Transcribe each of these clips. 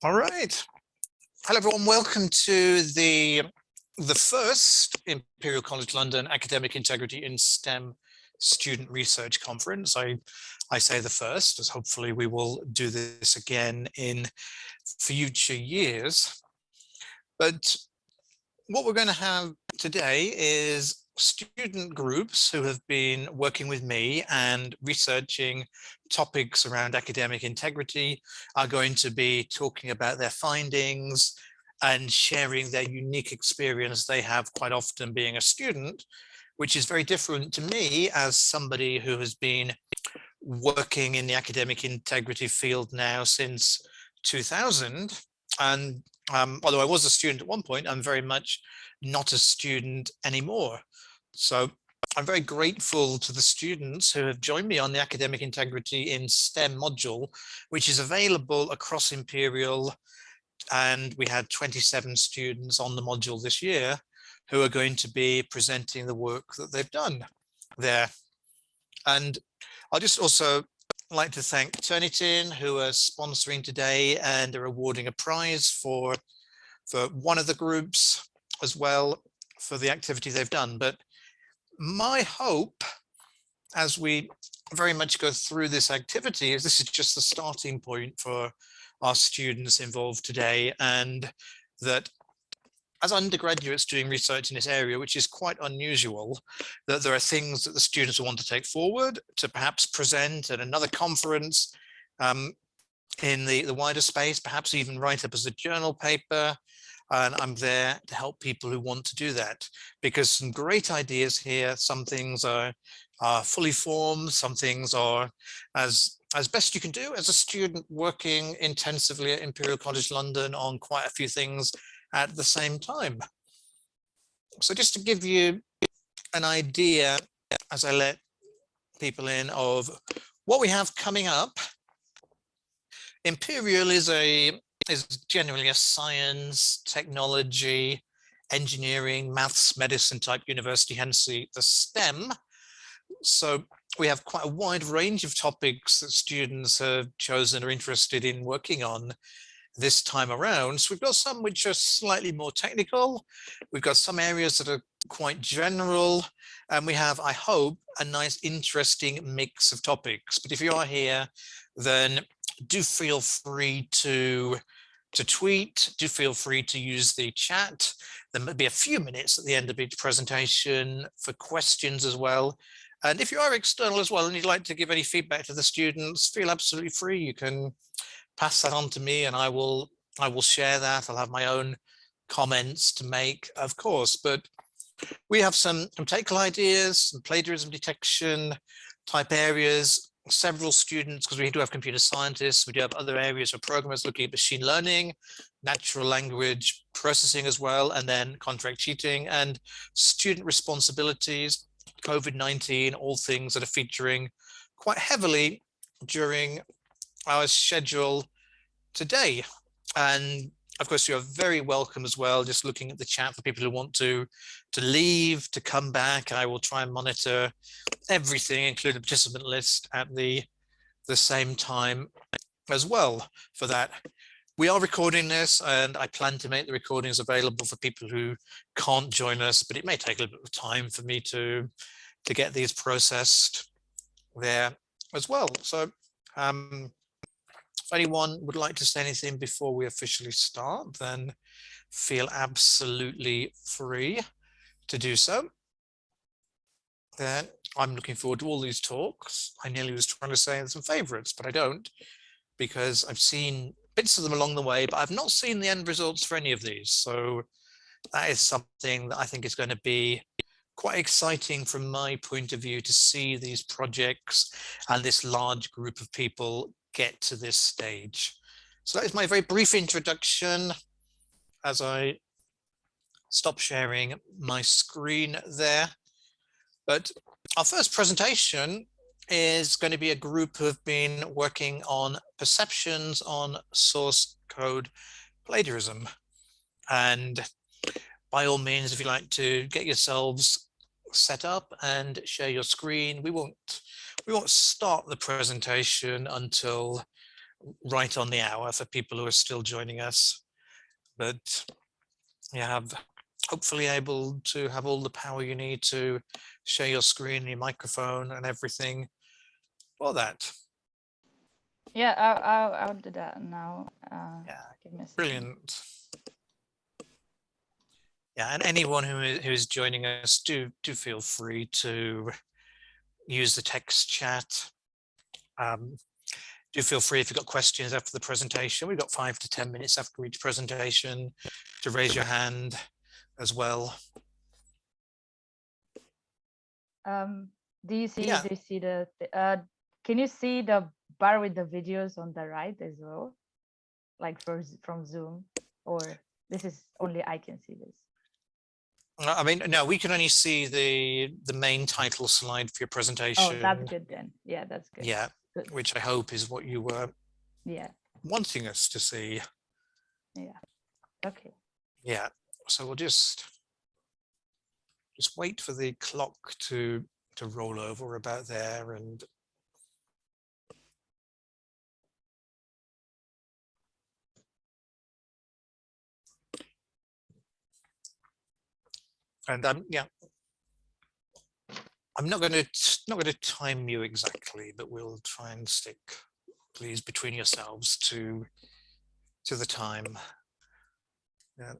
All right. Hello, everyone. Welcome to the first Imperial College London Academic Integrity in STEM Student Research Conference. I say the first, as hopefully we will do this again in future years. But what we're going to have today is student groups who have been working with me and researching topics around academic integrity are going to be talking about their findings and sharing their unique experience they have quite often being a student, which is very different to me as somebody who has been working in the academic integrity field now since 2000. And although I was a student at one point, I'm very much not a student anymore. So I'm very grateful to the students who have joined me on the Academic Integrity in STEM module, which is available across Imperial. And we had 27 students on the module this year who are going to be presenting the work that they've done there. And I'll just also like to thank Turnitin, who are sponsoring today and are awarding a prize for one of the groups as well for the activity they've done. But my hope, as we very much go through this activity, is this is just the starting point for our students involved today, and that as undergraduates doing research in this area, which is quite unusual, that there are things that the students will want to take forward to perhaps present at another conference in the wider space, perhaps even write up as a journal paper. And I'm there to help people who want to do that, because some great ideas here. Some things are fully formed, some things are as best you can do as a student working intensively at Imperial College London on quite a few things at the same time. So just to give you an idea, as I let people in, of what we have coming up, Imperial is generally a science, technology, engineering, maths, medicine type university, hence the STEM. So we have quite a wide range of topics that students have chosen or interested in working on this time around. So we've got some which are slightly more technical. We've got some areas that are quite general, and we have, I hope, a nice, interesting mix of topics. But if you are here, then do feel free to tweet, do feel free to use the chat. There may be a few minutes at the end of each presentation for questions as well. And if you are external as well and you'd like to give any feedback to the students, feel absolutely free. You can pass that on to me and I will share that. I'll have my own comments to make, of course. But we have some technical ideas, some plagiarism detection type areas. Several students, because we do have computer scientists, we do have other areas for programmers looking at machine learning, natural language processing as well, and then contract cheating and student responsibilities, COVID-19, all things that are featuring quite heavily during our schedule today. And of course, you are very welcome as well, just looking at the chat for people who want to leave, to come back. I will try and monitor everything, including the participant list at the same time as well for that. We are recording this and I plan to make the recordings available for people who can't join us, but it may take a little bit of time for me to get these processed there as well. So if anyone would like to say anything before we officially start, then feel absolutely free to do so. Then I'm looking forward to all these talks. I nearly was trying to say some favorites, but I don't, because I've seen bits of them along the way, but I've not seen the end results for any of these. So that is something that I think is going to be quite exciting from my point of view, to see these projects and this large group of people get to this stage. So that is my very brief introduction as I stop sharing my screen there. But our first presentation is going to be a group who have been working on perceptions on source code plagiarism. And by all means, if you'd like to get yourselves set up and share your screen, we won't start the presentation until right on the hour for people who are still joining us, but you have hopefully able to have all the power you need to share your screen, your microphone and everything for that. Yeah, I'll do that now. Yeah, give me a second. brilliant. Yeah, and anyone who is joining us, do feel free to use the text chat. Do feel free if you've got questions after the presentation. We've got 5 to 10 minutes after each presentation to raise your hand as well. Do you see? Yeah. Do you see the? Can you see the bar with the videos on the right as well, like from Zoom, or this is only I can see this? I mean, no, we can only see the main title slide for your presentation. Oh, that's good then. Yeah, that's good. Yeah, Good. which I hope is what you were wanting us to see. Yeah. Okay. Yeah. So we'll just wait for the clock to roll over about there, and yeah, I'm not going to time you exactly, but we'll try and stick, please, between yourselves to the time. Yeah.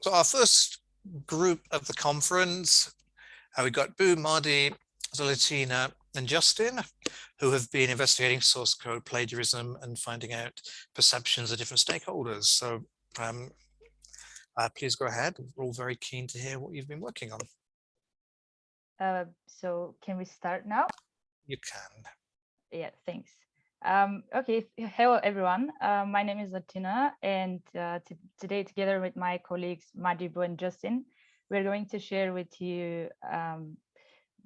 So our first group of the conference, we got Boo, Mardi, Zolatina, and Justin, who have been investigating source code plagiarism and finding out perceptions of different stakeholders. So please go ahead. We're all very keen to hear what you've been working on. So can we start now? You can. Yeah, thanks. Okay, hello everyone. My name is Latina, and today, together with my colleagues Madibu and Justin, we're going to share with you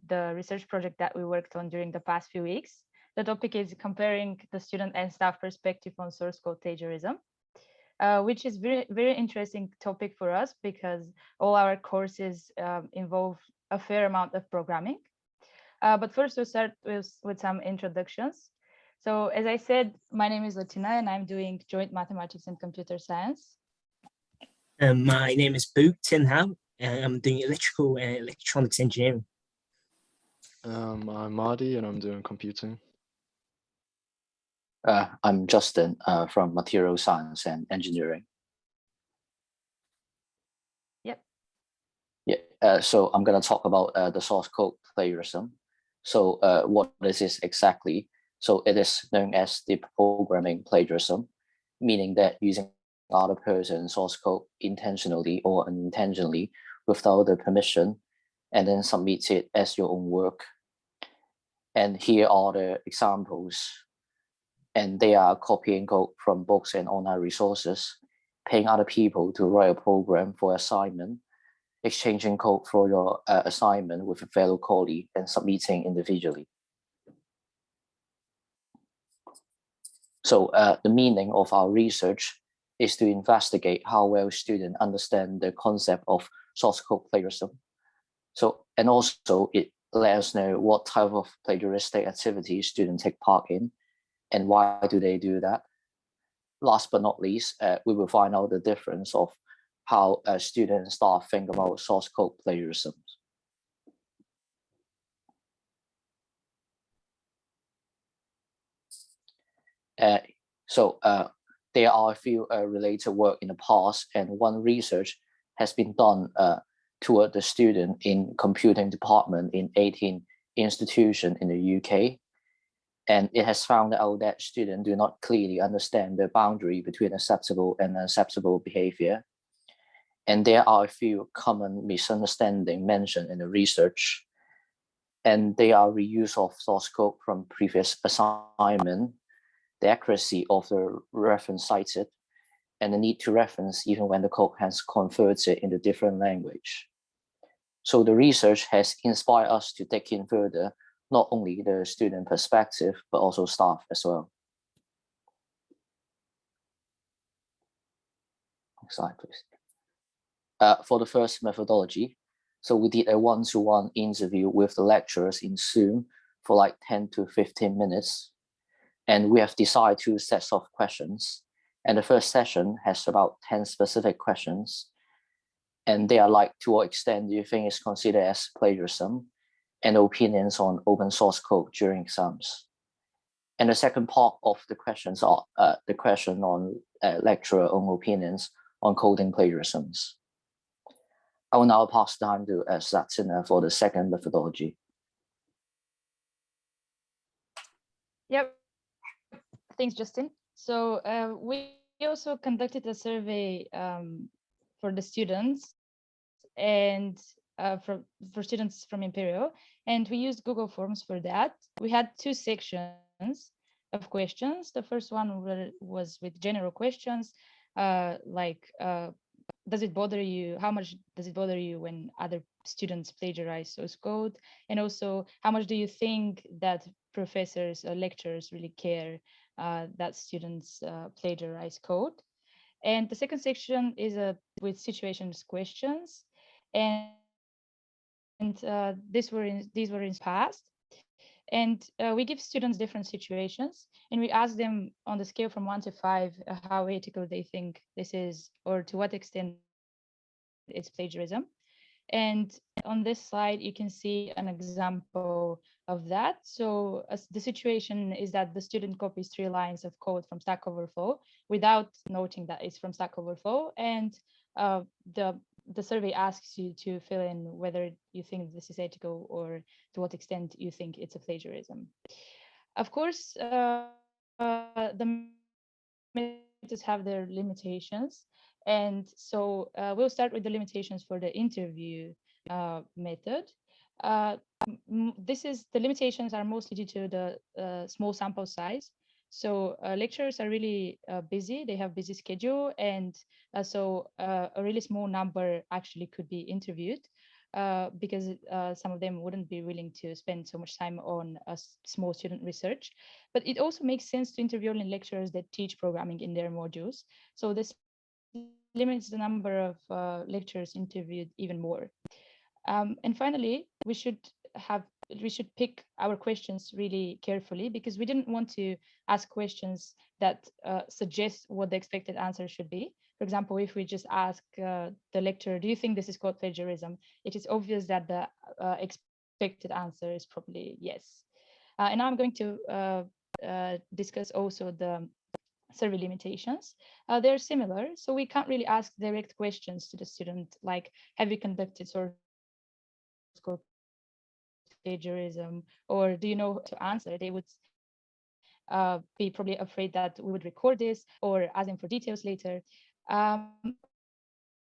the research project that we worked on during the past few weeks. The topic is comparing the student and staff perspective on source code plagiarism, which is very interesting topic for us because all our courses involve a fair amount of programming. But first, we'll start with some introductions. So as I said, my name is Latina and I'm doing joint mathematics and computer science. My name is Boo Tin Hao and I'm doing electrical and electronics engineering. I'm Mardi and I'm doing computing. I'm Justin from material science and engineering. Yep. Yeah. So I'm going to talk about the source code plagiarism. So what is this exactly? So it is known as the programming plagiarism, meaning that using other person's source code intentionally or unintentionally without the permission, and then submit it as your own work. And here are the examples. And they are copying code from books and online resources, paying other people to write a program for assignment, exchanging code for your assignment with a fellow colleague, and submitting individually. So the meaning of our research is to investigate how well students understand the concept of source code plagiarism. So, and also it let us know what type of plagiaristic activities students take part in, and why do they do that? Last but not least, we will find out the difference of how students and staff think about source code plagiarism. So there are a few related work in the past, and one research has been done toward the student in computing department in 18 institutions in the UK. And it has found out that students do not clearly understand the boundary between acceptable and unacceptable behavior. And there are a few common misunderstandings mentioned in the research. And they are reuse of source code from previous assignment, the accuracy of the reference cited, and the need to reference even when the code has converted into different language. So the research has inspired us to dig in further, not only the student perspective, but also staff as well. Next slide, please. For the first methodology, so we did a one-to-one interview with the lecturers in Zoom for like 10 to 15 minutes. And we have decided two sets of questions. And the first session has about 10 specific questions. And they are like, to what extent do you think it's considered as plagiarism, and opinions on open source code during exams. And the second part of the questions are the question on lecturer own opinions on coding plagiarisms. I will now pass the time to Satina for the second methodology. Yep, thanks, Justin. So we also conducted a survey for the students and for students from Imperial, and we used Google Forms for that. We had two sections of questions. The first one was with general questions, like does it bother you? How much does it bother you when other students plagiarize source code? And also, how much do you think that professors or lecturers really care that students plagiarize code? And the second section is with situations questions, and these were in past. And we give students different situations, and we ask them on the scale from 1 to 5 how ethical they think this is, or to what extent it's plagiarism. And on this slide, you can see an example of that. So the situation is that the student copies 3 lines of code from Stack Overflow without noting that it's from Stack Overflow. And the survey asks you to fill in whether you think this is ethical or to what extent you think it's a plagiarism. Of course, the methods have their limitations. And so we'll start with the limitations for the interview method. The limitations are mostly due to the small sample size. So lecturers are really busy, they have busy schedule, and so a really small number actually could be interviewed because some of them wouldn't be willing to spend so much time on a small student research. But it also makes sense to interview only lecturers that teach programming in their modules. So this limits the number of lecturers interviewed even more. And finally, we should pick our questions really carefully, because we didn't want to ask questions that suggest what the expected answer should be. For example, if we just ask the lecturer, do you think this is called plagiarism? It is obvious that the expected answer is probably yes. And now I'm going to discuss also the survey limitations. They're similar, so we can't really ask direct questions to the student, like, have you conducted source code plagiarism, or do you know to answer? They would be probably afraid that we would record this or ask them for details later.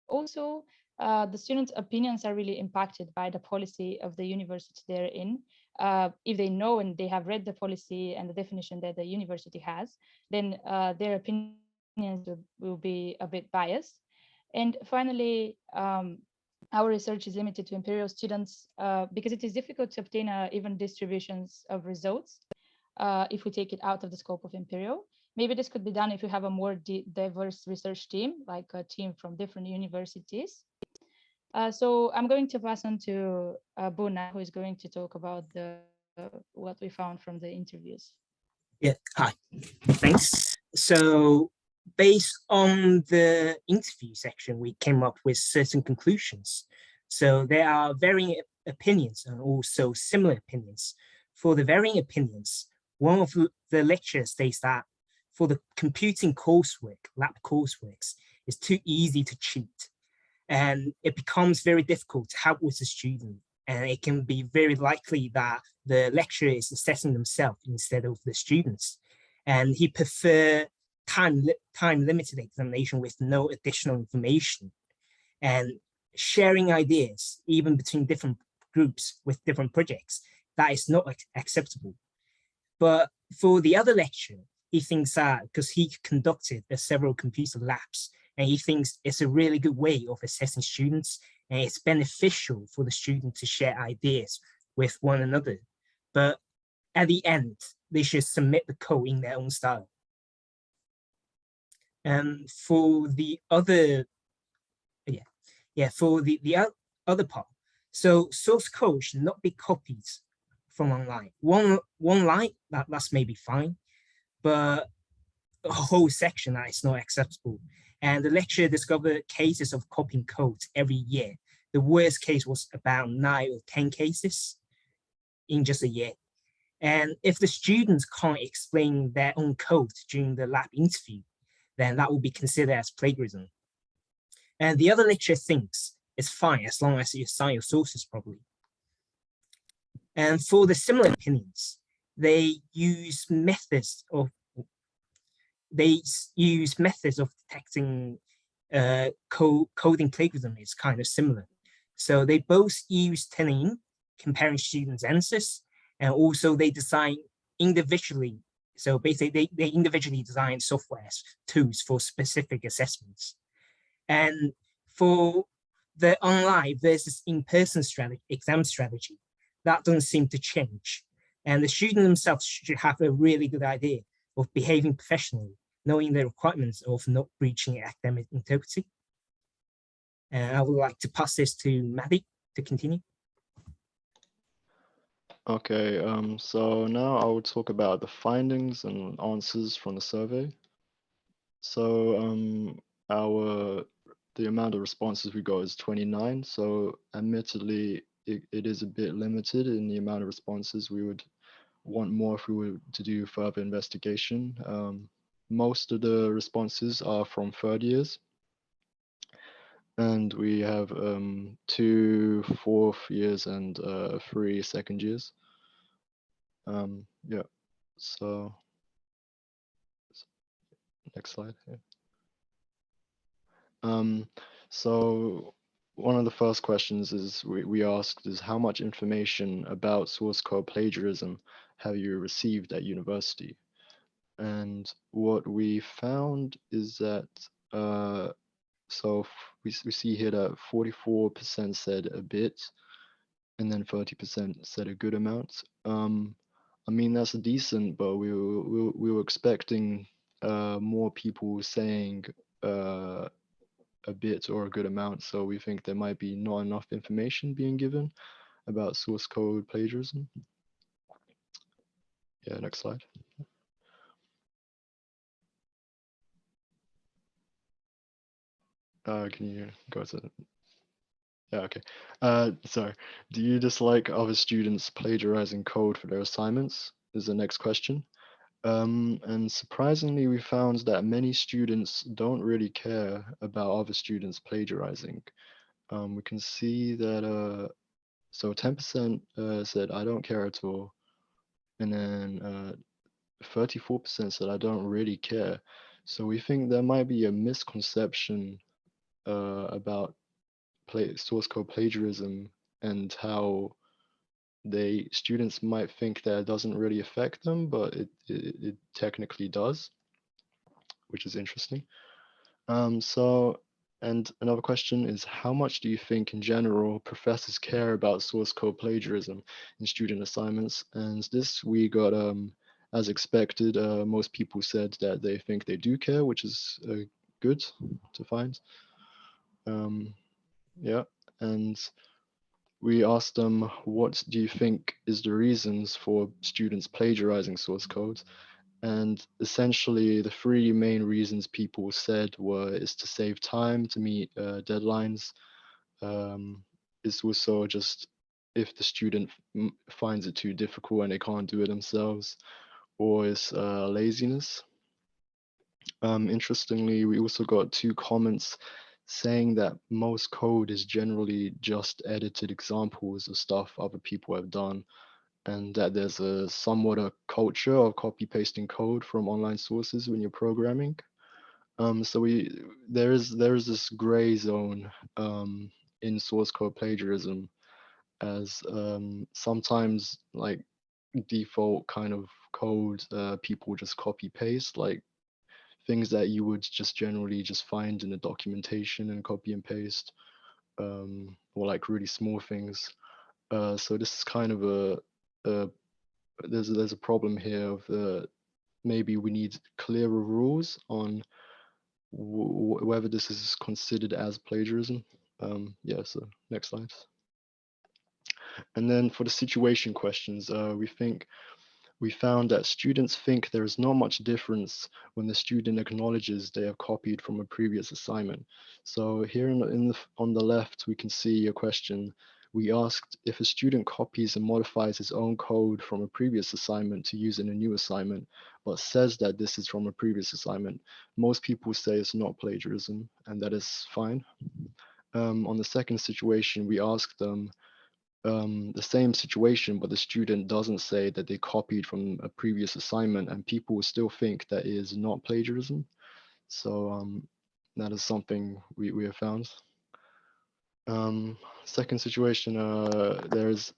Also, the students' opinions are really impacted by the policy of the university they're in. If they know and they have read the policy and the definition that the university has, then their opinions will be a bit biased. And finally, our research is limited to Imperial students because it is difficult to obtain even distributions of results if we take it out of the scope of Imperial. Maybe this could be done if you have a more diverse research team, like a team from different universities. So I'm going to pass on to Buna, who is going to talk about what we found from the interviews. Yeah, hi, thanks. So based on the interview section, we came up with certain conclusions. So there are varying opinions and also similar opinions. For the varying opinions, one of the lecturers states that for the computing coursework, lab courseworks, it's too easy to cheat. And it becomes very difficult to help with the student. And it can be very likely that the lecturer is assessing themselves instead of the students. And he prefer time-limited examination with no additional information. And sharing ideas, even between different groups with different projects, that is not acceptable. But for the other lecturer, he thinks that because he conducted several computer labs, and he thinks it's a really good way of assessing students, and it's beneficial for the student to share ideas with one another. But at the end, they should submit the code in their own style. For the other, for the other part, so source code should not be copied from online. One line, that's maybe fine. but a whole section that is not acceptable. And the lecturer discovered cases of copying code every year. The worst case was about 9 or 10 cases in just a year. And if the students can't explain their own code during the lab interview, then that will be considered as plagiarism. And the other lecturer thinks it's fine as long as you cite your sources properly. And for the similar opinions, they use methods of detecting coding plagiarism is kind of similar. So they both use Turnitin, comparing students' answers, and also they design individually. So basically, they individually design software tools for specific assessments. And for the online versus in-person exam strategy, that doesn't seem to change. And the student themselves should have a really good idea of behaving professionally, knowing the requirements of not breaching academic integrity. And I would like to pass this to Maddie to continue. Okay, so now I will talk about the findings and answers from the survey. So the amount of responses we got is 29. So admittedly, it is a bit limited in the amount of responses. We would want more if we were to do further investigation. Most of the responses are from third years. And we have 2 fourth years and 3 second years. Yeah, so next slide. Yeah. So one of the first questions is we asked is how much information about source code plagiarism have you received at university? And what we found is that so we see here that 44% said a bit, and then 30% said a good amount. I mean, that's decent, but we were expecting more people saying a bit or a good amount. So we think there might be not enough information being given about source code plagiarism. Yeah, next slide. Can you go to Yeah, okay. Sorry. Do you dislike other students plagiarizing code for their assignments? Is the next question. And surprisingly, we found that many students don't really care about other students plagiarizing. We can see that, so 10% said, I don't care at all. And then 34% said, I don't really care. So we think there might be a misconception about source code plagiarism and how students might think that it doesn't really affect them, but it technically does, which is interesting. And another question is, how much do you think in general professors care about source code plagiarism in student assignments? And this we got, as expected, most people said that they think they do care, which is good to find. Yeah, and we asked them, what do you think is the reasons for students plagiarizing source code? And essentially the 3 main reasons people said is to save time, to meet deadlines. It's also just if the student finds it too difficult and they can't do it themselves, or it's laziness. Interestingly, we also got 2 comments saying that most code is generally just edited examples of stuff other people have done, and that there's somewhat a culture of copy pasting code from online sources when you're programming. So there is this gray zone in source code plagiarism, as sometimes like default kind of code people just copy paste, like things that you would just generally just find in the documentation and copy and paste, or like really small things. So this is kind of there's a problem here of maybe we need clearer rules on whether this is considered as plagiarism. Yeah, so next slide. And then for the situation questions, we think we found that students think there is not much difference when the student acknowledges they have copied from a previous assignment. So here on the left, we can see a question. We asked if a student copies and modifies his own code from a previous assignment to use in a new assignment, but says that this is from a previous assignment. Most people say it's not plagiarism, and that is fine. On the second situation, we asked them the same situation, but the student doesn't say that they copied from a previous assignment, and people will still think that is not plagiarism. So that is something we have found. Second situation, there's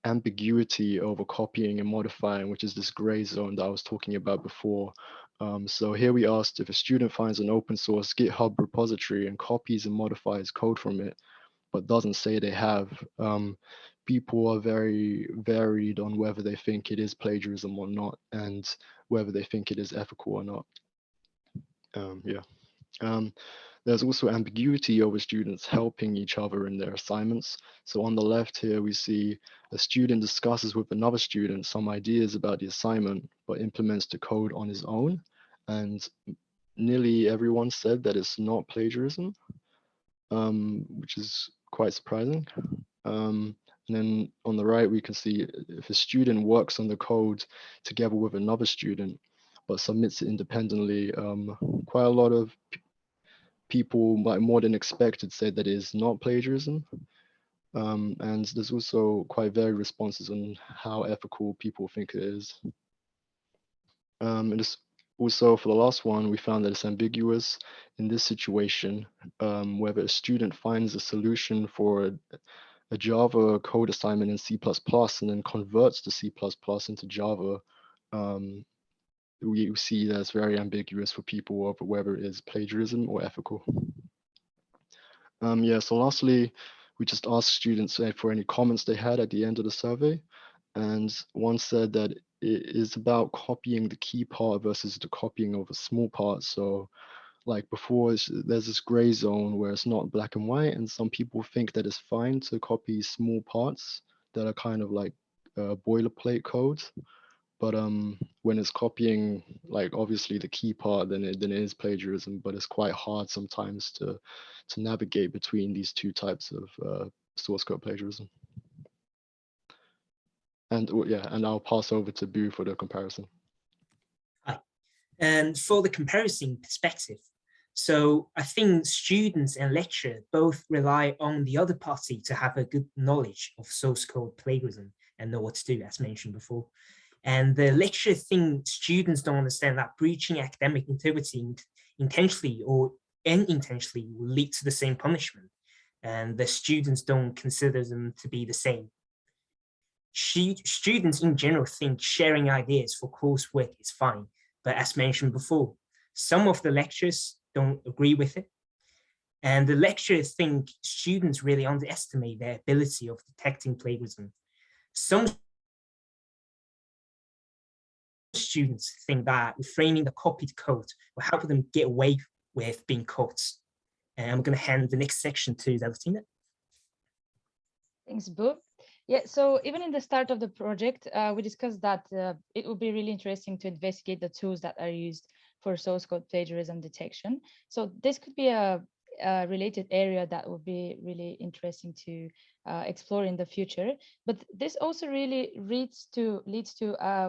ambiguity over copying and modifying, which is this gray zone that I was talking about before. So here we asked if a student finds an open source GitHub repository and copies and modifies code from it, but doesn't say they have. People are very varied on whether they think it is plagiarism or not, and whether they think it is ethical or not. There's also ambiguity over students helping each other in their assignments. So on the left here, we see a student discusses with another student some ideas about the assignment, but implements the code on his own. And nearly everyone said that it's not plagiarism, which is quite surprising. And then on the right, we can see if a student works on the code together with another student, but submits it independently, quite a lot of people, like more than expected, say that it is not plagiarism. And there's also quite varied responses on how ethical people think it is. And also for the last one, we found that it's ambiguous in this situation, whether a student finds a solution for a Java code assignment in C++ and then converts the C++ into Java. We see that's very ambiguous for people over whether it is plagiarism or ethical. So lastly, we just asked students for any comments they had at the end of the survey. And one said that it is about copying the key part versus the copying of a small part. So like before, there's this gray zone where it's not black and white, and some people think that it's fine to copy small parts that are kind of like boilerplate code. But when it's copying, like obviously the key part, then it is plagiarism. But it's quite hard sometimes to navigate between these two types of source code plagiarism. And and I'll pass over to Bu for the comparison. Hi. And for the comparison perspective, so I think students and lecturer both rely on the other party to have a good knowledge of source code plagiarism and know what to do, as mentioned before. And the lecturer thinks students don't understand that breaching academic integrity intentionally or unintentionally will lead to the same punishment, and the students don't consider them to be the same. Students in general think sharing ideas for coursework is fine, but as mentioned before, some of the lecturers don't agree with it. And the lecturers think students really underestimate their ability of detecting plagiarism. Some students think that reframing the copied code will help them get away with being caught. And I'm going to hand the next section to Valentina. Thanks, Bu. Yeah, so even in the start of the project, we discussed that it would be really interesting to investigate the tools that are used for source code plagiarism detection. So this could be a related area that would be really interesting to explore in the future. But this also really leads to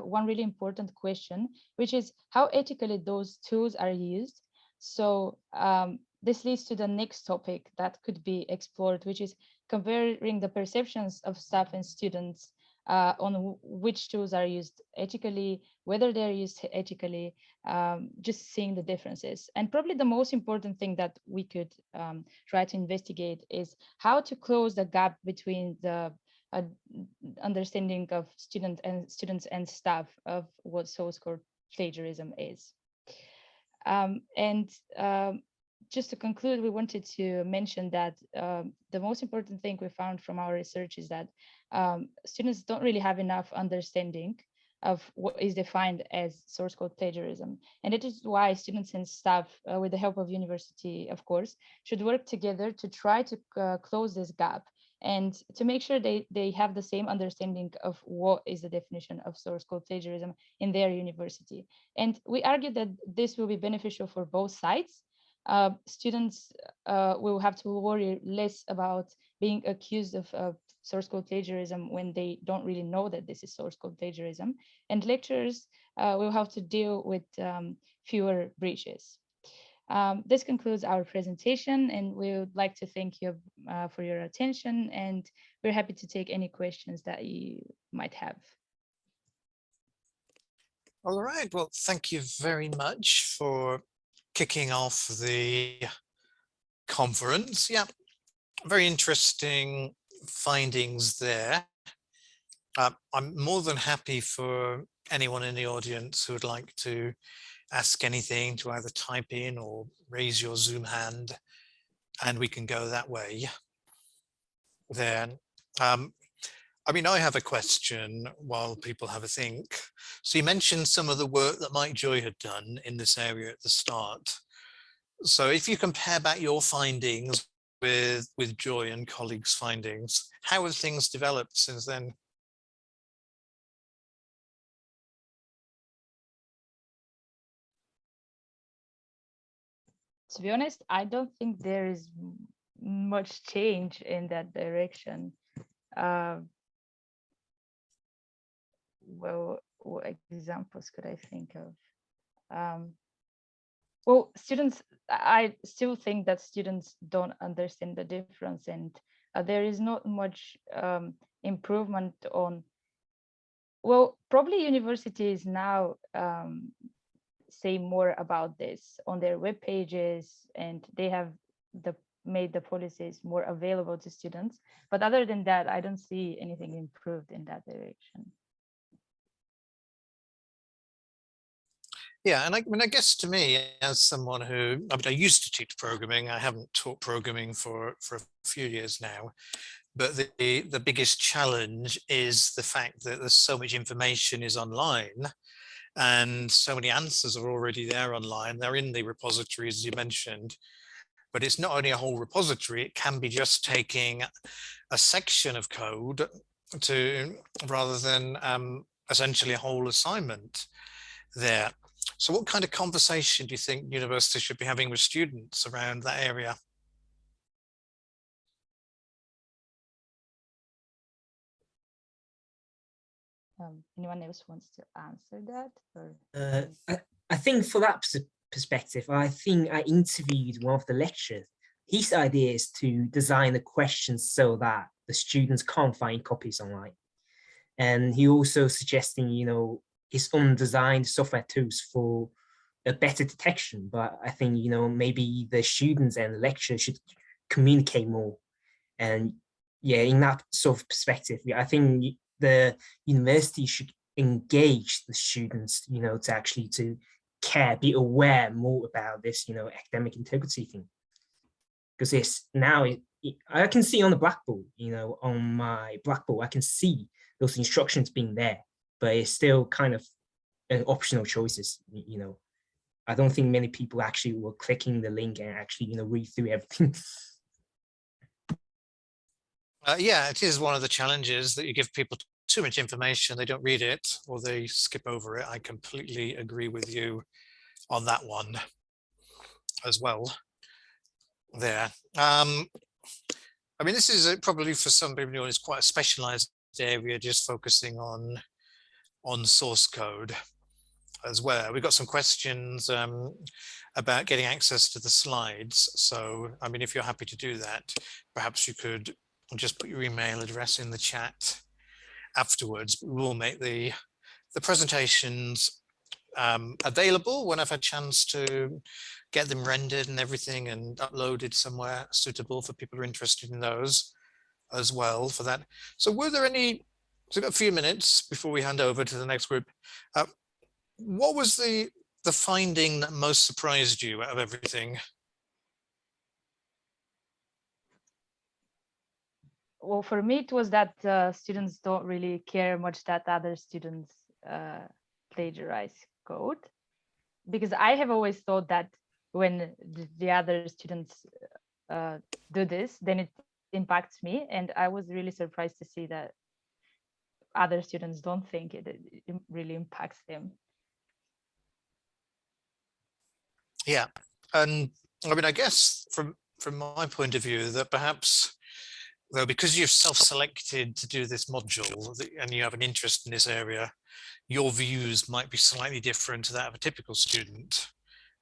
one really important question, which is how ethically those tools are used. So this leads to the next topic that could be explored, which is comparing the perceptions of staff and students on which tools are used ethically, whether they're used ethically, just seeing the differences. And probably the most important thing that we could try to investigate is how to close the gap between the understanding of students and staff of what source code plagiarism is. Just to conclude, we wanted to mention that the most important thing we found from our research is that students don't really have enough understanding of what is defined as source code plagiarism. And it is why students and staff, with the help of university, of course, should work together to try to close this gap and to make sure they have the same understanding of what is the definition of source code plagiarism in their university. And we argue that this will be beneficial for both sides. Students will have to worry less about being accused of source code plagiarism when they don't really know that this is source code plagiarism. And lecturers will have to deal with fewer breaches. This concludes our presentation, and we would like to thank you for your attention, and we're happy to take any questions that you might have. All right, well, thank you very much for kicking off the conference. Yeah, very interesting findings there. I'm more than happy for anyone in the audience who would like to ask anything to either type in or raise your Zoom hand, and we can go that way. Then, I mean, I have a question while people have a think. So you mentioned some of the work that Mike Joy had done in this area at the start. So if you compare back your findings with Joy and colleagues' findings, how have things developed since then? To be honest, I don't think there is much change in that direction. Well, what examples could I think of? Well, students, I still think that students don't understand the difference, and there is not much improvement on, well, probably universities now say more about this on their web pages, and they have made the policies more available to students. But other than that, I don't see anything improved in that direction. Yeah, and I mean, I guess to me, as someone who, I mean, I used to teach programming. I haven't taught programming for a few years now. But the biggest challenge is the fact that there's so much information is online, and so many answers are already there online. They're in the repositories, as you mentioned. But it's not only a whole repository, it can be just taking a section of code rather than essentially a whole assignment there. So what kind of conversation do you think universities should be having with students around that area? Anyone else wants to answer that? Or I think for that perspective, I think I interviewed one of the lecturers. His idea is to design the questions so that the students can't find copies online. And he also suggesting, his own designed software tools for a better detection. But I think, maybe the students and the lecturers should communicate more. And yeah, in that sort of perspective, I think the university should engage the students, to actually to care, be aware more about this, academic integrity thing. Because it's now, I can see on the blackboard, on my blackboard, I can see those instructions being there, but it's still kind of an optional choices, I don't think many people actually were clicking the link and actually, read through everything. Yeah, it is one of the challenges that you give people too much information, they don't read it or they skip over it. I completely agree with you on that one as well there. I mean, this is probably for some people it's quite a specialized area, just focusing on source code as well. We've got some questions about getting access to the slides. So, I mean, if you're happy to do that, perhaps you could just put your email address in the chat afterwards. We will make the presentations available when I've had a chance to get them rendered and everything and uploaded somewhere suitable for people who are interested in those as well for that. So were there any, so we've got a few minutes before we hand over to the next group. What was the finding that most surprised you out of everything? Well, for me, it was that students don't really care much that other students plagiarize code, because I have always thought that when the other students do this, then it impacts me, and I was really surprised to see that other students don't think it really impacts them. Yeah, and I mean, I guess from my point of view, that perhaps, though, because you've self-selected to do this module and you have an interest in this area, your views might be slightly different to that of a typical student.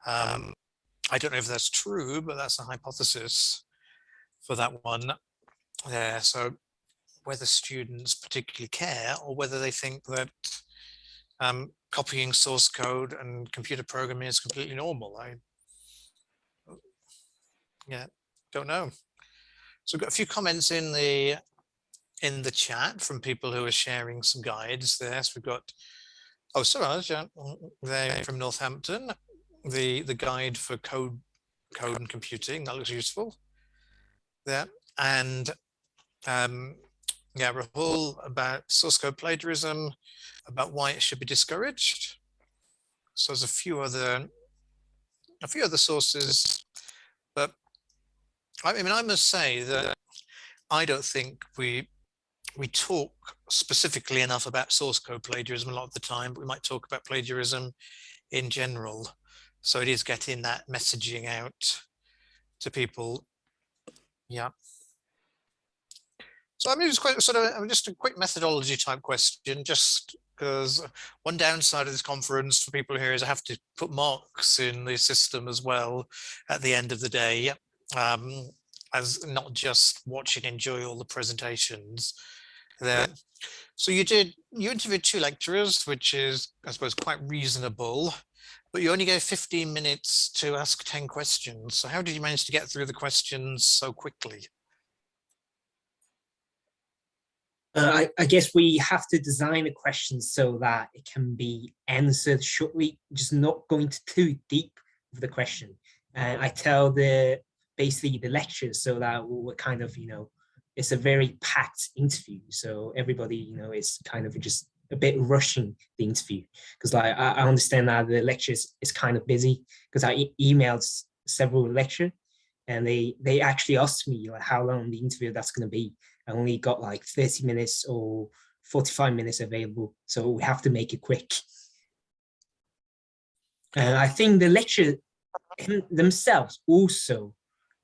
I don't know if that's true, but that's a hypothesis for that one there. So whether students particularly care, or whether they think that copying source code and computer programming is completely normal, yeah, don't know. So we've got a few comments in the chat from people who are sharing some guides there. So we've got, oh, Siraj, they're from Northampton, the guide for code and computing, that looks useful there. And yeah, Rahul about source code plagiarism, about why it should be discouraged. So there's a few other sources, but I mean, I must say that I don't think we talk specifically enough about source code plagiarism a lot of the time, but we might talk about plagiarism in general. So it is getting that messaging out to people. Yeah. So I mean, it's quite sort of just a quick methodology type question, just because one downside of this conference for people here is I have to put marks in the system as well at the end of the day, as not just watch and enjoy all the presentations there. So you interviewed 2 lecturers, which is, I suppose, quite reasonable, but you only gave 15 minutes to ask 10 questions. So how did you manage to get through the questions so quickly? I guess we have to design a question so that it can be answered shortly, just not going too deep with the question. And I tell basically the lectures so that we're kind of, it's a very packed interview. So everybody, is kind of just a bit rushing the interview, because like I understand that the lectures is kind of busy, because I emailed several lectures and they actually asked me like how long the interview that's going to be. I only got like 30 minutes or 45 minutes available, so we have to make it quick. And I think the lecture themselves also,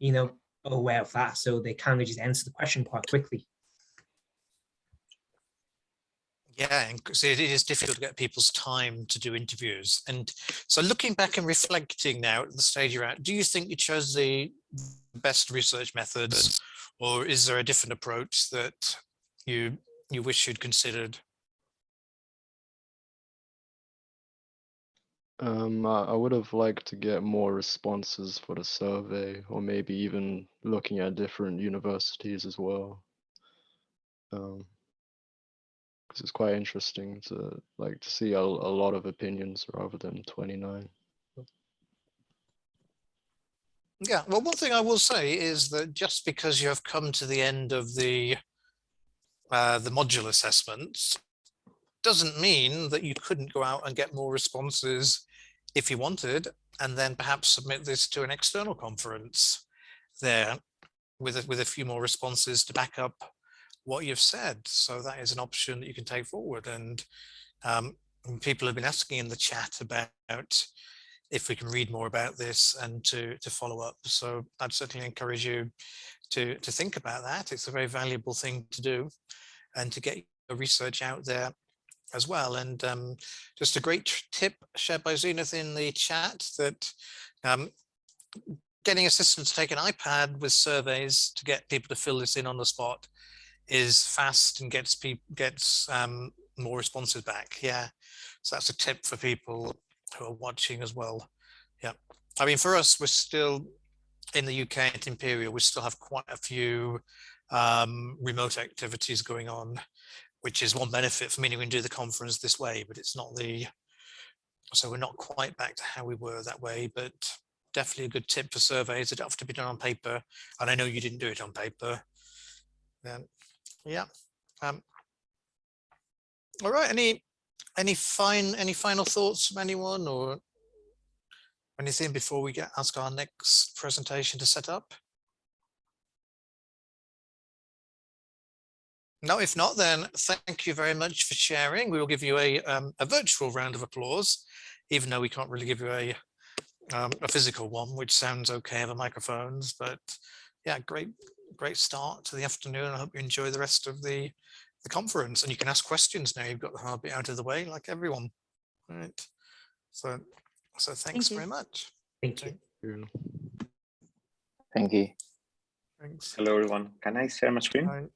are aware of that, so they kind of just answer the question quite quickly. Yeah, and it is difficult to get people's time to do interviews. And so looking back and reflecting now at the stage you're at, do you think you chose the best research methods, or is there a different approach that you wish you'd considered? I would have liked to get more responses for the survey, or maybe even looking at different universities as well. Because it's quite interesting to see a lot of opinions rather than 29. Yeah, well, one thing I will say is that just because you have come to the end of the module assessments doesn't mean that you couldn't go out and get more responses if you wanted, and then perhaps submit this to an external conference there with a few more responses to back up what you've said. So that is an option that you can take forward. And people have been asking in the chat about if we can read more about this and to follow up. So I'd certainly encourage you to think about that. It's a very valuable thing to do, and to get your research out there as well. And just a great tip shared by Zenith in the chat, that getting assistants to take an iPad with surveys to get people to fill this in on the spot is fast and gets more responses back. Yeah, so that's a tip for people who are watching as well. Yeah, I mean, for us, we're still in the UK at Imperial, we still have quite a few remote activities going on, which is one benefit for me. We can do the conference this way, but it's not so we're not quite back to how we were that way, but definitely a good tip for surveys. It don't have to be done on paper, and I know you didn't do it on paper. Yeah. All right. Any final thoughts from anyone, or anything before we ask our next presentation to set up? No, if not, then thank you very much for sharing. We will give you a virtual round of applause, even though we can't really give you a physical one, which sounds okay over microphones. But yeah, great start to the afternoon. I hope you enjoy the rest of the conference, and you can ask questions now. You've got the hard bit out of the way, like everyone. All right. So thanks very much. Thank you. Thank you. Thanks. Hello, everyone. Can I share my screen? Right.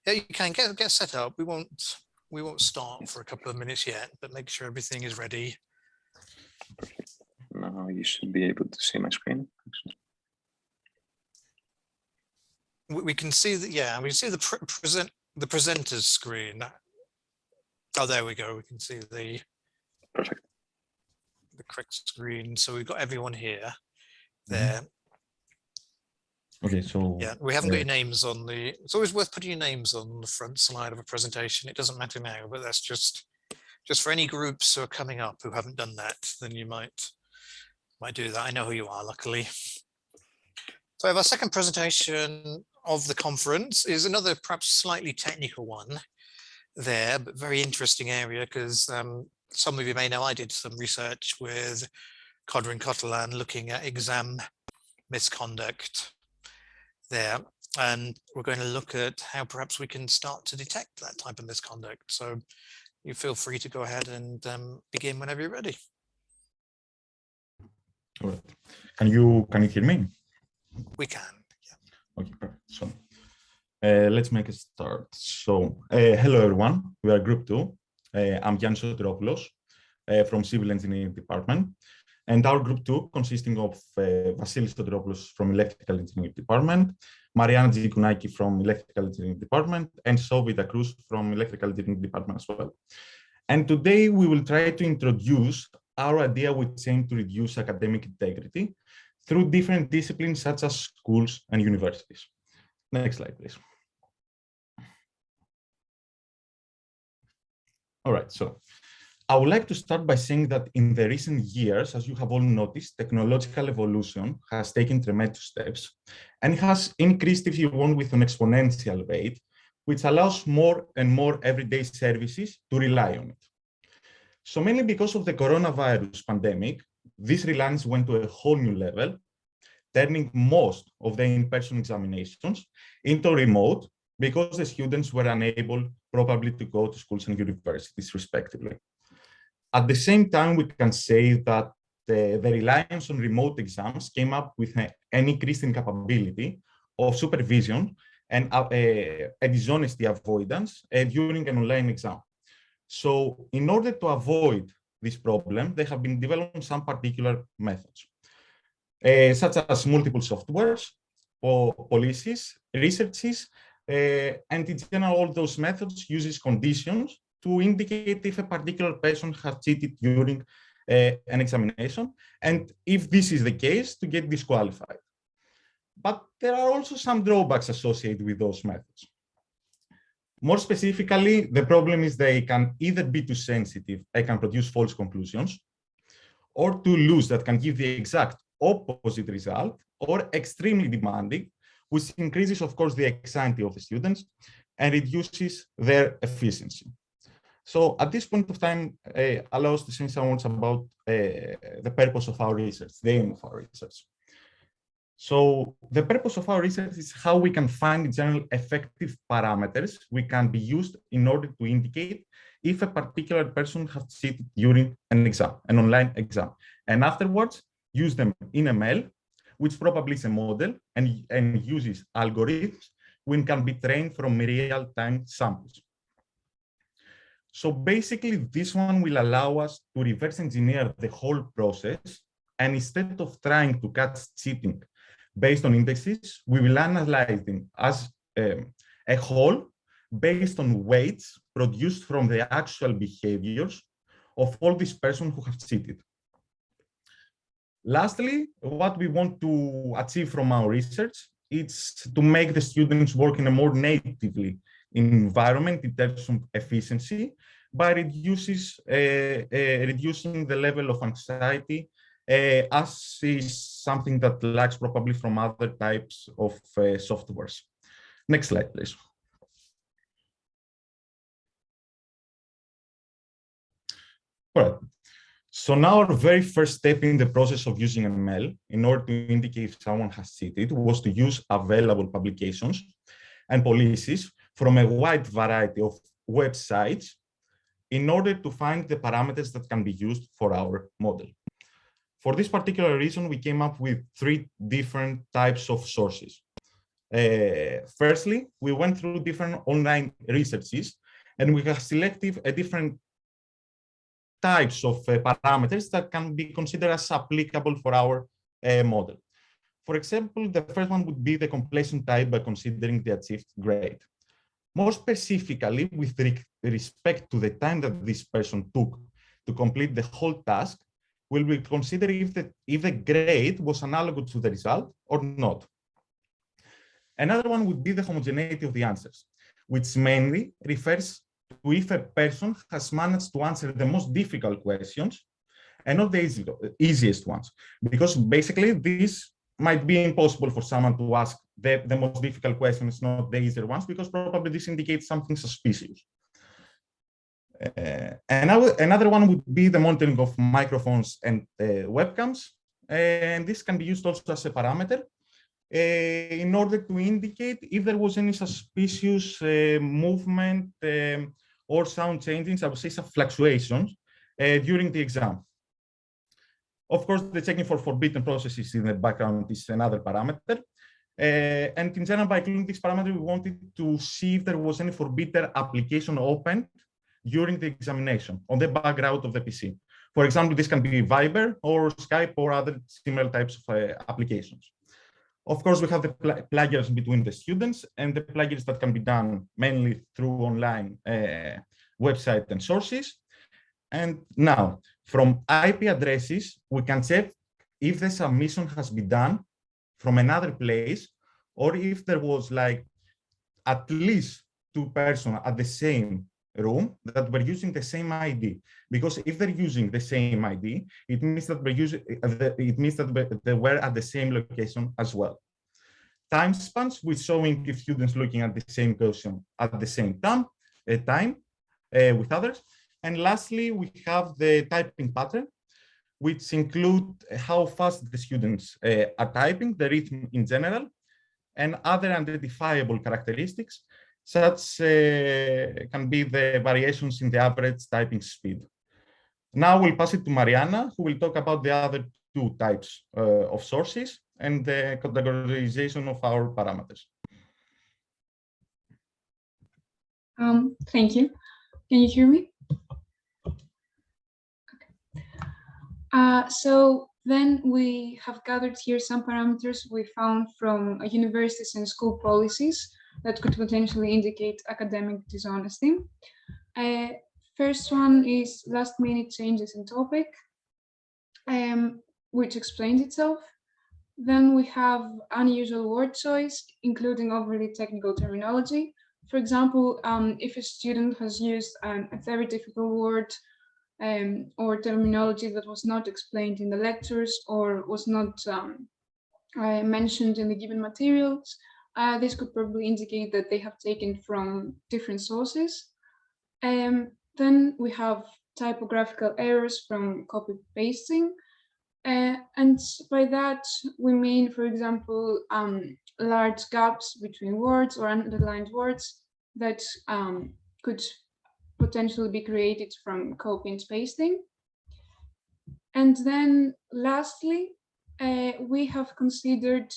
Yeah, you can get set up. We won't start for a couple of minutes yet, but make sure everything is ready. Perfect. Now you should be able to see my screen. We can see that. Yeah, we can see the presenter's screen. Oh, there we go. We can see the Perfect. the correct screen. So we've got everyone here. There. Okay, so yeah, we haven't got your names on the. It's always worth putting your names on the front slide of a presentation. It doesn't matter now, but that's just for any groups who are coming up who haven't done that. Then you might do that. I know who you are, luckily. So our second presentation of the conference is another perhaps slightly technical one there, but very interesting area because some of you may know I did some research with Cotter and Cotterland looking at exam misconduct there, and we're going to look at how perhaps we can start to detect that type of misconduct. So you feel free to go ahead and begin whenever you're ready. all right. Can you hear me? We can. Yeah. Okay, perfect. So let's make a start. So hello everyone. We are group 2. I'm Giannis Sotiropoulos from Civil Engineering Department. And our group 2 consisting of Vasilis Sotiropoulos from Electrical Engineering Department, Mariana Gikunaki from Electrical Engineering Department, and Sovita Cruz from Electrical Engineering Department as well. And today we will try to introduce our idea which aims to reduce academic integrity through different disciplines such as schools and universities. Next slide, please. All right, so I would like to start by saying that in the recent years, as you have all noticed, technological evolution has taken tremendous steps and it has increased, if you want, with an exponential rate, which allows more and more everyday services to rely on it. So mainly because of the coronavirus pandemic, this reliance went to a whole new level, turning most of the in-person examinations into remote because the students were unable probably to go to schools and universities respectively. At the same time, we can say that the reliance on remote exams came up with an increase in capability of supervision and a dishonesty avoidance during an online exam. So in order to avoid this problem, they have been developing some particular methods, such as multiple softwares, or policies, researches, and in general, all those methods uses conditions to indicate if a particular person has cheated during an examination, and if this is the case, to get disqualified. But there are also some drawbacks associated with those methods. More specifically, the problem is they can either be too sensitive, they can produce false conclusions, or too loose that can give the exact opposite result, or extremely demanding, which increases, of course, the anxiety of the students and reduces their efficiency. So at this point of time, allow us to say some words about the purpose of our research, the aim of our research. So the purpose of our research is how we can find in general effective parameters which can be used in order to indicate if a particular person has cheated during an exam, an online exam, and afterwards use them in ML, which probably is a model and uses algorithms which can be trained from real-time samples. So basically, this one will allow us to reverse engineer the whole process, and instead of trying to catch cheating based on indexes, we will analyze them as a whole based on weights produced from the actual behaviors of all these persons who have cheated. Lastly, what we want to achieve from our research is to make the students work in a more natively environment in terms of efficiency by reducing the level of anxiety, as is something that lacks probably from other types of softwares. Next slide, please. Correct. So now our very first step in the process of using ML, in order to indicate if someone has cheated, was to use available publications and policies from a wide variety of websites in order to find the parameters that can be used for our model. For this particular reason, we came up with 3 different types of sources. Firstly, we went through different online researches, and we have selected a different types of parameters that can be considered as applicable for our model. For example, the first one would be the completion type by considering the achieved grade. More specifically, with respect to the time that this person took to complete the whole task, will we consider if the grade was analogous to the result or not. Another one would be the homogeneity of the answers, which mainly refers to if a person has managed to answer the most difficult questions and not the easiest ones. Because basically, this might be impossible for someone to ask the most difficult questions, not the easier ones, because probably this indicates something suspicious. Another one would be the monitoring of microphones and webcams. And this can be used also as a parameter in order to indicate if there was any suspicious movement or sound changes, I would say some fluctuations during the exam. Of course, the checking for forbidden processes in the background is another parameter. And in general, by including this parameter, we wanted to see if there was any forbidden application open during the examination on the background of the PC. For example, this can be Viber or Skype or other similar types of applications. Of course, we have the plagiarism between the students, and the plagiarism that can be done mainly through online websites and sources. And now, from IP addresses, we can check if the submission has been done from another place, or if there was like at least 2 persons at the same room that were using the same ID. Because if they're using the same ID, it means that they were at the same location as well. Time spans, we're showing if students looking at the same question at the same time with others. And lastly, we have the typing pattern, which include how fast the students are typing, the rhythm in general, and other identifiable characteristics, such can be the variations in the average typing speed. Now we'll pass it to Mariana, who will talk about the other 2 types of sources and the categorization of our parameters. Thank you. Can you hear me? So then we have gathered here some parameters we found from universities and school policies that could potentially indicate academic dishonesty. First one is last-minute changes in topic, which explains itself. Then we have unusual word choice, including overly technical terminology. For example, if a student has used a very difficult word or terminology that was not explained in the lectures or was not mentioned in the given materials, this could probably indicate that they have taken from different sources. Then we have typographical errors from copy pasting. And by that, we mean, for example, large gaps between words or underlined words that could potentially be created from copy and pasting. And then lastly, we have considered,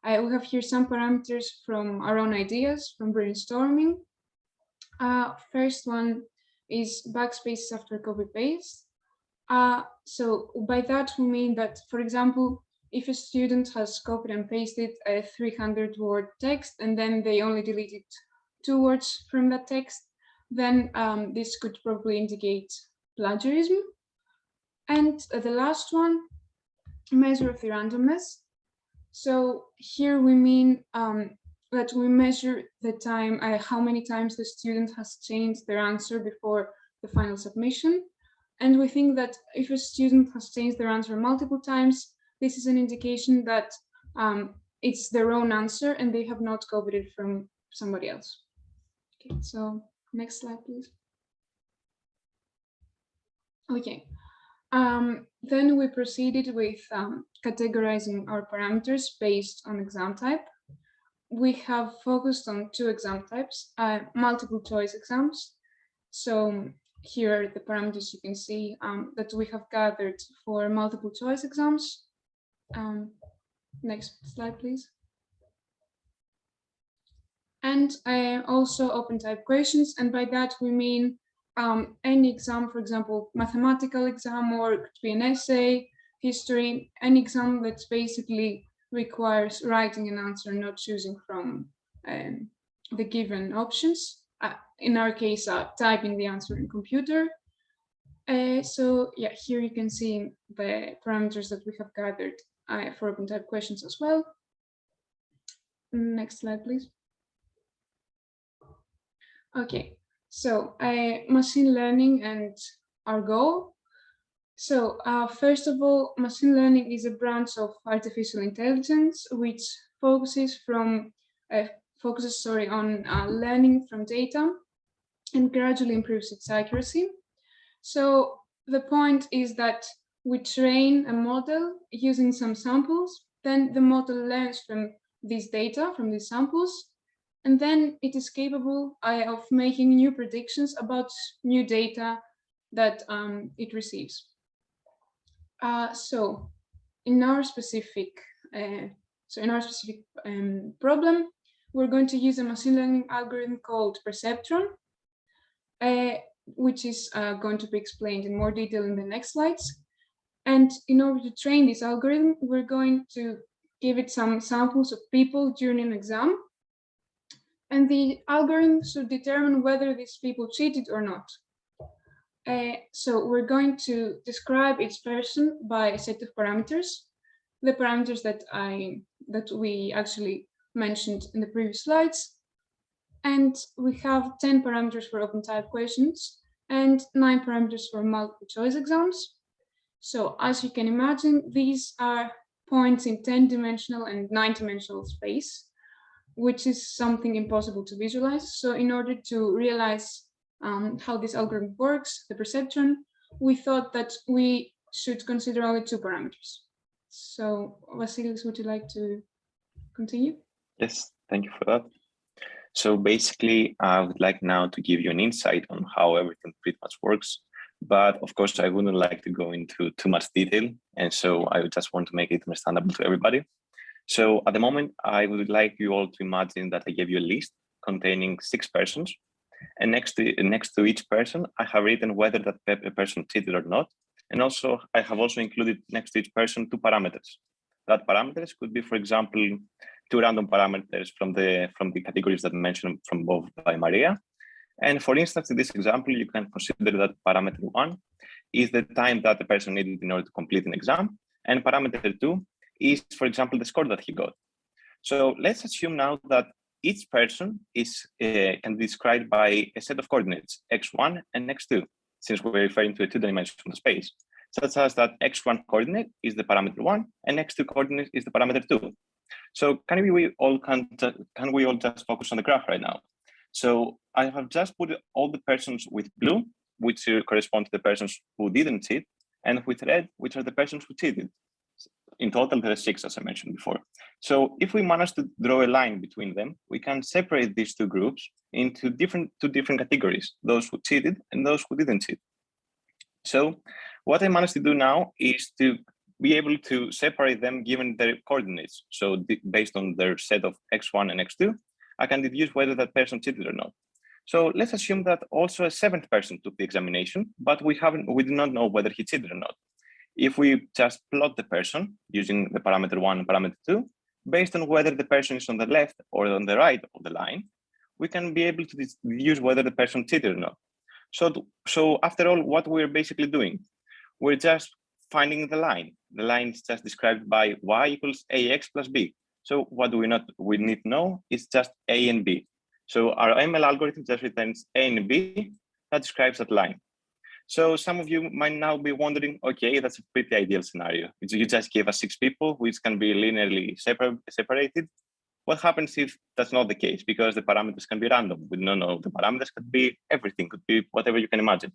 we have here some parameters from our own ideas from brainstorming. First one is backspaces after copy paste. So by that we mean that, for example, if a student has copied and pasted a 300-word text and then they only deleted 2 words from that text, then this could probably indicate plagiarism. And the last one, measure of the randomness. So here we mean that we measure the time, how many times the student has changed their answer before the final submission. And we think that if a student has changed their answer multiple times, this is an indication that it's their own answer and they have not copied it from somebody else. Okay, so next slide, please. Okay. Then we proceeded with categorizing our parameters based on exam type. We have focused on 2 exam types, multiple choice exams. So here are the parameters you can see that we have gathered for multiple choice exams. Next slide, please. And also open type questions. And by that we mean any exam, for example, mathematical exam, or it could be an essay, history, any exam that basically requires writing an answer, not choosing from the given options. In our case, typing the answer in computer. So yeah, here you can see the parameters that we have gathered for open type questions as well. Next slide, please. Okay, so machine learning and our goal. So first of all, machine learning is a branch of artificial intelligence which focuses on learning from data and gradually improves its accuracy. So the point is that we train a model using some samples, then the model learns from these data, from these samples, and then it is capable of making new predictions about new data that it receives. So in our specific problem, we're going to use a machine learning algorithm called perceptron, which is going to be explained in more detail in the next slides. And in order to train this algorithm, we're going to give it some samples of people during an exam. And the algorithm should determine whether these people cheated or not. So we're going to describe each person by a set of parameters, the parameters that we actually mentioned in the previous slides. And we have 10 parameters for open type questions and 9 parameters for multiple choice exams. So as you can imagine, these are points in 10-dimensional and 9-dimensional space, which is something impossible to visualize. So in order to realize how this algorithm works, the perceptron, we thought that we should consider only 2 parameters. So Vasilis, would you like to continue? Yes, thank you for that. So basically, I would like now to give you an insight on how everything pretty much works. But of course, I wouldn't like to go into too much detail. And so I would just want to make it understandable to everybody. So at the moment, I would like you all to imagine that I gave you a list containing 6 persons. And next to each person, I have written whether that person cheated or not. And also, I have also included next to each person 2 parameters. That parameters could be, for example, 2 random parameters from the categories that mentioned from above by Maria. And for instance, in this example, you can consider that parameter 1 is the time that the person needed in order to complete an exam. And parameter 2 is, for example, the score that he got. So let's assume now that each person can be described by a set of coordinates, x1 and x2, since we're referring to a 2-dimensional space, such as that x1 coordinate is the parameter 1 and x2 coordinate is the parameter 2. So can we all just focus on the graph right now? So I have just put all the persons with blue, which correspond to the persons who didn't cheat, and with red, which are the persons who cheated. In total, there are 6, as I mentioned before. So if we manage to draw a line between them, we can separate these 2 groups into two different categories, those who cheated and those who didn't cheat. So what I managed to do now is to be able to separate them given their coordinates. So based on their set of x1 and x2, I can deduce whether that person cheated or not. So let's assume that also a 7th person took the examination, but we do not know whether he cheated or not. If we just plot the person using the parameter 1 and parameter 2, based on whether the person is on the left or on the right of the line, we can be able to deduce whether the person cheated or not. So after all, what we're basically doing, we're just finding the line. The line is just described by y equals ax plus b. So what we need to know is just a and b. So our ML algorithm just returns a and b that describes that line. So some of you might now be wondering, okay, that's a pretty ideal scenario. You just give us 6 people which can be linearly separated. What happens if that's not the case? Because the parameters can be random. We don't know, the parameters could be everything, could be whatever you can imagine.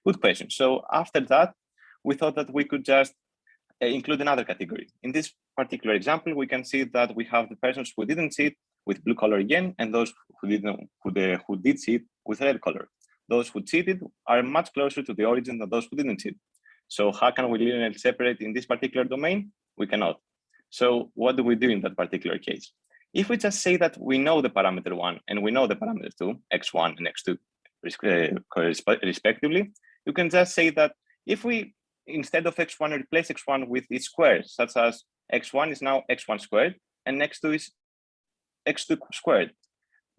Good question. So after that, we thought that we could just include another category. In this particular example, we can see that we have the persons who didn't cheat with blue color again, and those who did cheat with red color. Those who cheated are much closer to the origin than those who didn't cheat. So how can we linearly separate in this particular domain? We cannot. So what do we do in that particular case? If we just say that we know the parameter 1 and we know the parameter 2, x1 and x2 respectively, you can just say that if we, instead of x1, replace x1 with its square, such as x1 is now x1 squared and x2 is x2 squared.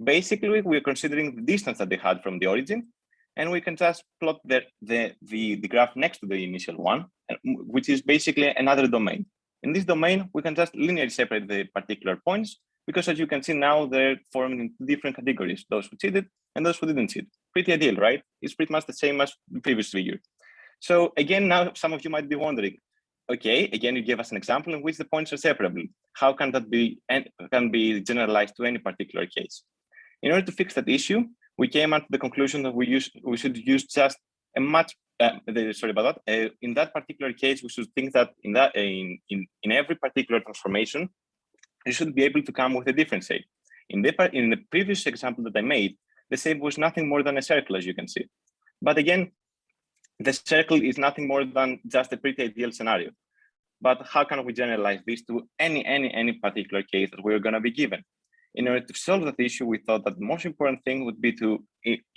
Basically, we're considering the distance that they had from the origin, and we can just plot the graph next to the initial one, which is basically another domain. In this domain, we can just linearly separate the particular points, because as you can see now, they're formed into different categories, those who cheated and those who didn't cheat. Pretty ideal, right? It's pretty much the same as the previous figure. So again, now some of you might be wondering, okay, again, you gave us an example in which the points are separable. How can that be, and can be generalized to any particular case? In order to fix that issue, we came up to the conclusion that we should use just a much, sorry about that. In that particular case, we should think that in every particular transformation, you should be able to come with a different shape. In the previous example that I made, the shape was nothing more than a circle, as you can see. But again, the circle is nothing more than just a pretty ideal scenario. But how can we generalize this to any particular case that we're going to be given? In order to solve that issue, we thought that the most important thing would be to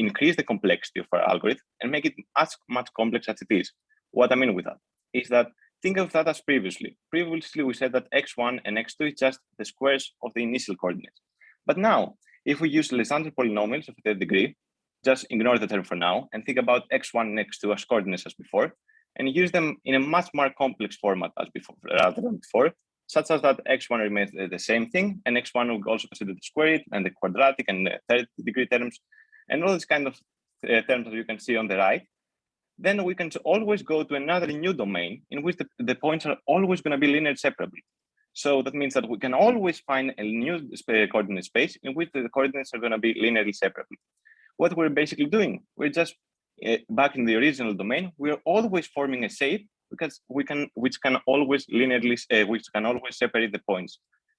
increase the complexity of our algorithm and make it as much complex as it is. What I mean with that is that think of that as previously. Previously, we said that x1 and x2 is just the squares of the initial coordinates. But now, if we use Legendre polynomials of a third degree, just ignore the term for now and think about x1 and x2 as coordinates as before, and use them in a much more complex format as before, rather than before, such as that x1 remains the same thing, and x1 will also consider the square root and the quadratic and the third degree terms, and all these kind of terms that you can see on the right. Then we can always go to another new domain in which the points are always going to be linearly separable. So that means that we can always find a new coordinate space in which the coordinates are going to be linearly separable. What we're basically doing, we're just back in the original domain, we're always forming a shape because which can always separate the points,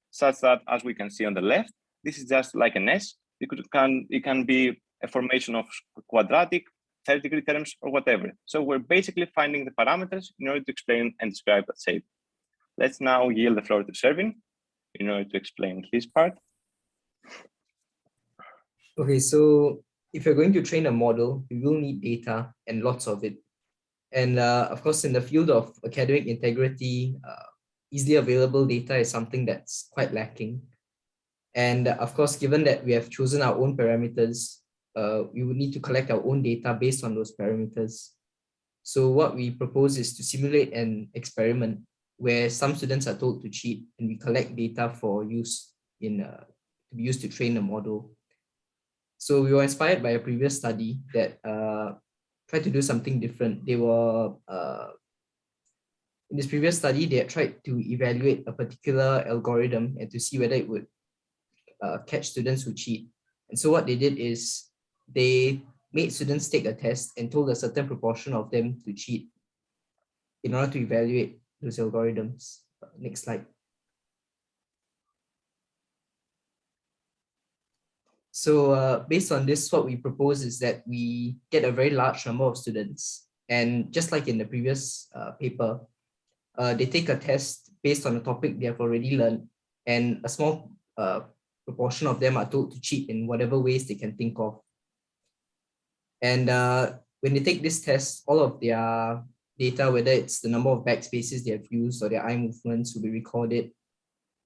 such that as we can see on the left, this is just like an S. It can be a formation of quadratic, third degree terms, or whatever. So we're basically finding the parameters in order to explain and describe that shape. Let's now yield the floor to Servin in order to explain his part. Okay, so if you're going to train a model, you will need data and lots of it. And of course, in the field of academic integrity, easily available data is something that's quite lacking. And of course, given that we have chosen our own parameters, we would need to collect our own data based on those parameters. So what we propose is to simulate an experiment where some students are told to cheat, and we collect data for use to be used to train a model. So we were inspired by a previous study that tried to do something different. They were, in this previous study, they had tried to evaluate a particular algorithm and to see whether it would catch students who cheat. And so what they did is they made students take a test and told a certain proportion of them to cheat in order to evaluate those algorithms. Next slide. So based on this, what we propose is that we get a very large number of students. And just like in the previous paper, they take a test based on a topic they have already learned, and a small proportion of them are told to cheat in whatever ways they can think of. And when they take this test, all of their data, whether it's the number of backspaces they have used or their eye movements, will be recorded.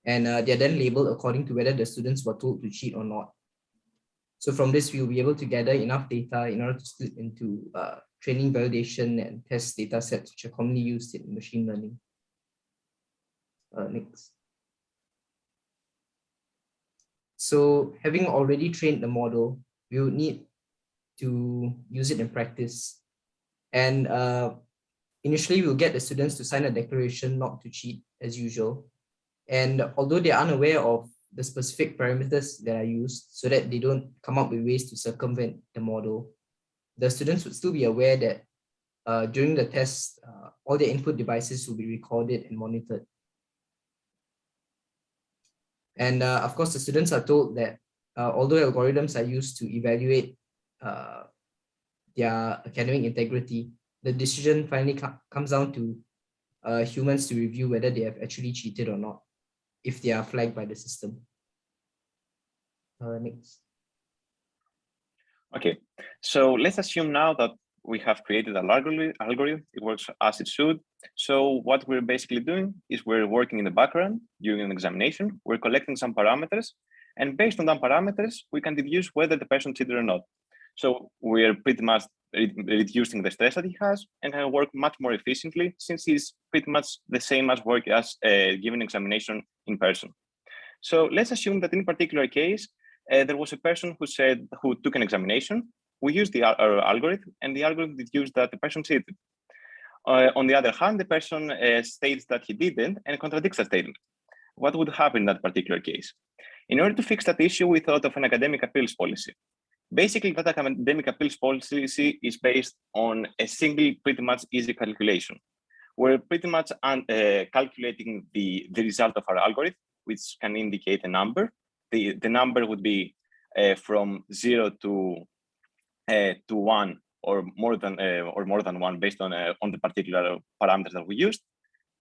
And they're then labeled according to whether the students were told to cheat or not. So from this, we'll be able to gather enough data in order to split into training, validation, and test data sets, which are commonly used in machine learning. Next. So having already trained the model, we would need to use it in practice. And initially, we'll get the students to sign a declaration not to cheat as usual. And although they are unaware of the specific parameters that are used so that they don't come up with ways to circumvent the model, the students would still be aware that during the test, all the input devices will be recorded and monitored. And of course, the students are told that although algorithms are used to evaluate their academic integrity, the decision finally comes down to humans to review whether they have actually cheated or not, if they are flagged by the system. Next. Okay, so let's assume now that we have created an algorithm, it works as it should. So what we're basically doing is we're working in the background during an examination, we're collecting some parameters, and based on that parameters, we can deduce whether the person cheated or not. So we're pretty much reducing the stress that he has and can work much more efficiently, since it's pretty much the same as work as giving examination in person. So let's assume that in a particular case, there was a person who took an examination. We used our algorithm, and the algorithm deduced that the person cheated. On the other hand, the person states that he didn't and contradicts that statement. What would happen in that particular case? In order to fix that issue, we thought of an academic appeals policy. Basically, that academic appeals policy is based on a single, pretty much easy calculation. We're pretty much calculating the result of our algorithm, which can indicate a number. The number would be from 0 to 1, or more than 1, based on the particular parameters that we used,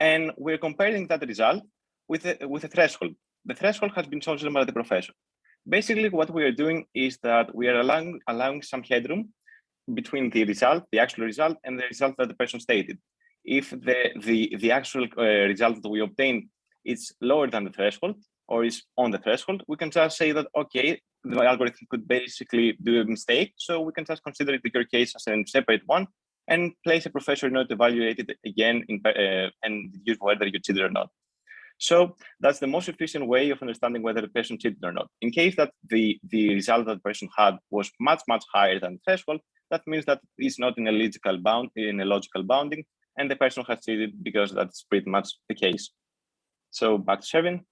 and we're comparing that result with a threshold. The threshold has been chosen by the professor. Basically, what we are doing is that we are allowing some headroom between the actual result, and the result that the person stated. If the actual result that we obtain is lower than the threshold, or is on the threshold, we can just say that, okay, the algorithm could basically do a mistake, so we can just consider your case as a separate one and place a professor in order to evaluate it again and deduce whether you cheated or not. So that's the most efficient way of understanding whether the person cheated or not. In case that the result that the person had was much higher than the threshold, that means that it's not in a logical bounding, and the person has cheated, because that's pretty much the case. So back to Shervin.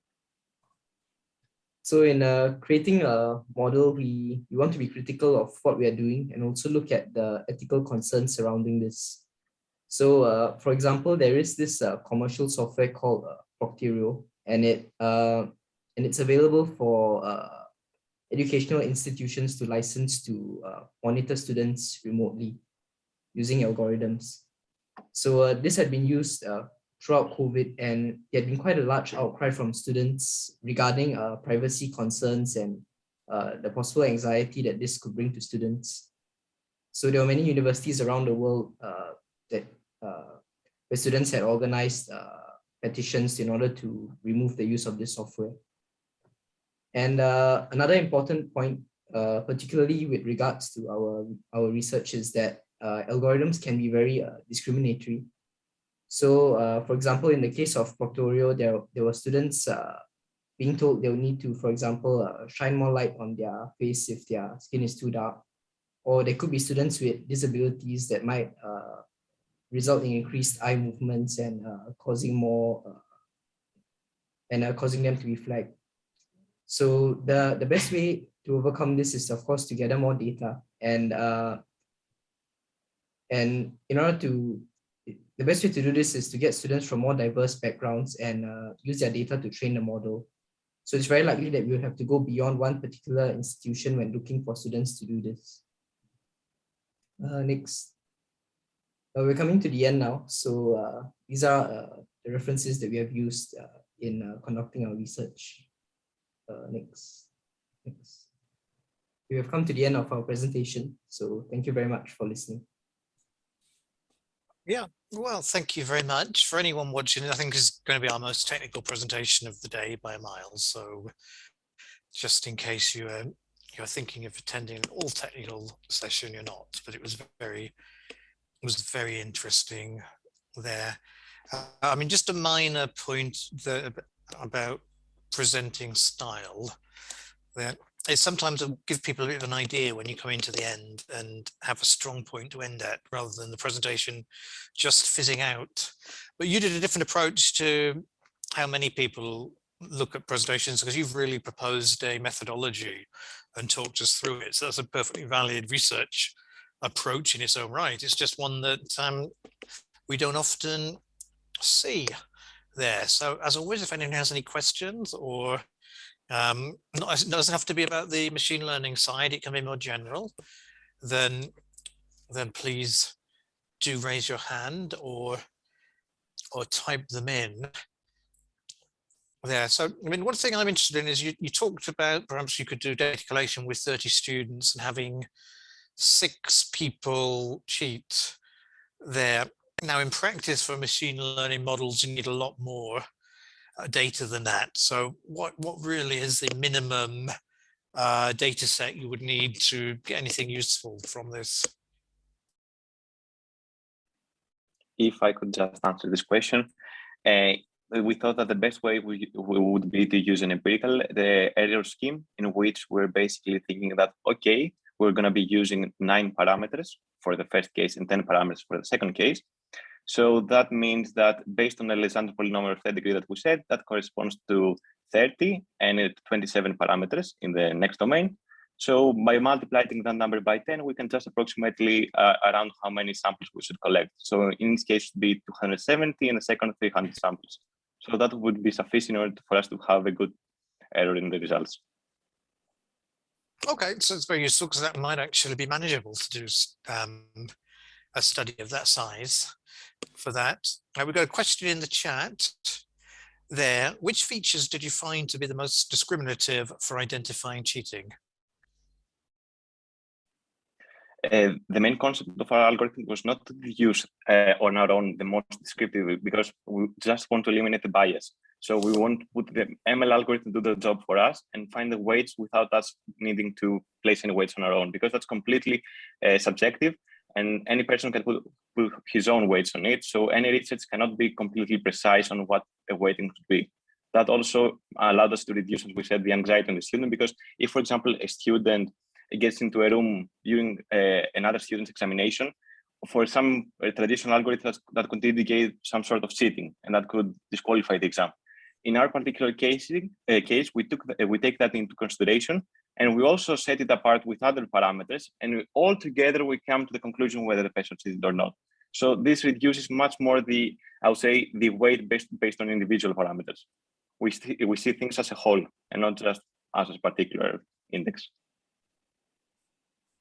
So in creating a model, we want to be critical of what we are doing and also look at the ethical concerns surrounding this. So for example, there is this commercial software called Imperial, and it's available for educational institutions to license to monitor students remotely using algorithms. So this had been used throughout COVID, and there had been quite a large outcry from students regarding privacy concerns and the possible anxiety that this could bring to students. So there were many universities around the world where students had organized petitions in order to remove the use of this software. And another important point, particularly with regards to our research, is that algorithms can be very discriminatory. So for example, in the case of Proctorio, there were students being told they'll need to, for example, shine more light on their face if their skin is too dark. Or there could be students with disabilities that might result in increased eye movements and causing them to be flagged. So the best way to overcome this is, of course, to gather more data, and in order to, the best way to do this is to get students from more diverse backgrounds and use their data to train the model. So it's very likely that we will have to go beyond one particular institution when looking for students to do this. Next. We're coming to the end now. So these are the references that we have used in conducting our research. Next. We have come to the end of our presentation. So thank you very much for listening. Yeah, well, thank you very much. For anyone watching, I think is going to be our most technical presentation of the day by a mile. So just in case you're thinking of attending an all technical session, you're not, but it was very interesting there. I mean, just a minor point about presenting style, that it sometimes will give people a bit of an idea when you come into the end and have a strong point to end at, rather than the presentation just fizzing out. But you did a different approach to how many people look at presentations, because you've really proposed a methodology and talked us through it. So that's a perfectly valid research approach in its own right. It's just one that we don't often see there. So as always, if anyone has any questions, or it doesn't have to be about the machine learning side, it can be more general, then please do raise your hand or type them in there. So, I mean, one thing I'm interested in is you talked about perhaps you could do data collation with 30 students and having 6 people cheat there. Now, in practice for machine learning models, you need a lot more data than that. So what really is the minimum data set you would need to get anything useful from this? If I could just answer this question, we thought that the best way would be to use an empirical error scheme, in which we're basically thinking that, okay, we're going to be using 9 parameters for the first case and 10 parameters for the second case. So that means that based on the Alexander polynomial of third degree that we said, that corresponds to 30 and 27 parameters in the next domain. So by multiplying that number by 10, we can just approximately around how many samples we should collect. So in this case, it would be 270, and the second 300 samples. So that would be sufficient in order for us to have a good error in the results. Okay, so it's very useful because that might actually be manageable to do a study of that size for that. Now we've got a question in the chat there. Which features did you find to be the most discriminative for identifying cheating? The main concept of our algorithm was not to use on our own the most descriptive, because we just want to eliminate the bias. So we want to put the ML algorithm to do the job for us and find the weights without us needing to place any weights on our own, because that's completely subjective, and any person can put his own weights on it. So any research cannot be completely precise on what a weighting could be. That also allowed us to reduce, as we said, the anxiety on the student, because if, for example, a student gets into a room during another student's examination, for some traditional algorithms that could indicate some sort of cheating, and that could disqualify the exam. In our particular case, we take that into consideration, and we also set it apart with other parameters, and all together we come to the conclusion whether the person cheated or not. So this reduces much more the, I would say, the weight based on individual parameters. We see things as a whole and not just as a particular index.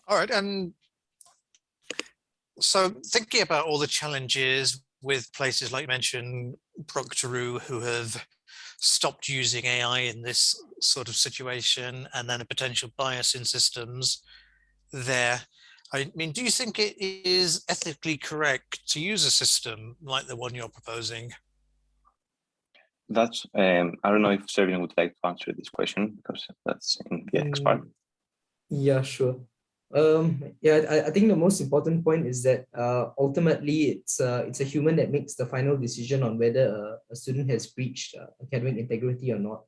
All right, and so thinking about all the challenges with places like you mentioned, Proctor, who have stopped using AI in this sort of situation, and then a potential bias in systems there. I mean, do you think it is ethically correct to use a system like the one you're proposing? That's, I don't know if Servian would like to answer this question, because that's in the ethics part. Yeah, sure. I think the most important point is that ultimately it's a human that makes the final decision on whether a student has breached academic integrity or not.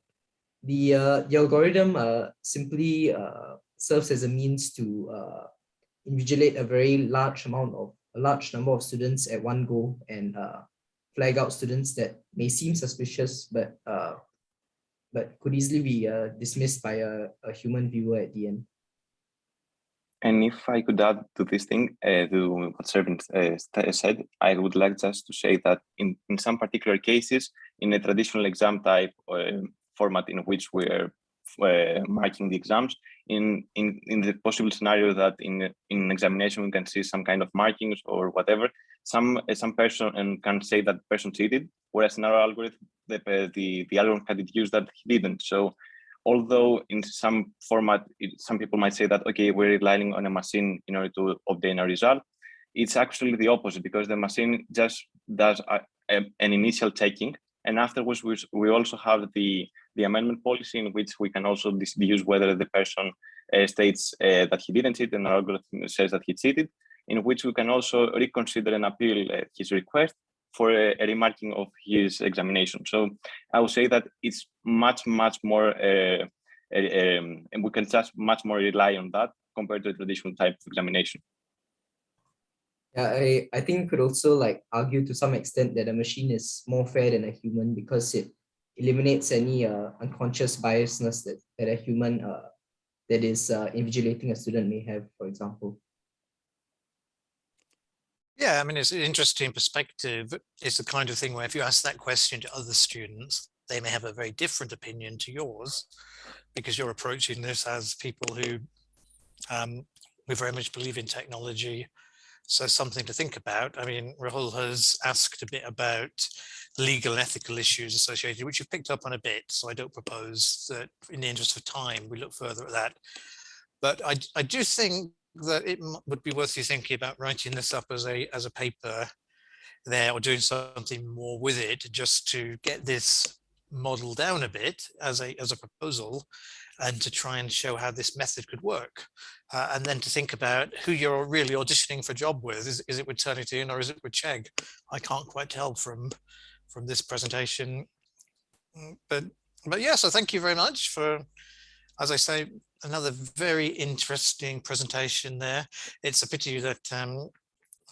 The algorithm simply serves as a means to invigilate a large number of students at one go, and flag out students that may seem suspicious but could easily be dismissed by a human viewer at the end. And if I could add to this thing, to what Servin said, I would like just to say that in some particular cases, in a traditional exam type format in which we're marking the exams, in the possible scenario that in examination we can see some kind of markings or whatever, some person can say that the person cheated, whereas in our algorithm, the algorithm had deduced that he didn't. So although in some format, some people might say that, okay, we're relying on a machine in order to obtain a result, it's actually the opposite, because the machine just does an initial checking, and afterwards we also have the amendment policy, in which we can also deduce whether the person states that he didn't cheat and our algorithm says that he cheated, in which we can also reconsider and appeal his request for a remarking of his examination. So I would say that it's much more, and we can just much more rely on that compared to a traditional type of examination. Yeah, I think you could also argue to some extent that a machine is more fair than a human, because it eliminates any unconscious biasness that a human that is invigilating a student may have, for example. Yeah, I mean, it's an interesting perspective. It's the kind of thing where if you ask that question to other students, they may have a very different opinion to yours, because you're approaching this as people who we very much believe in technology. So something to think about. I mean, Rahul has asked a bit about legal and ethical issues associated, which you picked up on a bit. So I don't propose that in the interest of time, we look further at that. But I do think that it would be worth you thinking about writing this up as a paper there, or doing something more with it, just to get this model down a bit as a proposal, and to try and show how this method could work. And then to think about who you're really auditioning for a job with. Is it with Turnitin or is it with Chegg? I can't quite tell from this presentation. But yeah, so thank you very much for, as I say, another very interesting presentation there. It's a pity that,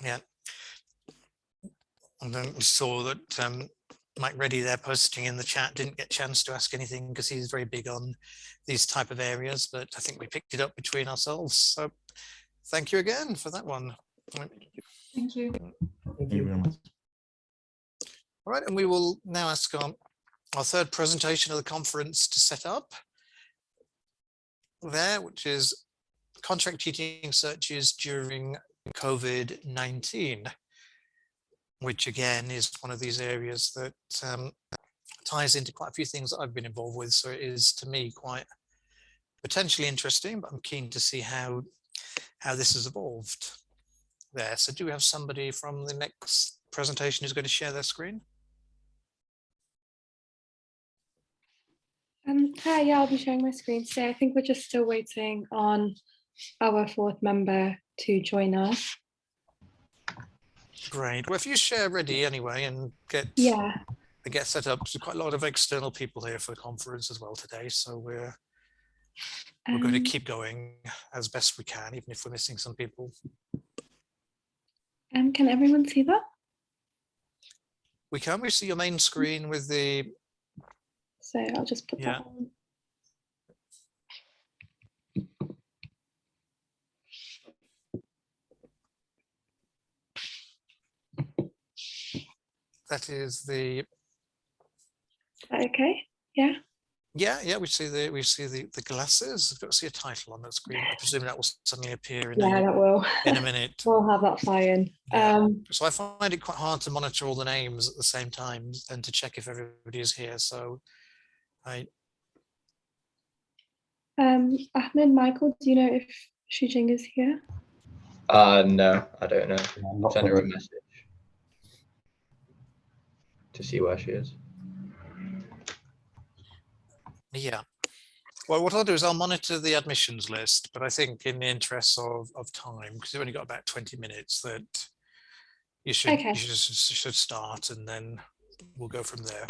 yeah, and then we saw that Mike Reddy there posting in the chat didn't get a chance to ask anything because he's very big on these type of areas, but I think we picked it up between ourselves. So thank you again for that one. Thank you. Thank you very much. All right, and we will now ask our third presentation of the conference to set up there, which is contract cheating searches during COVID-19, which again is one of these areas that ties into quite a few things that I've been involved with. So it is, to me, quite potentially interesting, but I'm keen to see how this has evolved there. So do we have somebody from the next presentation who's going to share their screen? Hi, yeah, I'll be sharing my screen today. I think we're just still waiting on our fourth member to join us. Great. Well, if you share ready anyway and get set up, there's quite a lot of external people here for the conference as well today. So we're going to keep going as best we can, even if we're missing some people. Can everyone see that? We can. We see your main screen with the. So I'll just put that on. That is the. Okay. Yeah. Yeah. We see the glasses. We've got to see a title on that screen. I presume that will suddenly appear in that will. In a minute. We'll have that fly-in. Yeah. So I find it quite hard to monitor all the names at the same time and to check if everybody is here. So Ahmed, Michael, do you know if Shujing is here? No, I don't know. Send her a message to see where she is. Yeah. Well, what I'll do is I'll monitor the admissions list, but I think in the interest of time, because you've only got about 20 minutes, that you should should start, and then we'll go from there.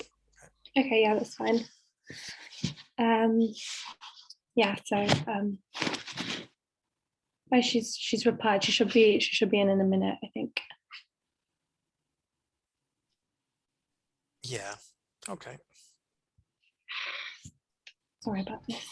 Okay, yeah, that's fine. Yeah, so she's replied. She should be in a minute, I think. Yeah. Okay. Sorry about this.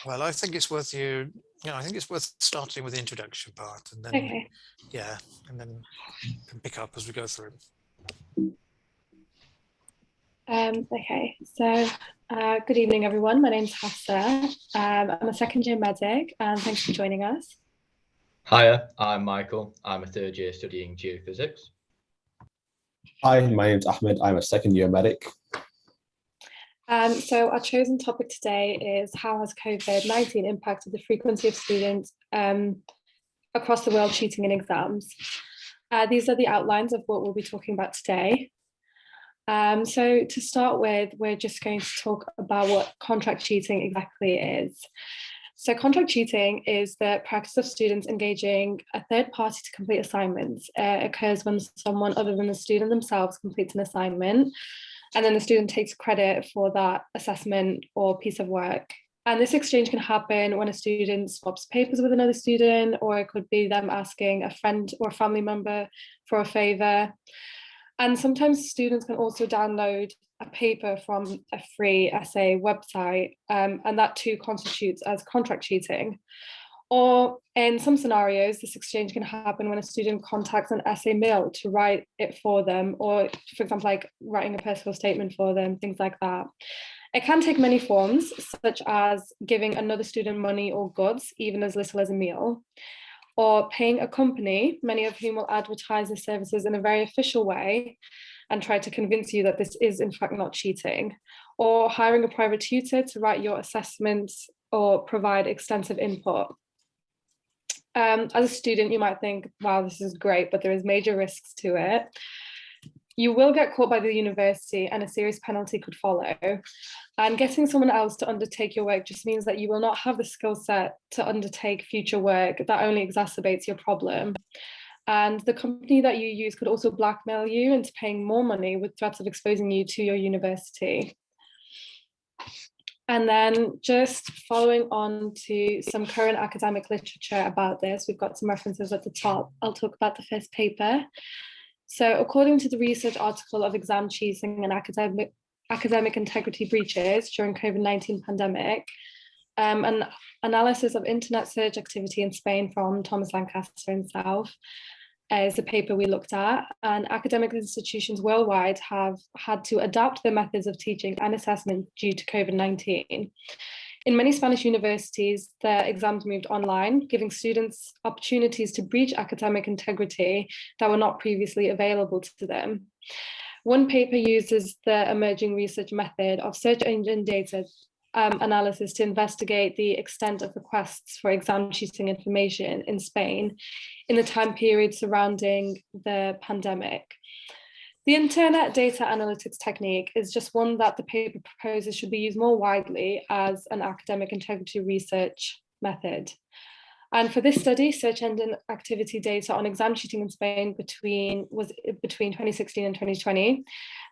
Well, I think it's worth I think it's worth starting with the introduction part, and then and then can pick up as we go through. Okay, so good evening, everyone. My name's Hafsa. I'm a second-year medic, and thanks for joining us. Hiya, I'm Michael. I'm a third year studying geophysics. Hi, my name's Ahmed. I'm a second-year medic. So our chosen topic today is how has COVID-19 impacted the frequency of students across the world cheating in exams. These are the outlines of what we'll be talking about today. So to start with, we're just going to talk about what contract cheating exactly is. So contract cheating is the practice of students engaging a third party to complete assignments. It occurs when someone other than the student themselves completes an assignment, and then the student takes credit for that assessment or piece of work. And this exchange can happen when a student swaps papers with another student, or it could be them asking a friend or family member for a favor. And sometimes students can also download a paper from a free essay website, and that too constitutes as contract cheating. Or in some scenarios, this exchange can happen when a student contacts an essay mill to write it for them, or for example, like writing a personal statement for them, things like that. It can take many forms, such as giving another student money or goods, even as little as a meal, or paying a company, many of whom will advertise their services in a very official way and try to convince you that this is in fact not cheating, or hiring a private tutor to write your assessments or provide extensive input. As a student, you might think, wow, this is great, but there is major risks to it. You will get caught by the university and a serious penalty could follow. And getting someone else to undertake your work just means that you will not have the skill set to undertake future work. That only exacerbates your problem. And the company that you use could also blackmail you into paying more money with threats of exposing you to your university. And then just following on to some current academic literature about this, we've got some references at the top. I'll talk about the first paper. So according to the research article of exam cheating and academic integrity breaches during COVID-19 pandemic, an analysis of internet search activity in Spain from Thomas Lancaster himself is the paper we looked at, and academic institutions worldwide have had to adapt their methods of teaching and assessment due to COVID-19. In many Spanish universities, their exams moved online, giving students opportunities to breach academic integrity that were not previously available to them. One paper uses the emerging research method of search engine data analysis to investigate the extent of requests for exam cheating information in Spain in the time period surrounding the pandemic. The internet data analytics technique is just one that the paper proposes should be used more widely as an academic integrity research method. And for this study, search engine activity data on exam cheating in Spain was between 2016 and 2020.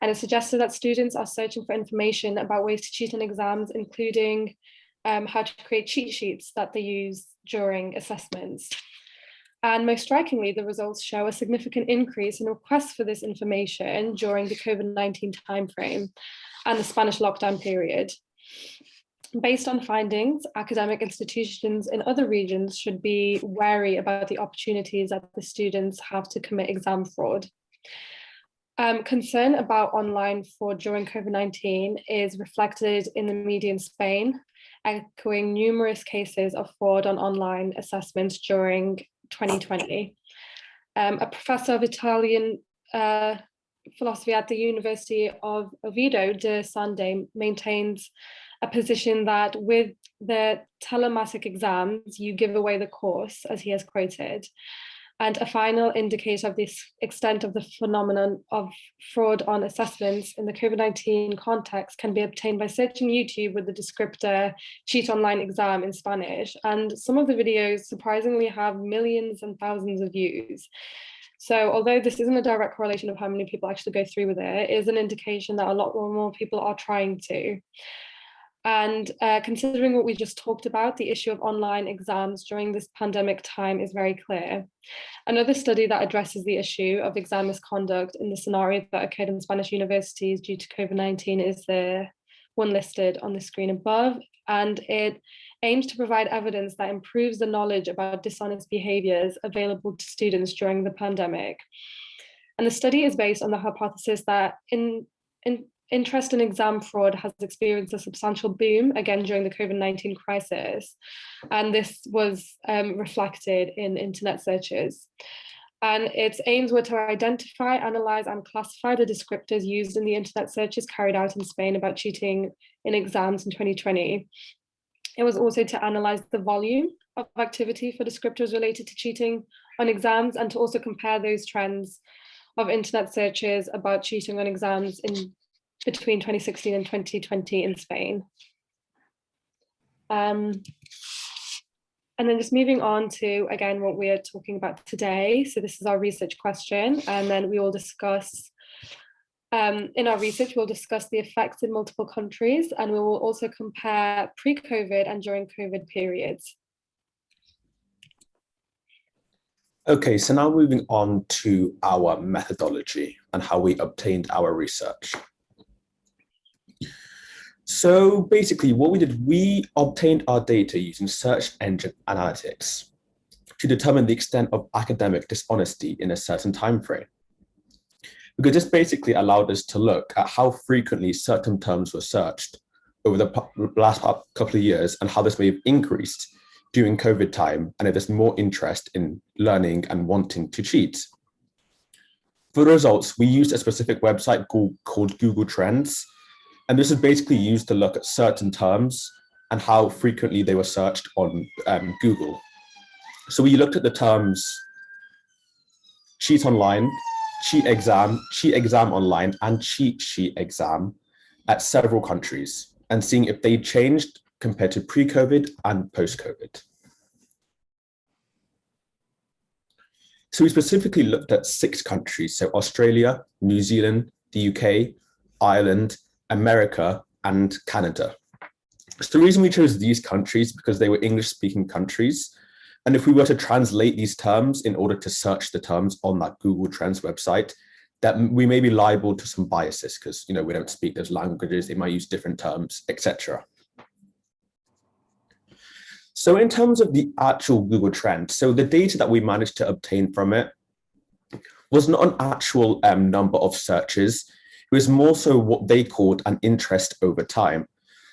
And it suggested that students are searching for information about ways to cheat on exams, including how to create cheat sheets that they use during assessments. And most strikingly, the results show a significant increase in requests for this information during the COVID-19 timeframe and the Spanish lockdown period. Based on findings, academic institutions in other regions should be wary about the opportunities that the students have to commit exam fraud. Concern about online fraud during COVID-19 is reflected in the media in Spain, echoing numerous cases of fraud on online assessments during 2020. A professor of Italian philosophy at the University of Oviedo, De Sande, maintains a position that with the telematic exams, you give away the course, as he has quoted. And a final indicator of this extent of the phenomenon of fraud on assessments in the COVID-19 context can be obtained by searching YouTube with the descriptor cheat online exam in Spanish. And some of the videos surprisingly have millions and thousands of views. So although this isn't a direct correlation of how many people actually go through with it, it is an indication that a lot more people are trying to. And considering what we just talked about, the issue of online exams during this pandemic time is very clear. Another study that addresses the issue of exam misconduct in the scenario that occurred in Spanish universities due to COVID-19 is the one listed on the screen above, and it aims to provide evidence that improves the knowledge about dishonest behaviours available to students during the pandemic. And the study is based on the hypothesis that interest in exam fraud has experienced a substantial boom again during the COVID-19 crisis. And this was reflected in internet searches. And its aims were to identify, analyze, and classify the descriptors used in the internet searches carried out in Spain about cheating in exams in 2020. It was also to analyze the volume of activity for descriptors related to cheating on exams, and to also compare those trends of internet searches about cheating on exams in between 2016 and 2020 in Spain. And then just moving on to, again, what we are talking about today. So this is our research question, and then we will discuss In our research, we'll discuss the effects in multiple countries, and we will also compare pre-COVID and during COVID periods. Okay, so now moving on to our methodology and how we obtained our research. So basically what we did, we obtained our data using search engine analytics to determine the extent of academic dishonesty in a certain time frame. Because this basically allowed us to look at how frequently certain terms were searched over the last couple of years and how this may have increased during COVID time, and if there's more interest in learning and wanting to cheat. For the results, we used a specific website called Google Trends, and this is basically used to look at certain terms and how frequently they were searched on Google. So we looked at the terms cheat online, cheat exam online, and cheat sheet exam at several countries and seeing if they changed compared to pre-COVID and post-COVID. So we specifically looked at 6 countries, so Australia, New Zealand, the UK, Ireland, America, and Canada. So the reason we chose these countries because they were English-speaking countries. And if we were to translate these terms in order to search the terms on that Google Trends website, that we may be liable to some biases because, you know, we don't speak those languages, they might use different terms, etc. So in terms of the actual Google Trends, so the data that we managed to obtain from it was not an actual number of searches. It was more so what they called an interest over time.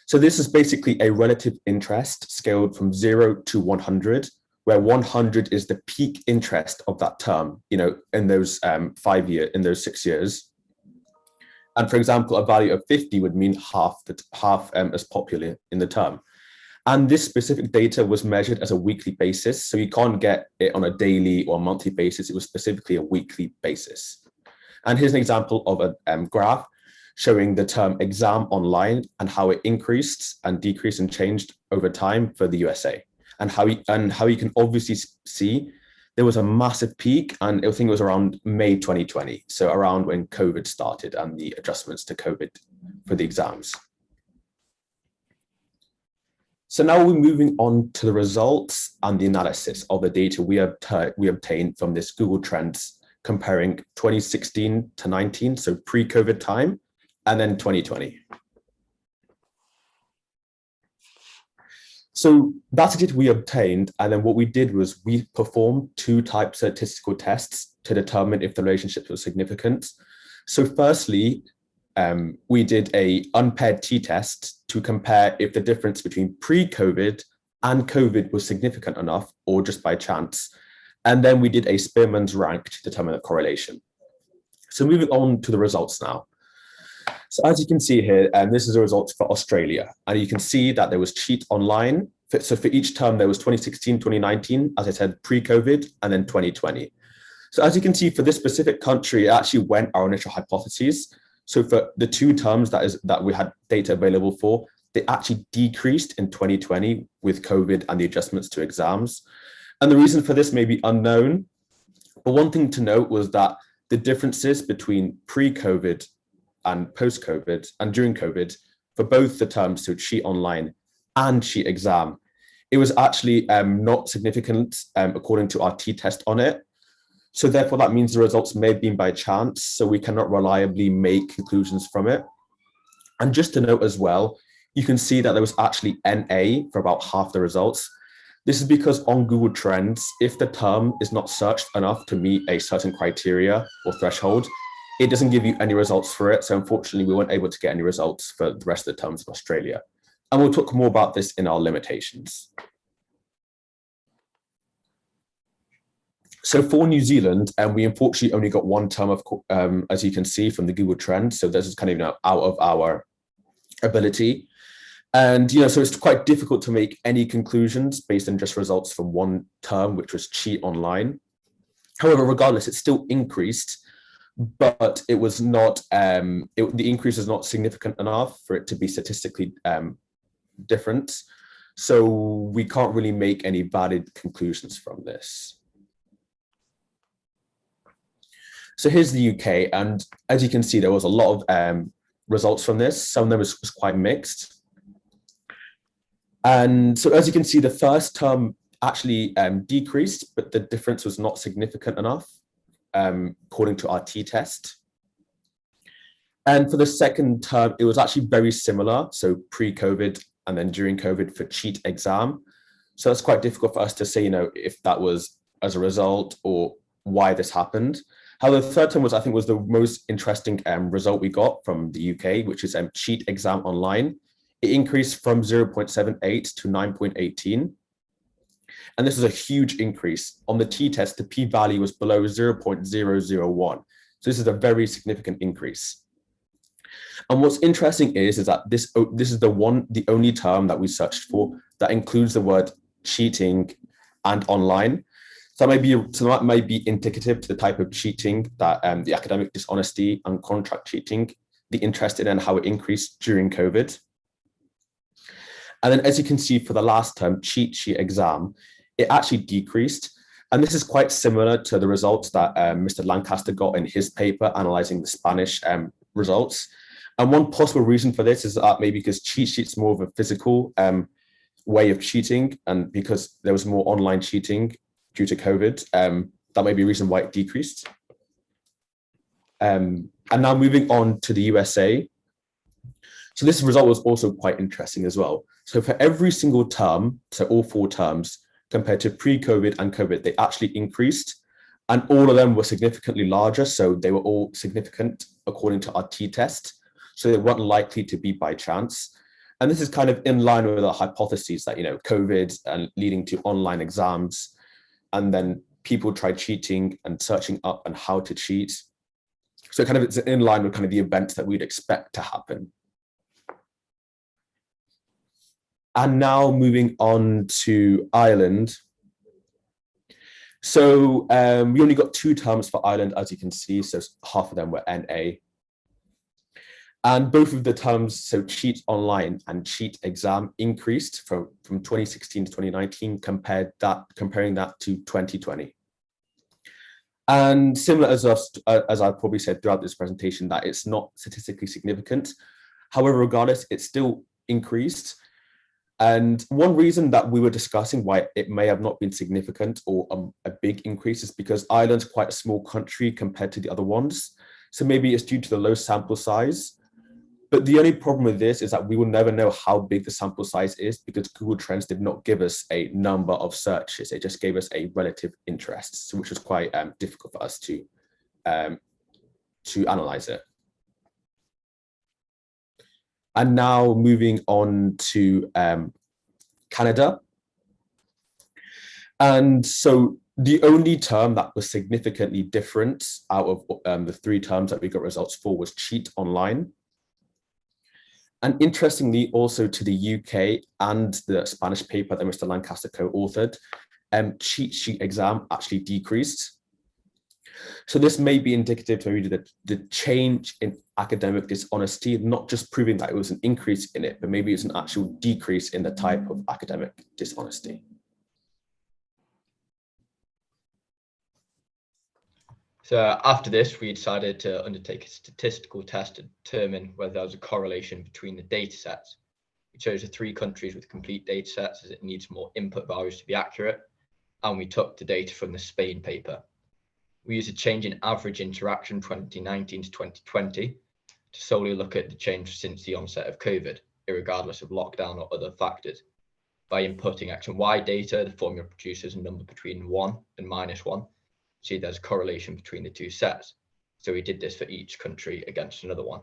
So this is basically a relative interest scaled from 0 to 100, where 100 is the peak interest of that term, you know, in those 6 years. And for example, a value of 50 would mean half as popular in the term. And this specific data was measured as a weekly basis. So you can't get it on a daily or monthly basis. It was specifically a weekly basis. And here's an example of a graph showing the term exam online and how it increased and decreased and changed over time for the USA. And how you can obviously see there was a massive peak, and I think it was around May 2020. So around when COVID started and the adjustments to COVID for the exams. So now we're moving on to the results and the analysis of the data we obtained from this Google Trends comparing 2016 to 19, so pre-COVID time, and then 2020. So that's the data we obtained, and then what we did was we performed 2 types of statistical tests to determine if the relationships were significant. So firstly, we did a unpaired t-test to compare if the difference between pre-COVID and COVID was significant enough or just by chance. And then we did a Spearman's rank to determine the correlation. So moving on to the results now. So as you can see here, this is the results for Australia. And you can see that there was cheat online. So for each term, there was 2016, 2019, as I said, pre-COVID, and then 2020. So as you can see, for this specific country, it actually went our initial hypotheses. So for the 2 terms that we had data available for, they actually decreased in 2020 with COVID and the adjustments to exams. And the reason for this may be unknown, but one thing to note was that the differences between pre-COVID and post-COVID and during COVID for both the terms, so cheat online and cheat exam, it was actually not significant according to our t-test on it. So therefore, that means the results may have been by chance, so we cannot reliably make conclusions from it. And just to note as well, you can see that there was actually NA for about half the results. This is because on Google Trends, if the term is not searched enough to meet a certain criteria or threshold, it doesn't give you any results for it. So unfortunately, we weren't able to get any results for the rest of the terms of Australia. And we'll talk more about this in our limitations. So for New Zealand, we unfortunately only got 1 term of, as you can see from the Google Trends. So this is kind of, you know, out of our ability. And, you know, so it's quite difficult to make any conclusions based on just results from 1 term, which was cheat online. However, regardless, it still increased, but it was not, the increase is not significant enough for it to be statistically different. So we can't really make any valid conclusions from this. So here's the UK, and as you can see, there was a lot of results from this. Some of them was quite mixed. And so as you can see, the first term actually decreased, but the difference was not significant enough, according to our t-test. And for the second term, it was actually very similar. So pre-COVID and then during COVID for cheat exam. So it's quite difficult for us to say, if that was as a result or why this happened. However, the third term was, I think, was the most interesting result we got from the UK, which is cheat exam online. It increased from 0.78 to 9.18. And this is a huge increase. On the t-test, the p-value was below 0.001. So this is a very significant increase. And what's interesting is that this is the only term that we searched for that includes the word cheating and online. So that may be indicative to the type of cheating that the academic dishonesty and contract cheating, the interest in and how it increased during COVID. And then as you can see for the last term, cheat sheet exam, it actually decreased. And this is quite similar to the results that Mr. Lancaster got in his paper analyzing the Spanish results. And one possible reason for this is that maybe because cheat sheets more of a physical way of cheating, and because there was more online cheating due to COVID, that may be a reason why it decreased. And now moving on to the USA. So this result was also quite interesting as well. So for every single term, so all 4 terms, compared to pre-COVID and COVID, they actually increased, and all of them were significantly larger. So they were all significant according to our t-test. So they weren't likely to be by chance. And this is kind of in line with our hypotheses that, COVID and leading to online exams, and then people tried cheating and searching up on how to cheat. So kind of it's in line with kind of the events that we'd expect to happen. And now moving on to Ireland. So we only got 2 terms for Ireland, as you can see. So half of them were NA. And both of the terms, so cheat online and cheat exam, increased from 2016 to 2019, comparing that to 2020. And similar as I probably said throughout this presentation, that it's not statistically significant. However, regardless, it still increased. And one reason that we were discussing why it may have not been significant or a big increase is because Ireland's quite a small country compared to the other ones. So maybe it's due to the low sample size. But the only problem with this is that we will never know how big the sample size is because Google Trends did not give us a number of searches. It just gave us a relative interest, which was quite difficult for us to analyze it. And now moving on to Canada. And so the only term that was significantly different out of the 3 terms that we got results for was cheat online. And interestingly, also to the UK and the Spanish paper that Mr. Lancaster co-authored, cheat sheet exam actually decreased. So this may be indicative to the change in academic dishonesty, not just proving that it was an increase in it, but maybe it's an actual decrease in the type of academic dishonesty. So after this, we decided to undertake a statistical test to determine whether there was a correlation between the data sets. We chose the 3 countries with complete data sets as it needs more input values to be accurate. And we took the data from the Spain paper. We used a change in average interaction 2019 to 2020 to solely look at the change since the onset of COVID, irregardless of lockdown or other factors. By inputting X and Y data, the formula produces a number between 1 and -1. See, there's a correlation between the 2 sets. So we did this for each country against another one.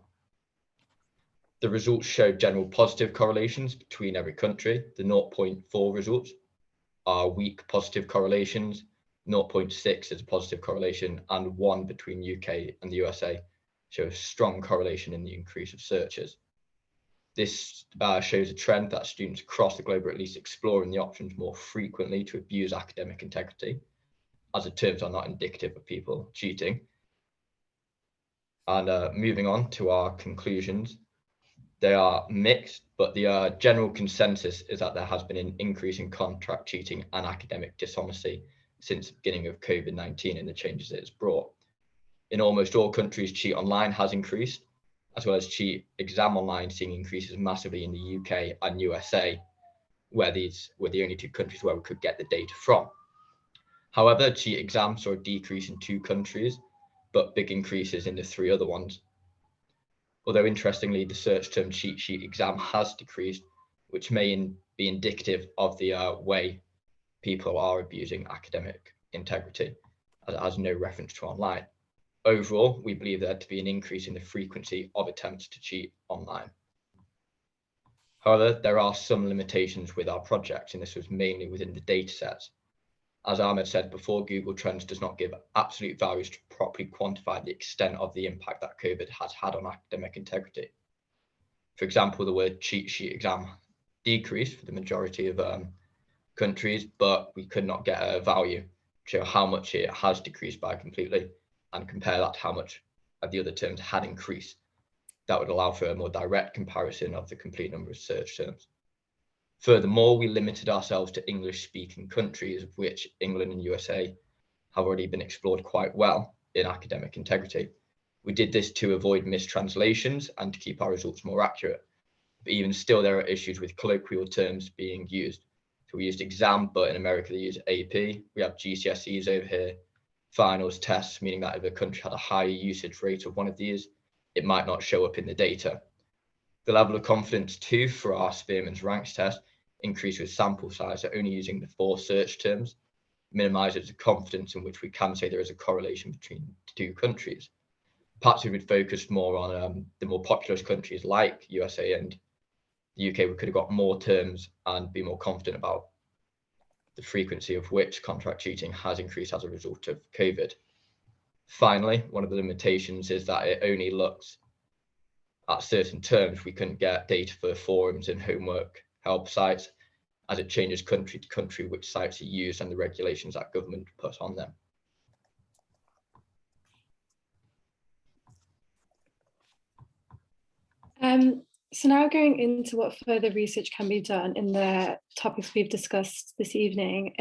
The results showed general positive correlations between every country. The 0.4 results are weak positive correlations, 0.6 is a positive correlation, and 1 between UK and the USA shows strong correlation in the increase of searches. This shows a trend that students across the globe are at least exploring the options more frequently to abuse academic integrity, as the terms are not indicative of people cheating. And moving on to our conclusions, they are mixed, but the general consensus is that there has been an increase in contract cheating and academic dishonesty since the beginning of COVID-19 and the changes it has brought. In almost all countries, cheat online has increased, as well as cheat exam online, seeing increases massively in the UK and USA, where these were the only two countries where we could get the data from. However, cheat exam saw a decrease in 2 countries, but big increases in the 3 other ones. Although interestingly, the search term cheat sheet exam has decreased, which may be indicative of the way people are abusing academic integrity, as it has no reference to online. Overall, we believe there to be an increase in the frequency of attempts to cheat online. However, there are some limitations with our project, and this was mainly within the data sets. As Ahmed said before, Google Trends does not give absolute values to properly quantify the extent of the impact that COVID has had on academic integrity. For example, the word cheat sheet exam decreased for the majority of countries, but we could not get a value to show how much it has decreased by completely and compare that to how much of the other terms had increased. That would allow for a more direct comparison of the complete number of search terms. Furthermore, we limited ourselves to English-speaking countries, of which England and USA have already been explored quite well in academic integrity. We did this to avoid mistranslations and to keep our results more accurate. But even still, there are issues with colloquial terms being used. So we used exam, but in America they use AP. We have GCSEs over here, finals, tests, meaning that if a country had a higher usage rate of one of these, it might not show up in the data. The level of confidence too for our Spearman's ranks test increased with sample size, so only using the 4 search terms minimizes the confidence in which we can say there is a correlation between the 2 countries. Perhaps if we'd focused more on the more populous countries like USA and the UK, we could have got more terms and be more confident about the frequency of which contract cheating has increased as a result of COVID. Finally, one of the limitations is that it only looks at certain terms. We couldn't get data for forums and homework help sites, as it changes country to country which sites are used and the regulations that government put on them. So now going into what further research can be done in the topics we've discussed this evening,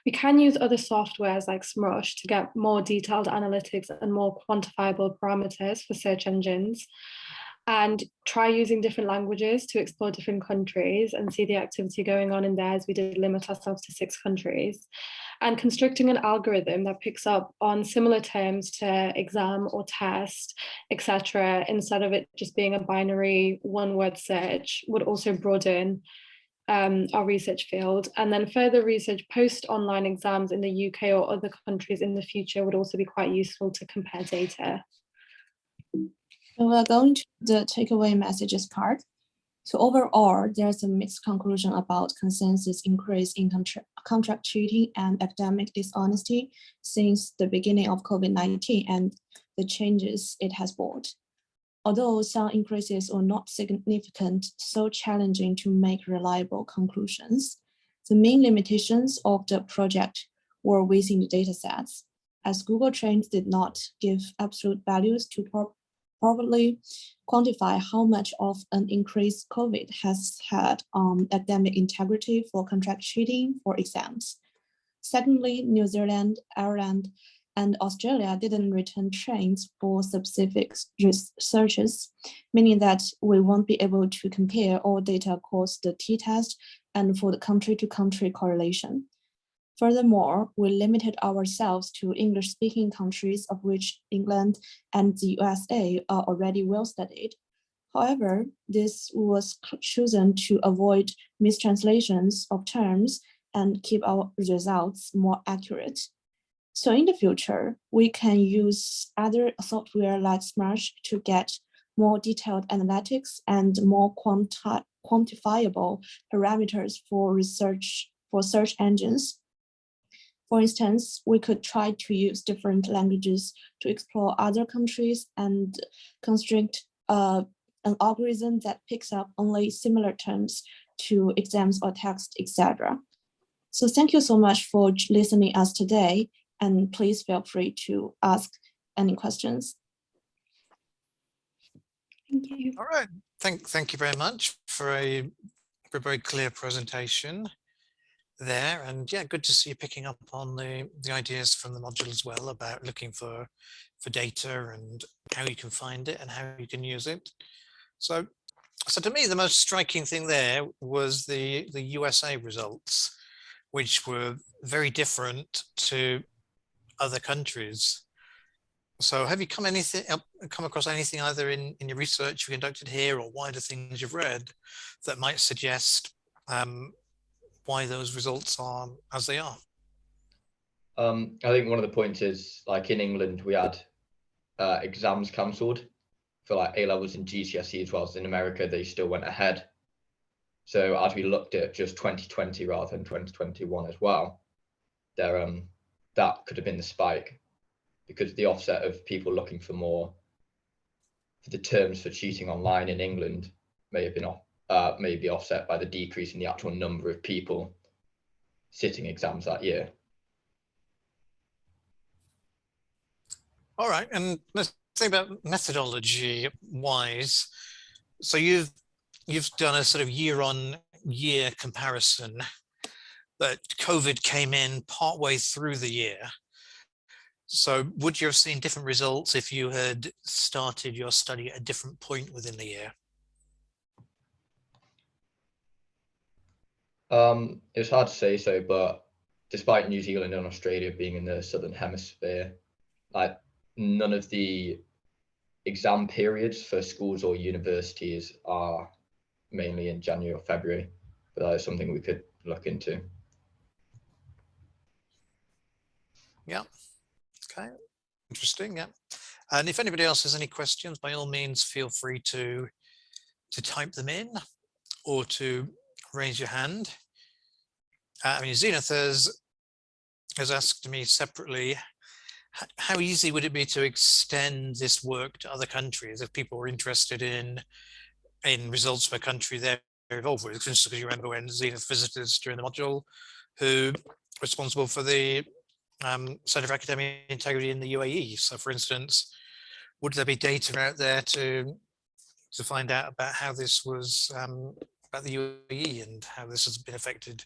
we can use other softwares like SMrush to get more detailed analytics and more quantifiable parameters for search engines, and try using different languages to explore different countries and see the activity going on in there, as we did limit ourselves to 6 countries. And constructing an algorithm that picks up on similar terms to exam or test, etc., instead of it just being a binary 1-word search, would also broaden our research field. And then further research post online exams in the UK or other countries in the future would also be quite useful to compare data. So we're going to the takeaway messages part. So overall, there's a mixed conclusion about consensus increase in contract cheating and academic dishonesty since the beginning of COVID-19 and the changes it has brought. Although some increases are not significant, so challenging to make reliable conclusions, the main limitations of the project were within the datasets, as Google Trends did not give absolute values to properly quantify how much of an increase COVID has had on academic integrity for contract cheating for exams. Secondly, New Zealand, Ireland, and Australia didn't return trends for specific researches, meaning that we won't be able to compare all data across the t-test and for the country-to-country correlation. Furthermore, we limited ourselves to English-speaking countries, of which England and the USA are already well studied. However, this was chosen to avoid mistranslations of terms and keep our results more accurate. So in the future, we can use other software like SMrush to get more detailed analytics and more quantifiable parameters for search engines. For instance, we could try to use different languages to explore other countries and construct an algorithm that picks up only similar terms to exams or text, etc. So thank you so much for listening us today, and please feel free to ask any questions. Thank you. All right, thank you very much for a very clear presentation. there. And yeah, good to see you picking up on the ideas from the module as well about looking for data and how you can find it and how you can use it. So to me, the most striking thing there was the USA results, which were very different to other countries. So have you come across anything either in your research you conducted here or wider things you've read that might suggest why those results are as they are? I think one of the points is, like in England, we had exams cancelled for like A-levels and GCSEs, whilst in America, they still went ahead. So as we looked at just 2020 rather than 2021 as well, there that could have been the spike, because the offset of people looking for the terms for cheating online in England may have been may be offset by the decrease in the actual number of people sitting exams that year. All right, and let's think about methodology wise. So you've done a sort of year-on-year comparison, but COVID came in partway through the year. So would you have seen different results if you had started your study at a different point within the year? It's hard to say so, but despite New Zealand and Australia being in the Southern Hemisphere, like none of the exam periods for schools or universities are mainly in January or February, but that is something we could look into. Yeah, okay, interesting, yeah. And if anybody else has any questions, by all means, feel free to type them in or to raise your hand. I mean, Zenith has asked me separately, how easy would it be to extend this work to other countries if people were interested in results of a country they're involved with? Because you remember when Zenith visited us during the module, who responsible for the Centre for Academic Integrity in the UAE. So for instance, would there be data out there to find out about how this was, about the UAE and how this has been affected?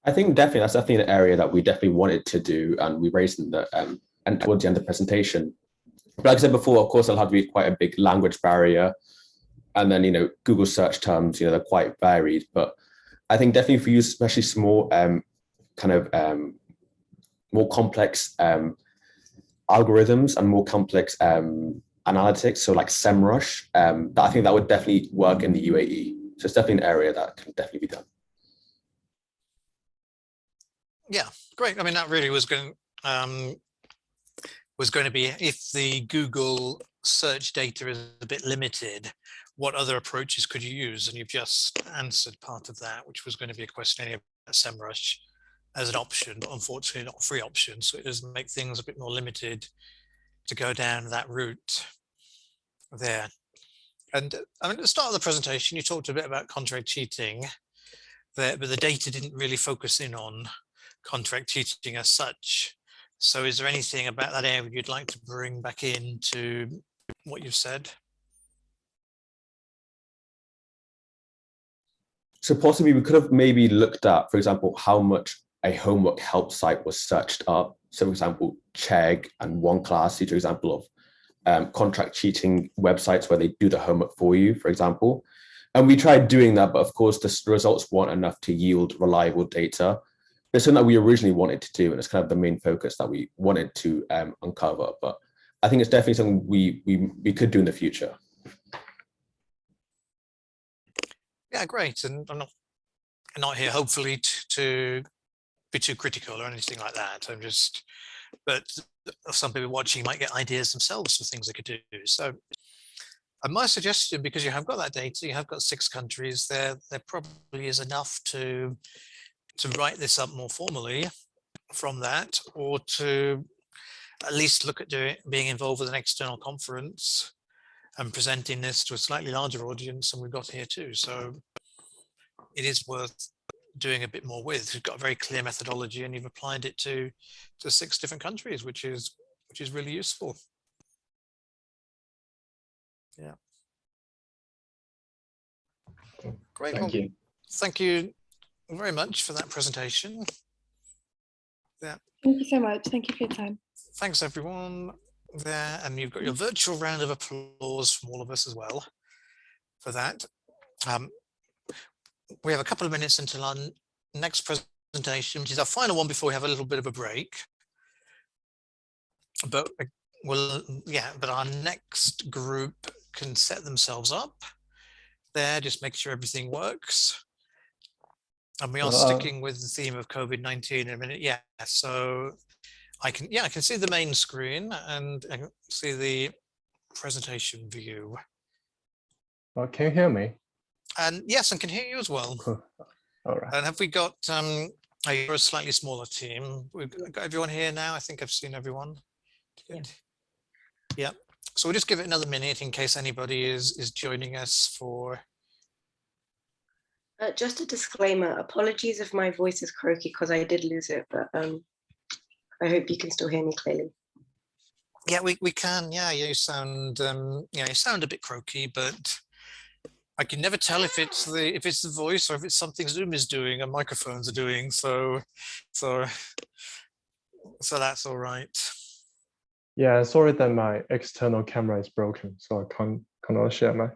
I think definitely that's definitely an area that we definitely wanted to do, and we raised in the and towards the end of the presentation. But like I said before, of course, there'll have to be quite a big language barrier, and then Google search terms, they're quite varied. But I think definitely if we use especially small, more complex algorithms and more complex analytics, so like SEMrush, I think that would definitely work in the UAE. So it's definitely an area that can definitely be done. Yeah, great. I mean, that really was going to be, if the Google search data is a bit limited, what other approaches could you use? And you've just answered part of that, which was going to be a question about SEMrush as an option, but unfortunately not a free option. So it does make things a bit more limited to go down that route there. And I mean, at the start of the presentation, you talked a bit about contract cheating there, but the data didn't really focus in on contract cheating as such. So is there anything about that area you'd like to bring back into what you've said? So possibly we could have maybe looked at, for example, how much a homework help site was searched up. So for example, Chegg and OneClass, these are example of contract cheating websites where they do the homework for you, for example. And we tried doing that, but of course the results weren't enough to yield reliable data. It's something that we originally wanted to do, and it's kind of the main focus that we wanted to uncover. But I think it's definitely something we could do in the future. Yeah, great. And I'm not here, hopefully, to be too critical or anything like that. But some people watching might get ideas themselves for things they could do. So my suggestion, because you have got that data, you have got 6 countries, there probably is enough to write this up more formally from that, or to at least look at being involved with an external conference and presenting this to a slightly larger audience than we've got here too. So it is worth doing a bit more with. You've got a very clear methodology and you've applied it to 6 different countries, which is really useful. Yeah. Great. Thank you. Thank you, very much for that presentation. Yeah. Thank you so much. Thank you for your time. Thanks, everyone there. And you've got your virtual round of applause from all of us as well for that. We have a couple of minutes until our next presentation, which is our final one before we have a little bit of a break. But but our next group can set themselves up there, just make sure everything works. And we are sticking with the theme of COVID-19 in a minute. Yeah, so I can see the main screen and I can see the presentation view. Well, can you hear me? And yes, I can hear you as well. Cool. All right. And have we got you're a slightly smaller team. We've got everyone here now. I think I've seen everyone. Good. Yeah. So we'll just give it another minute in case anybody is joining us for. Just a disclaimer, apologies if my voice is croaky because I did lose it, but I hope you can still hear me clearly. Yeah, we can. Yeah, you sound you sound a bit croaky, but I can never tell if it's the voice or if it's something Zoom is doing and microphones are doing. So that's all right. Yeah, sorry that my external camera is broken, so I cannot share my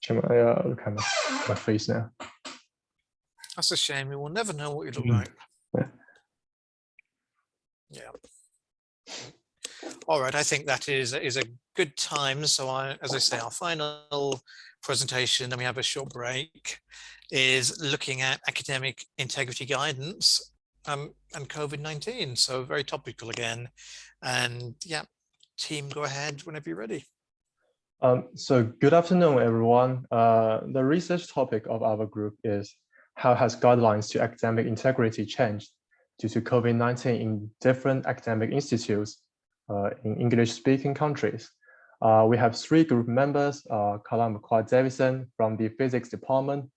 my face now. That's a shame. We will never know what you look like. Yeah. All right. I think that is a good time. So as I say, our final presentation, then we have a short break, is looking at academic integrity guidance and COVID-19. So very topical again. And yeah, team, go ahead whenever you're ready. So good afternoon, everyone. The research topic of our group is how has guidelines to academic integrity changed due to COVID-19 in different academic institutes in English-speaking countries. We have three group members, Carla McQuarrie-Davison from the physics department,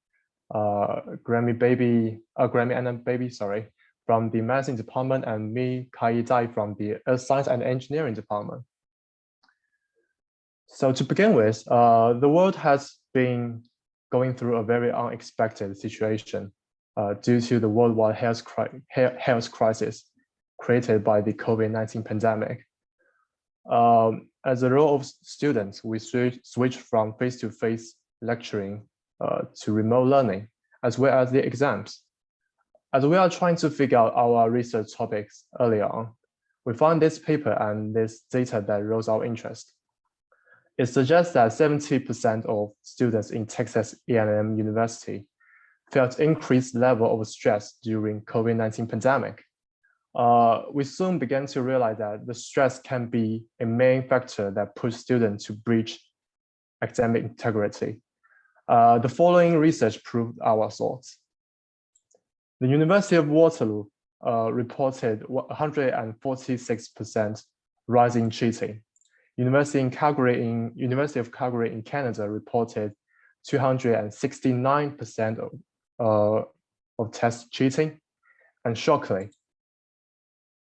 Grammy Anna Baby, sorry, from the medicine department, and me, Kai Dai, from the earth science and engineering department. So to begin with, the world has been going through a very unexpected situation due to the worldwide health crisis created by the COVID-19 pandemic. As a role of students, we switched from face-to-face lecturing to remote learning, as well as the exams. As we are trying to figure out our research topics early on, we found this paper and this data that rose our interest. It suggests that 70% of students in Texas A&M University felt increased level of stress during COVID-19 pandemic. We soon began to realize that the stress can be a main factor that pushes students to breach academic integrity. The following research proved our thoughts. The University of Waterloo reported 146% rise in cheating. University of Calgary in Canada reported 269% of test cheating. And shockingly,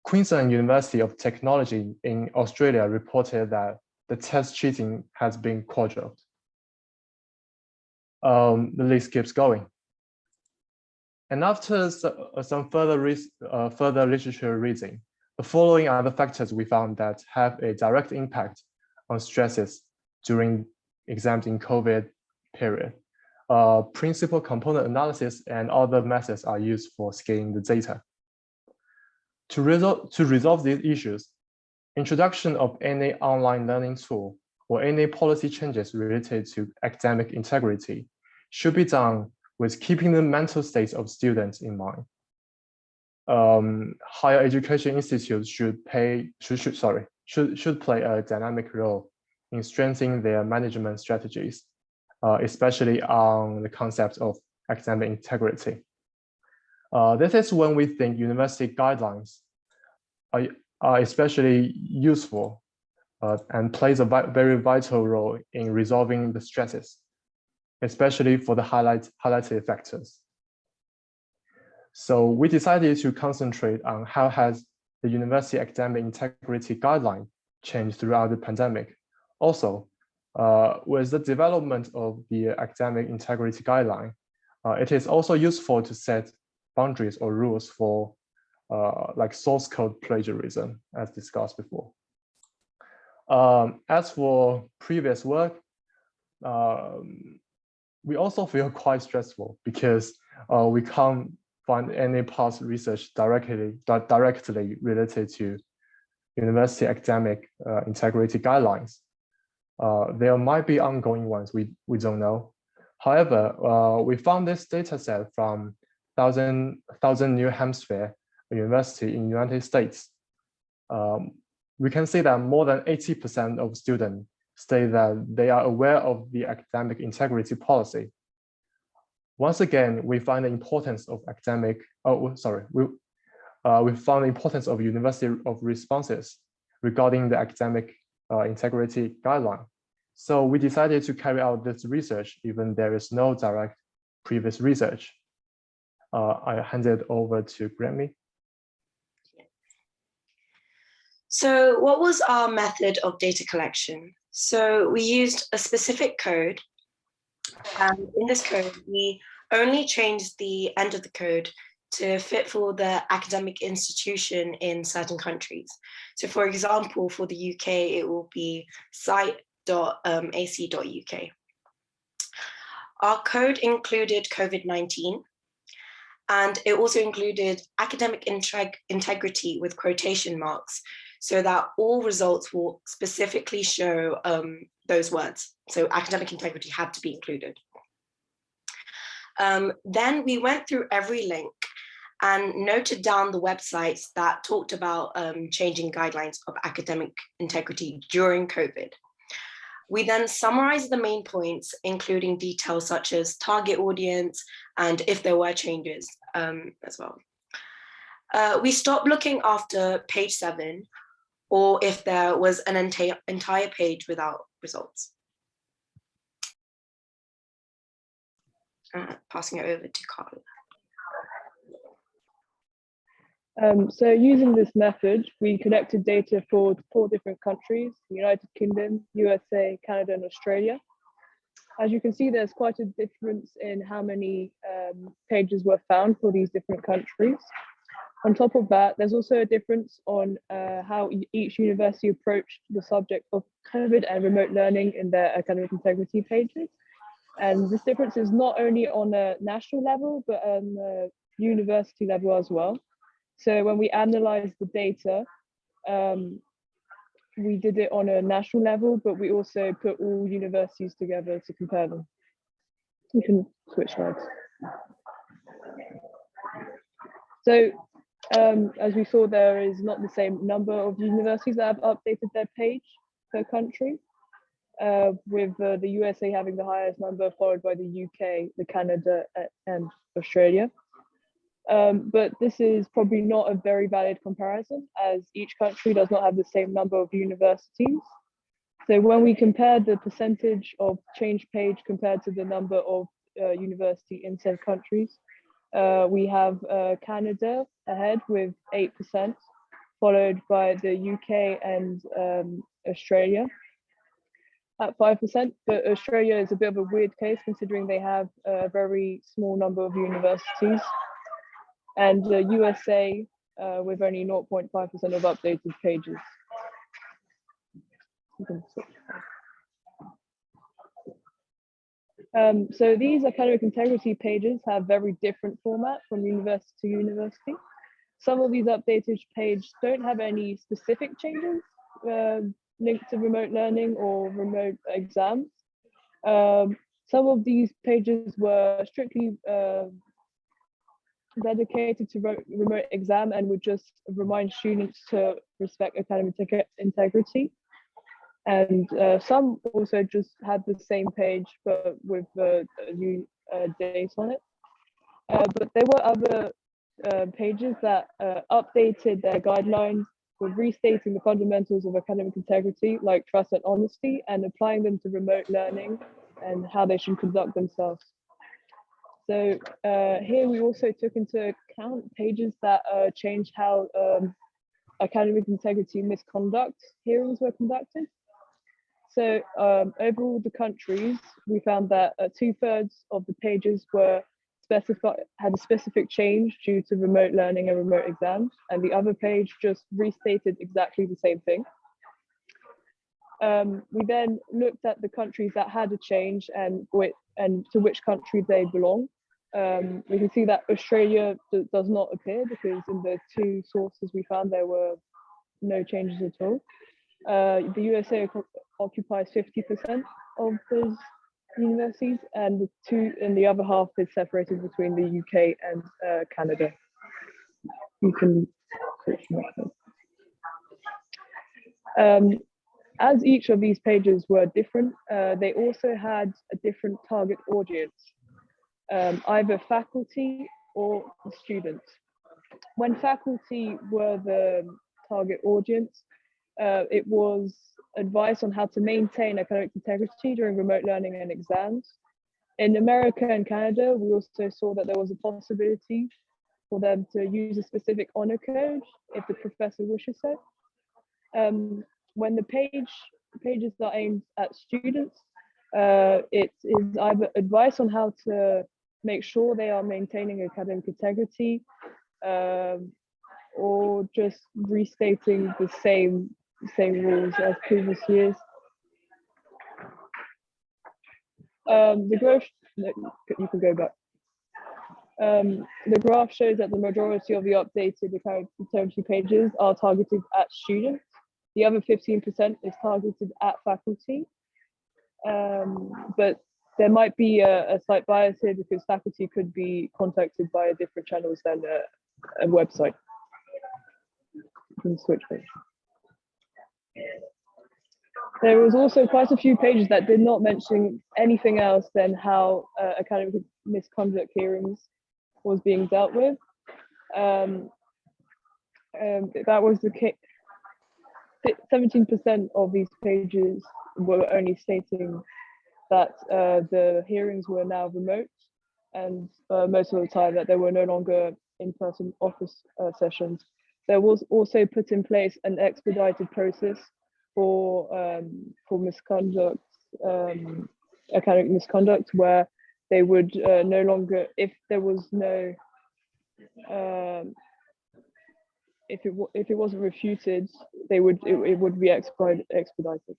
Queensland University of Technology in Australia reported that the test cheating has been quadrupled. The list keeps going. And after some further literature reading, the following are the factors we found that have a direct impact on stresses during exams in COVID period. Principal component analysis and other methods are used for scaling the data. To resolve these issues, introduction of any online learning tool or any policy changes related to academic integrity should be done with keeping the mental state of students in mind. Higher education institutes should play a dynamic role in strengthening their management strategies, especially on the concept of academic integrity. This is when we think university guidelines are especially useful and plays a very vital role in resolving the stresses, especially for the highlighted factors. So we decided to concentrate on how has the university academic integrity guideline changed throughout the pandemic. Also, with the development of the academic integrity guideline, It is also useful to set boundaries or rules for like source code plagiarism, as discussed before. As for previous work, we also feel quite stressful because we can't find any past research directly related to university academic integrity guidelines. There might be ongoing ones, we don't know. However, we found this data set from Thousand New Hampshire University in United States. We can see that more than 80% of students say that they are aware of the academic integrity policy. Once again, we find the importance of we found the importance of university of responses regarding the academic integrity guideline. So we decided to carry out this research, even there is no direct previous research. I hand it over to Grammy. So what was our method of data collection? So we used a specific code. And in this code, we only changed the end of the code to fit for the academic institution in certain countries. So for example, for the UK, it will be site.ac.uk. Our code included COVID-19, and it also included academic integrity with quotation marks, so that all results will specifically show those words. So academic integrity had to be included. Then we went through every link and noted down the websites that talked about changing guidelines of academic integrity during COVID. We then summarized the main points, including details such as target audience and if there were changes as well. We stopped looking after page 7 or if there was an entire page without results. Passing it over to Carla. So using this method, we collected data for 4 different countries: the United Kingdom, USA, Canada, and Australia. As you can see, there's quite a difference in how many pages were found for these different countries. On top of that, there's also a difference on how each university approached the subject of COVID and remote learning in their academic integrity pages. And this difference is not only on a national level, but on a university level as well. So when we analyzed the data, we did it on a national level, but we also put all universities together to compare them. You can switch slides. So as we saw, there is not the same number of universities that have updated their page per country, with the USA having the highest number, followed by the UK, the Canada, and Australia. But this is probably not a very valid comparison, as each country does not have the same number of universities. So when we compare the percentage of change page compared to the number of university in said countries, we have Canada ahead with 8%, followed by the UK and Australia at 5%, but Australia is a bit of a weird case considering they have a very small number of universities, and the USA with only 0.5% of updated pages. So these academic integrity pages have very different format from university to university. Some of these updated pages don't have any specific changes linked to remote learning or remote exams. Some of these pages were strictly dedicated to remote exam and would just remind students to respect academic integrity. And some also just had the same page, but with new dates on it. But there were other pages that updated their guidelines, were restating the fundamentals of academic integrity, like trust and honesty, and applying them to remote learning and how they should conduct themselves. So here we also took into account pages that changed how academic integrity misconduct hearings were conducted. So over all the countries, we found that 2/3 of the pages were had a specific change due to remote learning and remote exams, and the other page just restated exactly the same thing. We then looked at the countries that had a change and to which country they belong. We can see that Australia does not appear because in the two sources we found there were no changes at all. The USA occupies 50% of those universities, and the other half is separated between the UK and Canada. You can switch next. As each of these pages were different, they also had a different target audience, either faculty or students. When faculty were the target audience, it was advice on how to maintain academic integrity during remote learning and exams. In America and Canada, we also saw that there was a possibility for them to use a specific honor code if the professor wishes so. When the pages are aimed at students, it is either advice on how to make sure they are maintaining academic integrity, or just restating the same rules as previous years. The graph, you can go back. The graph shows that the majority of the updated academic integrity pages are targeted at students. The other 15% is targeted at faculty, but there might be a slight bias here because faculty could be contacted via different channels than a website. You can switch page. There was also quite a few pages that did not mention anything else than how academic misconduct hearings was being dealt with. That was the case. 17% of these pages were only stating that the hearings were now remote, and most of the time that there were no longer in-person office sessions. There was also put in place an expedited process for misconduct, academic misconduct, where they would no longer, if there was no, if it wasn't refuted, it would be expedited.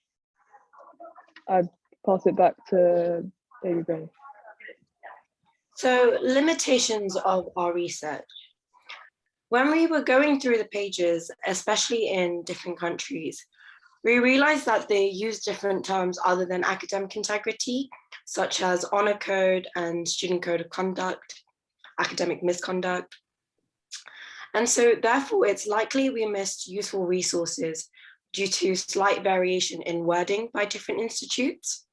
I pass it back to David Gray. So, limitations of our research. When we were going through the pages, especially in different countries, we realized that they use different terms other than academic integrity, such as honor code and student code of conduct, academic misconduct. And so therefore, it's likely we missed useful resources due to slight variation in wording by different institutes.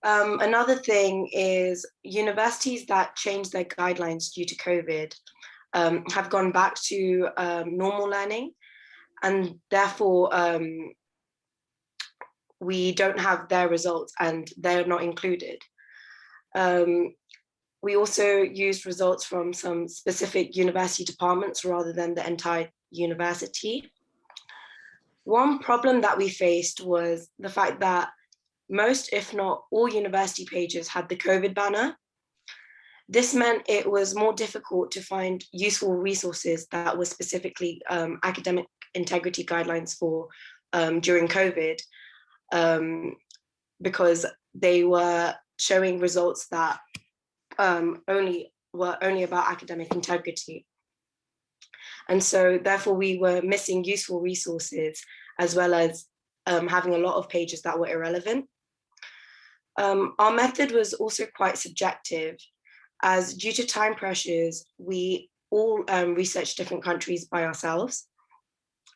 Another thing is universities that changed their guidelines due to COVID have gone back to normal learning, and therefore we don't have their results and they're not included. We also used results from some specific university departments rather than the entire university. One problem that we faced was the fact that most, if not all, university pages had the COVID banner. This meant it was more difficult to find useful resources that were specifically academic integrity guidelines for during COVID, because they were showing results that were only about academic integrity. And so therefore we were missing useful resources, as well as having a lot of pages that were irrelevant. Our method was also quite subjective, as due to time pressures, we all researched different countries by ourselves.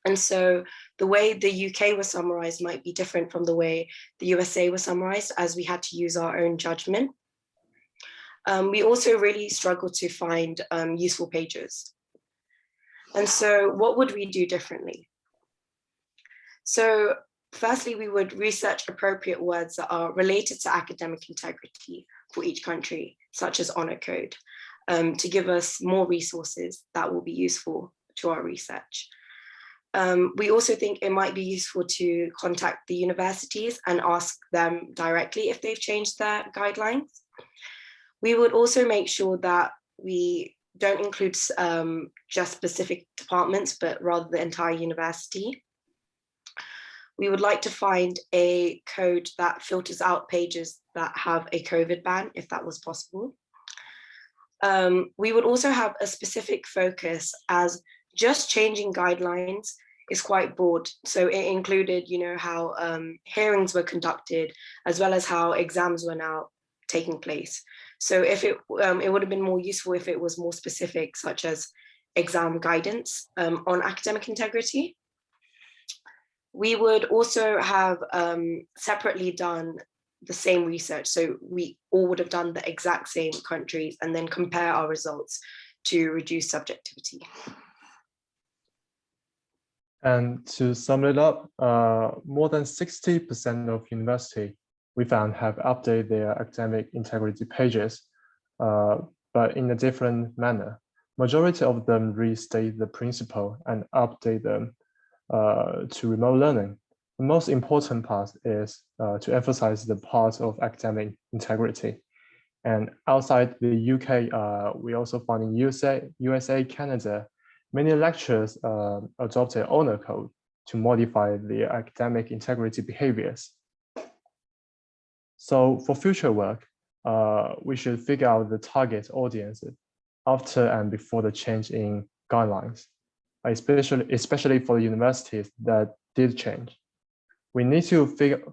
And so the way the UK was summarized might be different from the way the USA was summarized, as we had to use our own judgment. We also really struggled to find useful pages. And so what would we do differently? So firstly, we would research appropriate words that are related to academic integrity for each country, such as honor code, to give us more resources that will be useful to our research. We also think it might be useful to contact the universities and ask them directly if they've changed their guidelines. We would also make sure that we don't include just specific departments, but rather the entire university. We would like to find a code that filters out pages that have a COVID ban, if that was possible. We would also have a specific focus, as just changing guidelines is quite broad. So it included, how hearings were conducted, as well as how exams were now taking place. So if it would have been more useful if it was more specific, such as exam guidance on academic integrity. We would also have separately done the same research. So we all would have done the exact same countries and then compare our results to reduce subjectivity. And to sum it up, more than 60% of university we found have updated their academic integrity pages, but in a different manner. Majority of them restate the principle and update them to remote learning. The most important part is to emphasize the part of academic integrity. And outside the UK, we also found in USA, Canada, many lecturers adopted honor code to modify their academic integrity behaviors. So for future work, we should figure out the target audience after and before the change in guidelines, especially for the universities that did change. We need to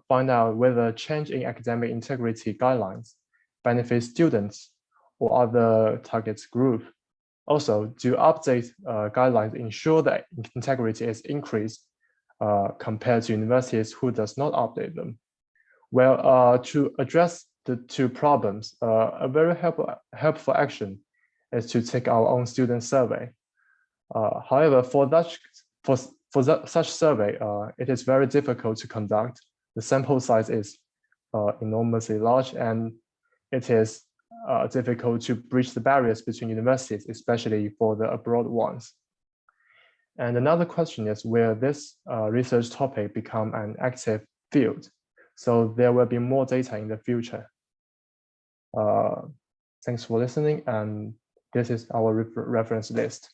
find out whether change in academic integrity guidelines benefits students or other target group. Also, do update guidelines ensure that integrity is increased compared to universities who does not update them? Well, to address the two problems, a very helpful action is to take our own student survey. However, for such survey, it is very difficult to conduct. The sample size is enormously large, and it is difficult to bridge the barriers between universities, especially for the abroad ones. And another question is, will this research topic become an active field? So there will be more data in the future. Thanks for listening, and this is our reference list.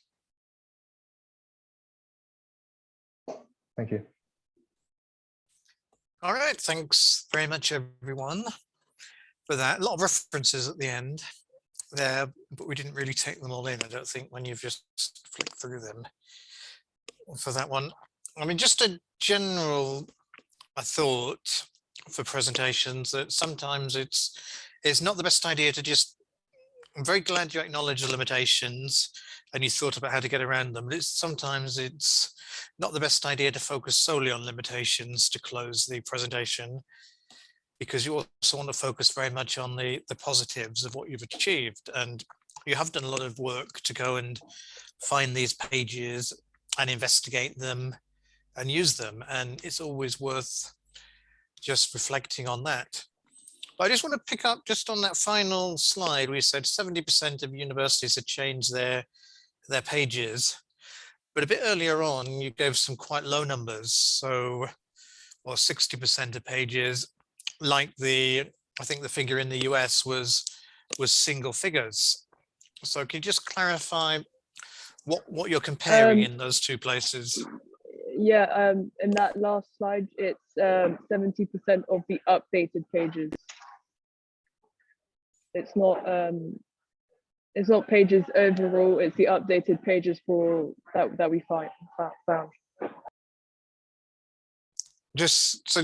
Thank you. All right, thanks very much, everyone, for that. A lot of references at the end there, but we didn't really take them all in, I don't think, when you've just flicked through them for that one. I mean, just a general thought for presentations that sometimes it's not the best idea to just, I'm very glad you acknowledge the limitations and you thought about how to get around them, but sometimes it's not the best idea to focus solely on limitations to close the presentation, because you also want to focus very much on the positives of what you've achieved. And you have done a lot of work to go and find these pages and investigate them and use them. And it's always worth just reflecting on that. But I just want to pick up just on that final slide. We said 70% of universities had changed their pages. But a bit earlier on, you gave some quite low numbers. So, or 60% of pages, like I think the figure in the US was single figures. So can you just clarify what you're comparing in those two places? Yeah, in that last slide, it's 70% of the updated pages. It's not pages overall, it's the updated pages for that we found. Just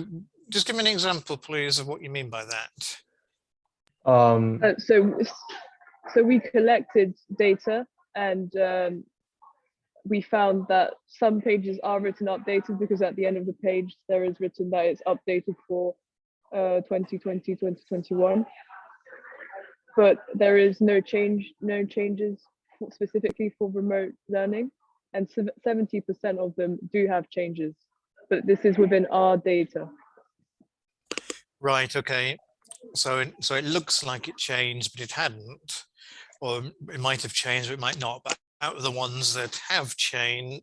give me an example, please, of what you mean by that. So we collected data, and we found that some pages are written updated because at the end of the page there is written that it's updated for 2020, 2021. But there is no changes specifically for remote learning, and 70% of them do have changes, but this is within our data. Right, okay. So it looks like it changed, but it hadn't, or it might have changed, or it might not. But out of the ones that have changed,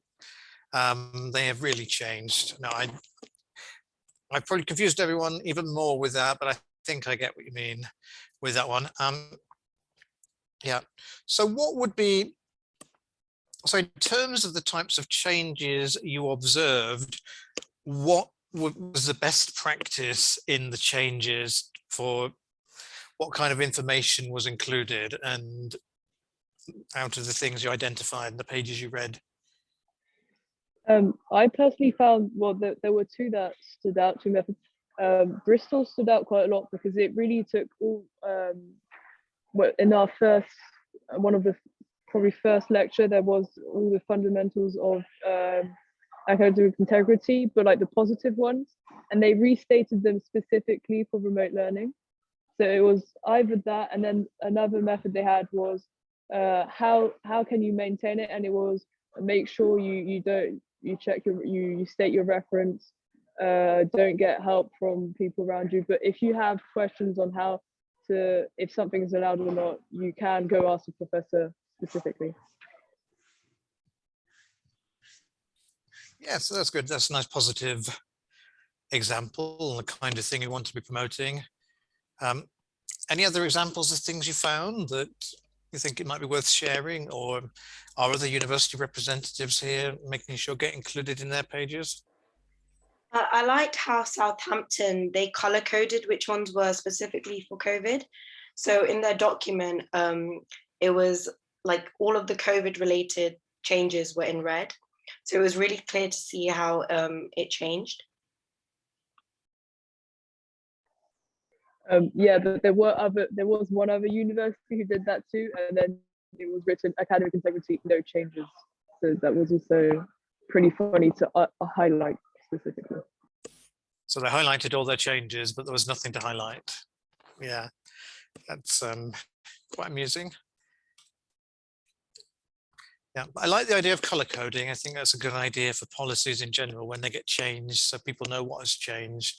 they have really changed. Now, I've probably confused everyone even more with that, but I think I get what you mean with that one. Yeah. So what would be, so in terms of the types of changes you observed, what was the best practice in the changes for what kind of information was included, and out of the things you identified in the pages you read? I personally found, well, there were two that stood out, two methods. Bristol stood out quite a lot because it really took all, well, in our first, one of the probably first lecture, there was all the fundamentals of academic integrity, but like the positive ones, and they restated them specifically for remote learning. So it was either that, and then another method they had was how can you maintain it, and it was make sure you check you state your reference, don't get help from people around you, but if you have questions on how to, if something is allowed or not, you can go ask the professor specifically. Yeah, so that's good. That's a nice positive example, the kind of thing you want to be promoting. Any other examples of things you found that you think it might be worth sharing, or are other university representatives here making sure get included in their pages? I liked how Southampton, they color coded which ones were specifically for COVID. So in their document, it was like all of the COVID related changes were in red. So it was really clear to see how it changed. Yeah, but there was one other university who did that too, and then it was written academic integrity, no changes. So that was also pretty funny to highlight specifically. So they highlighted all their changes, but there was nothing to highlight. Yeah, that's quite amusing. Yeah, I like the idea of color coding. I think that's a good idea for policies in general when they get changed, so people know what has changed.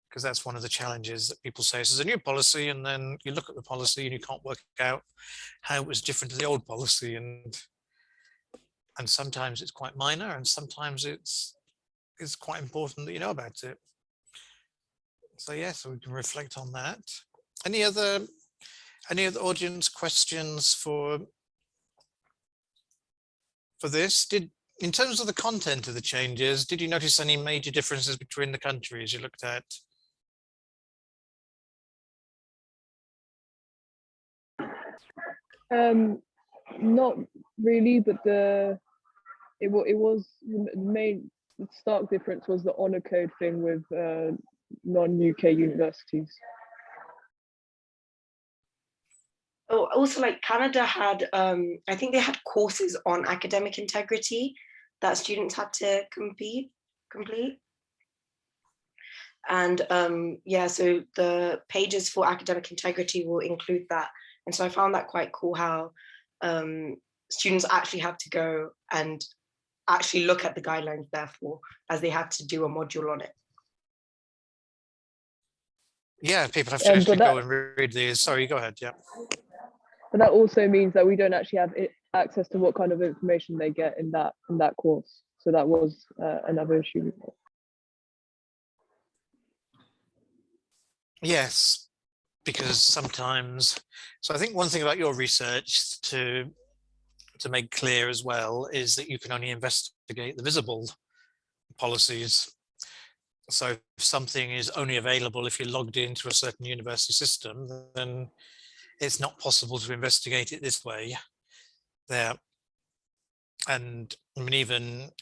Because that's one of the challenges that people say. So there's a new policy, and then you look at the policy and you can't work out how it was different to the old policy. And sometimes it's quite minor, and sometimes it's quite important that you know about it. So yeah, so we can reflect on that. Any other audience questions for this? In terms of the content of the changes, did you notice any major differences between the countries you looked at? Not really, but it was the main stark difference was the honor code thing with non-UK universities. Oh, also like Canada had, I think they had courses on academic integrity that students had to complete. And yeah, so the pages for academic integrity will include that. And so I found that quite cool how students actually had to go and actually look at the guidelines, therefore, as they had to do a module on it. Yeah, people have to actually go and read these. Sorry, go ahead. Yeah. But that also means that we don't actually have access to what kind of information they get in that course. So that was another issue. Yes, because sometimes, so I think one thing about your research to make clear as well is that you can only investigate the visible policies. So if something is only available if you're logged into a certain university system, then it's not possible to investigate it this way there. And I mean,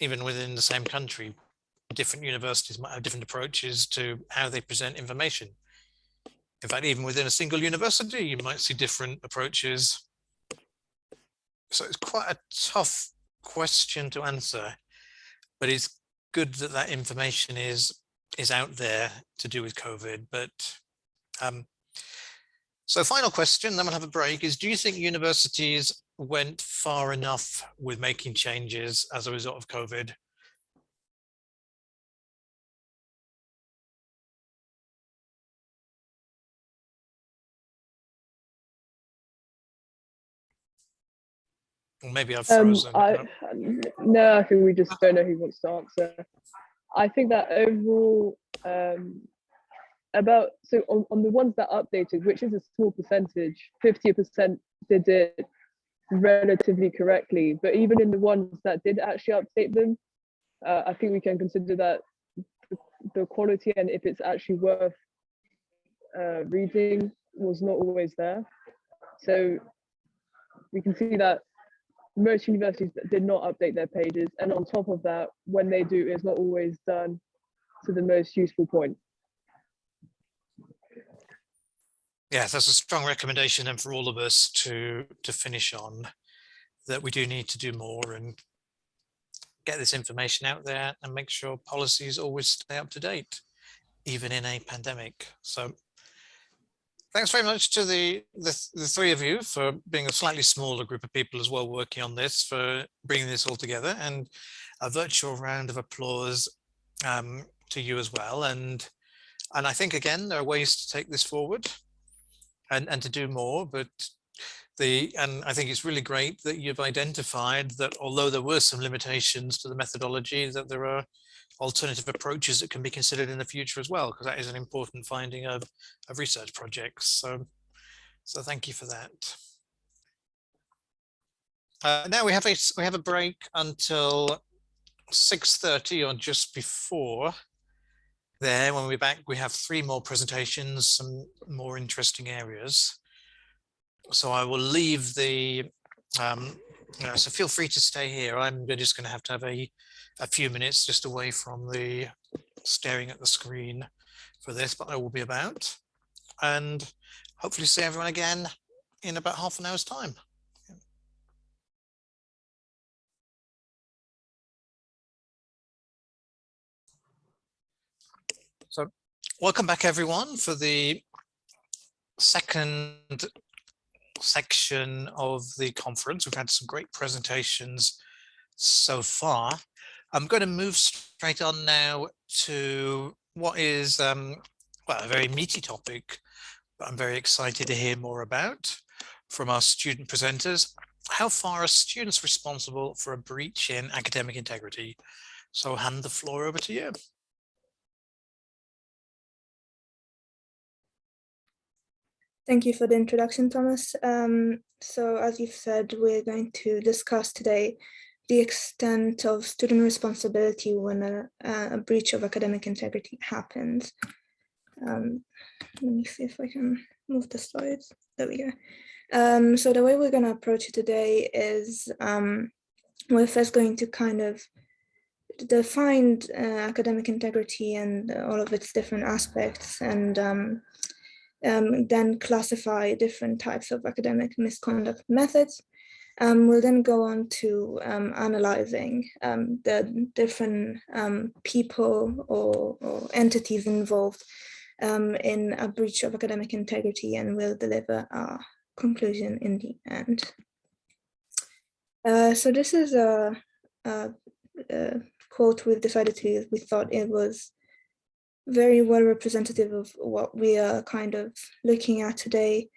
even within the same country, different universities might have different approaches to how they present information. In fact, even within a single university, you might see different approaches. So it's quite a tough question to answer, but it's good that that information is out there to do with COVID. But so final question, then we'll have a break, is do you think universities went far enough with making changes as a result of COVID? Or maybe I've frozen. No, I think we just don't know who wants to answer. I think that overall, so on the ones that updated, which is a small percentage, 50% did it relatively correctly. But even in the ones that did actually update them, I think we can consider that the quality and if it's actually worth reading was not always there. So we can see that most universities did not update their pages, and on top of that, when they do, it's not always done to the most useful point. Yeah, that's a strong recommendation, and for all of us to finish on that we do need to do more and get this information out there and make sure policies always stay up to date, even in a pandemic. So thanks very much to the three of you for being a slightly smaller group of people as well working on this, for bringing this all together, and a virtual round of applause to you as well. And I think, again, there are ways to take this forward and to do more, but and I think it's really great that you've identified that although there were some limitations to the methodology, that there are alternative approaches that can be considered in the future as well, because that is an important finding of research projects. So thank you for that. Now we have a break until 6:30 or just before there. When we're back, we have 3 more presentations, some more interesting areas. So I will leave so feel free to stay here. I'm just going to have a few minutes just away from the staring at the screen for this, but I will be about, and hopefully see everyone again in about half an hour's time. So welcome back, everyone, for the second section of the conference. We've had some great presentations so far. I'm going to move straight on now to what is well, a very meaty topic, but I'm very excited to hear more about from our student presenters. How far are students responsible for a breach in academic integrity? So I'll hand the floor over to you. Thank you for the introduction, Thomas. So as you've said, we're going to discuss today the extent of student responsibility when a breach of academic integrity happens. Let me see if I can move the slides. There we go. So the way we're going to approach it today is we're first going to kind of define academic integrity and all of its different aspects, and then classify different types of academic misconduct methods. We'll then go on to analyzing the different people or entities involved in a breach of academic integrity, and we'll deliver our conclusion in the end. So this is a quote we've decided to use. We thought it was very well representative of what we are kind of looking at today.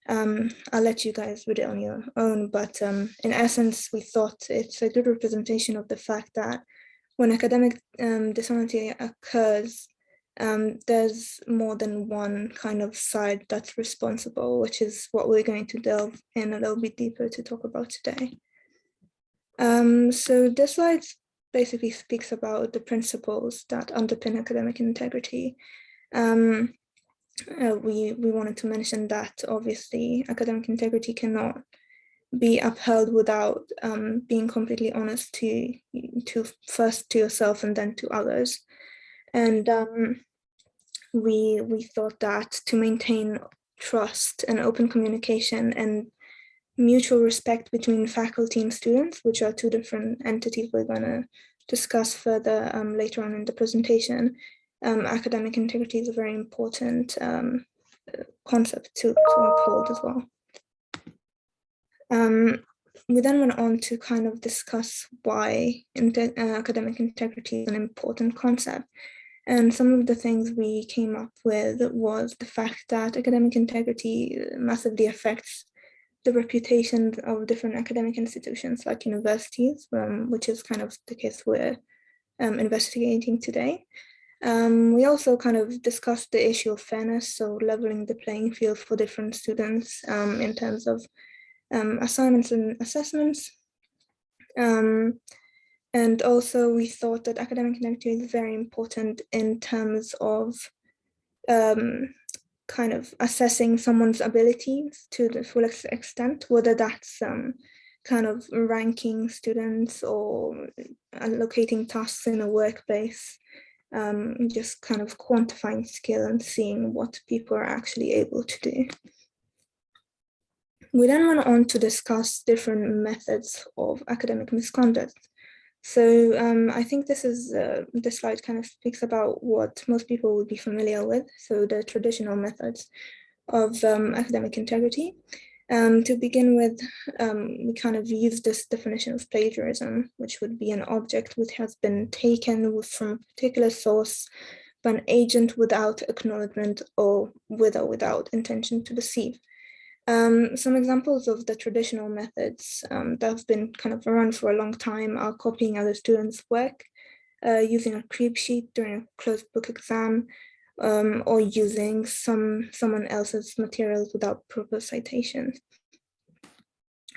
I'll let you guys read it on your own, but in essence, we thought it's a good representation of the fact that when academic dishonesty occurs, there's more than one kind of side that's responsible, which is what we're going to delve in a little bit deeper to talk about today. So this slide basically speaks about the principles that underpin academic integrity. We wanted to mention that obviously academic integrity cannot be upheld without being completely honest to first to yourself and then to others. And we thought that to maintain trust and open communication and mutual respect between faculty and students, which are 2 different entities we're going to discuss further later on in the presentation, academic integrity is a very important concept to uphold as well. We then went on to kind of discuss why academic integrity is an important concept. And some of the things we came up with was the fact that academic integrity massively affects the reputation of different academic institutions like universities, which is kind of the case we're investigating today. We also kind of discussed the issue of fairness, so leveling the playing field for different students in terms of assignments and assessments. And also we thought that academic integrity is very important in terms of kind of assessing someone's abilities to the full extent, whether that's kind of ranking students or allocating tasks in a workplace, just kind of quantifying skill and seeing what people are actually able to do. We then went on to discuss different methods of academic misconduct. So I think this slide kind of speaks about what most people would be familiar with. So the traditional methods of academic integrity. To begin with, we kind of use this definition of plagiarism, which would be an object which has been taken from a particular source by an agent without acknowledgement or with or without intention to deceive. Some examples of the traditional methods that have been kind of around for a long time are copying other students' work, using a creep sheet during a closed book exam, or using someone else's materials without proper citations.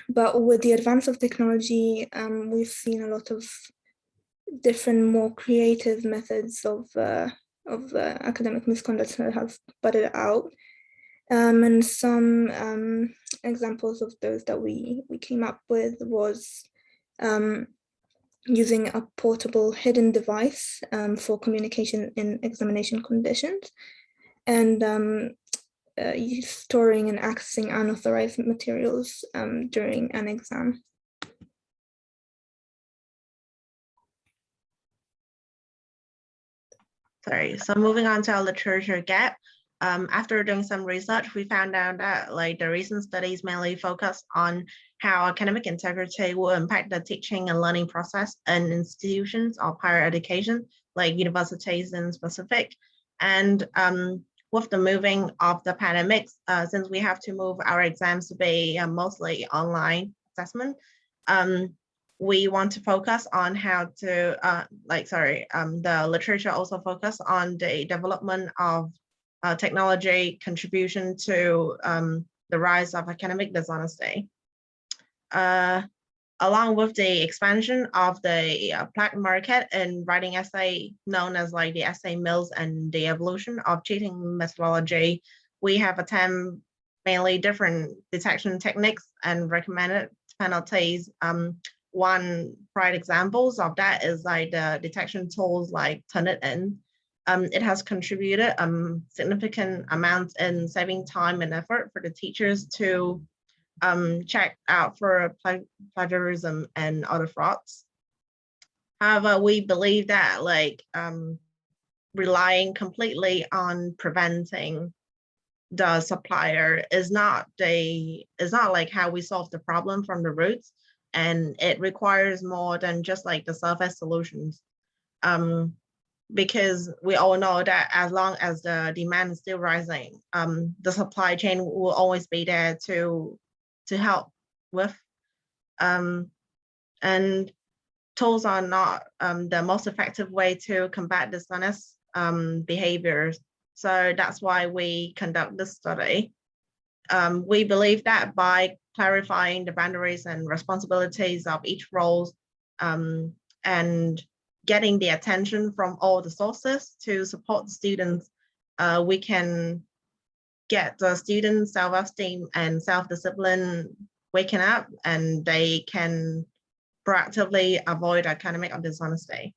But with the advance of technology, we've seen a lot of different, more creative methods of academic misconduct that have budded out. And some examples of those that we came up with was using a portable hidden device for communication in examination conditions, and storing and accessing unauthorized materials during an exam. Sorry, so moving on to our literature gap. After doing some research, we found out that like the recent studies mainly focus on how academic integrity will impact the teaching and learning process in institutions of higher education, like universities in specific. And with the moving of the pandemic, since we have to move our exams to be mostly online assessment, we want to focus on how to, the literature also focus on the development of technology contribution to the rise of academic dishonesty. Along with the expansion of the plaque market in writing essay, known as like the essay mills, and the evolution of cheating methodology, we have attempted mainly different detection techniques and recommended penalties. One prime examples of that is like the detection tools like Turnitin. It has contributed significant amounts in saving time and effort for the teachers to check out for plagiarism and other frauds. However, we believe that like relying completely on preventing the supplier is not like how we solve the problem from the roots, and it requires more than just like the surface solutions. Because we all know that as long as the demand is still rising, the supply chain will always be there to help with. And tools are not the most effective way to combat dishonest behaviors. So that's why we conduct this study. We believe that by clarifying the boundaries and responsibilities of each role and getting the attention from all the sources to support the students, we can get the students' self-esteem and self-discipline waking up, and they can proactively avoid academic dishonesty.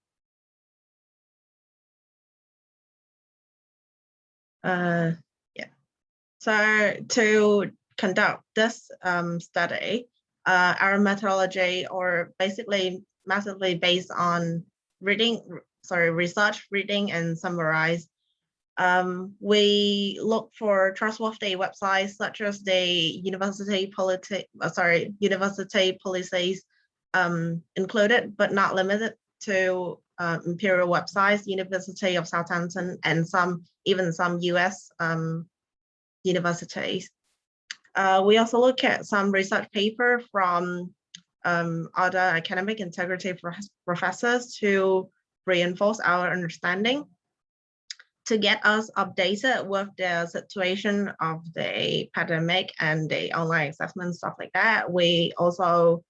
So to conduct this study, our methodology, or basically massively based on research, reading, and summarize. We look for trustworthy websites such as the university policies included, but not limited to Imperial websites, University of Southampton, and even some US universities. We also look at some research paper from other academic integrity professors to reinforce our understanding. to get us updated with the situation of the pandemic and the online assessment, stuff like that, we also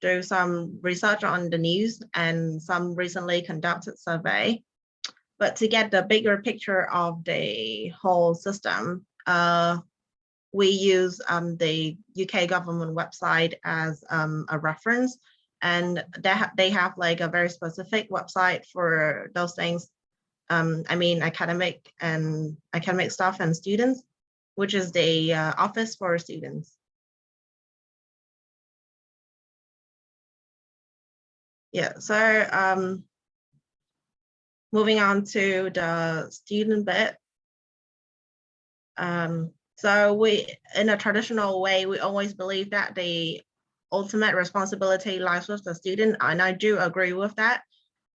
do some research on the news and some recently conducted survey. But to get the bigger picture of the whole system, we use the UK government website as a reference, and they have like a very specific website for those things. I mean, academic staff and students, which is the Office for Students. Yeah, so moving on to the student bit. So we, in a traditional way, we always believe that the ultimate responsibility lies with the student, and I do agree with that.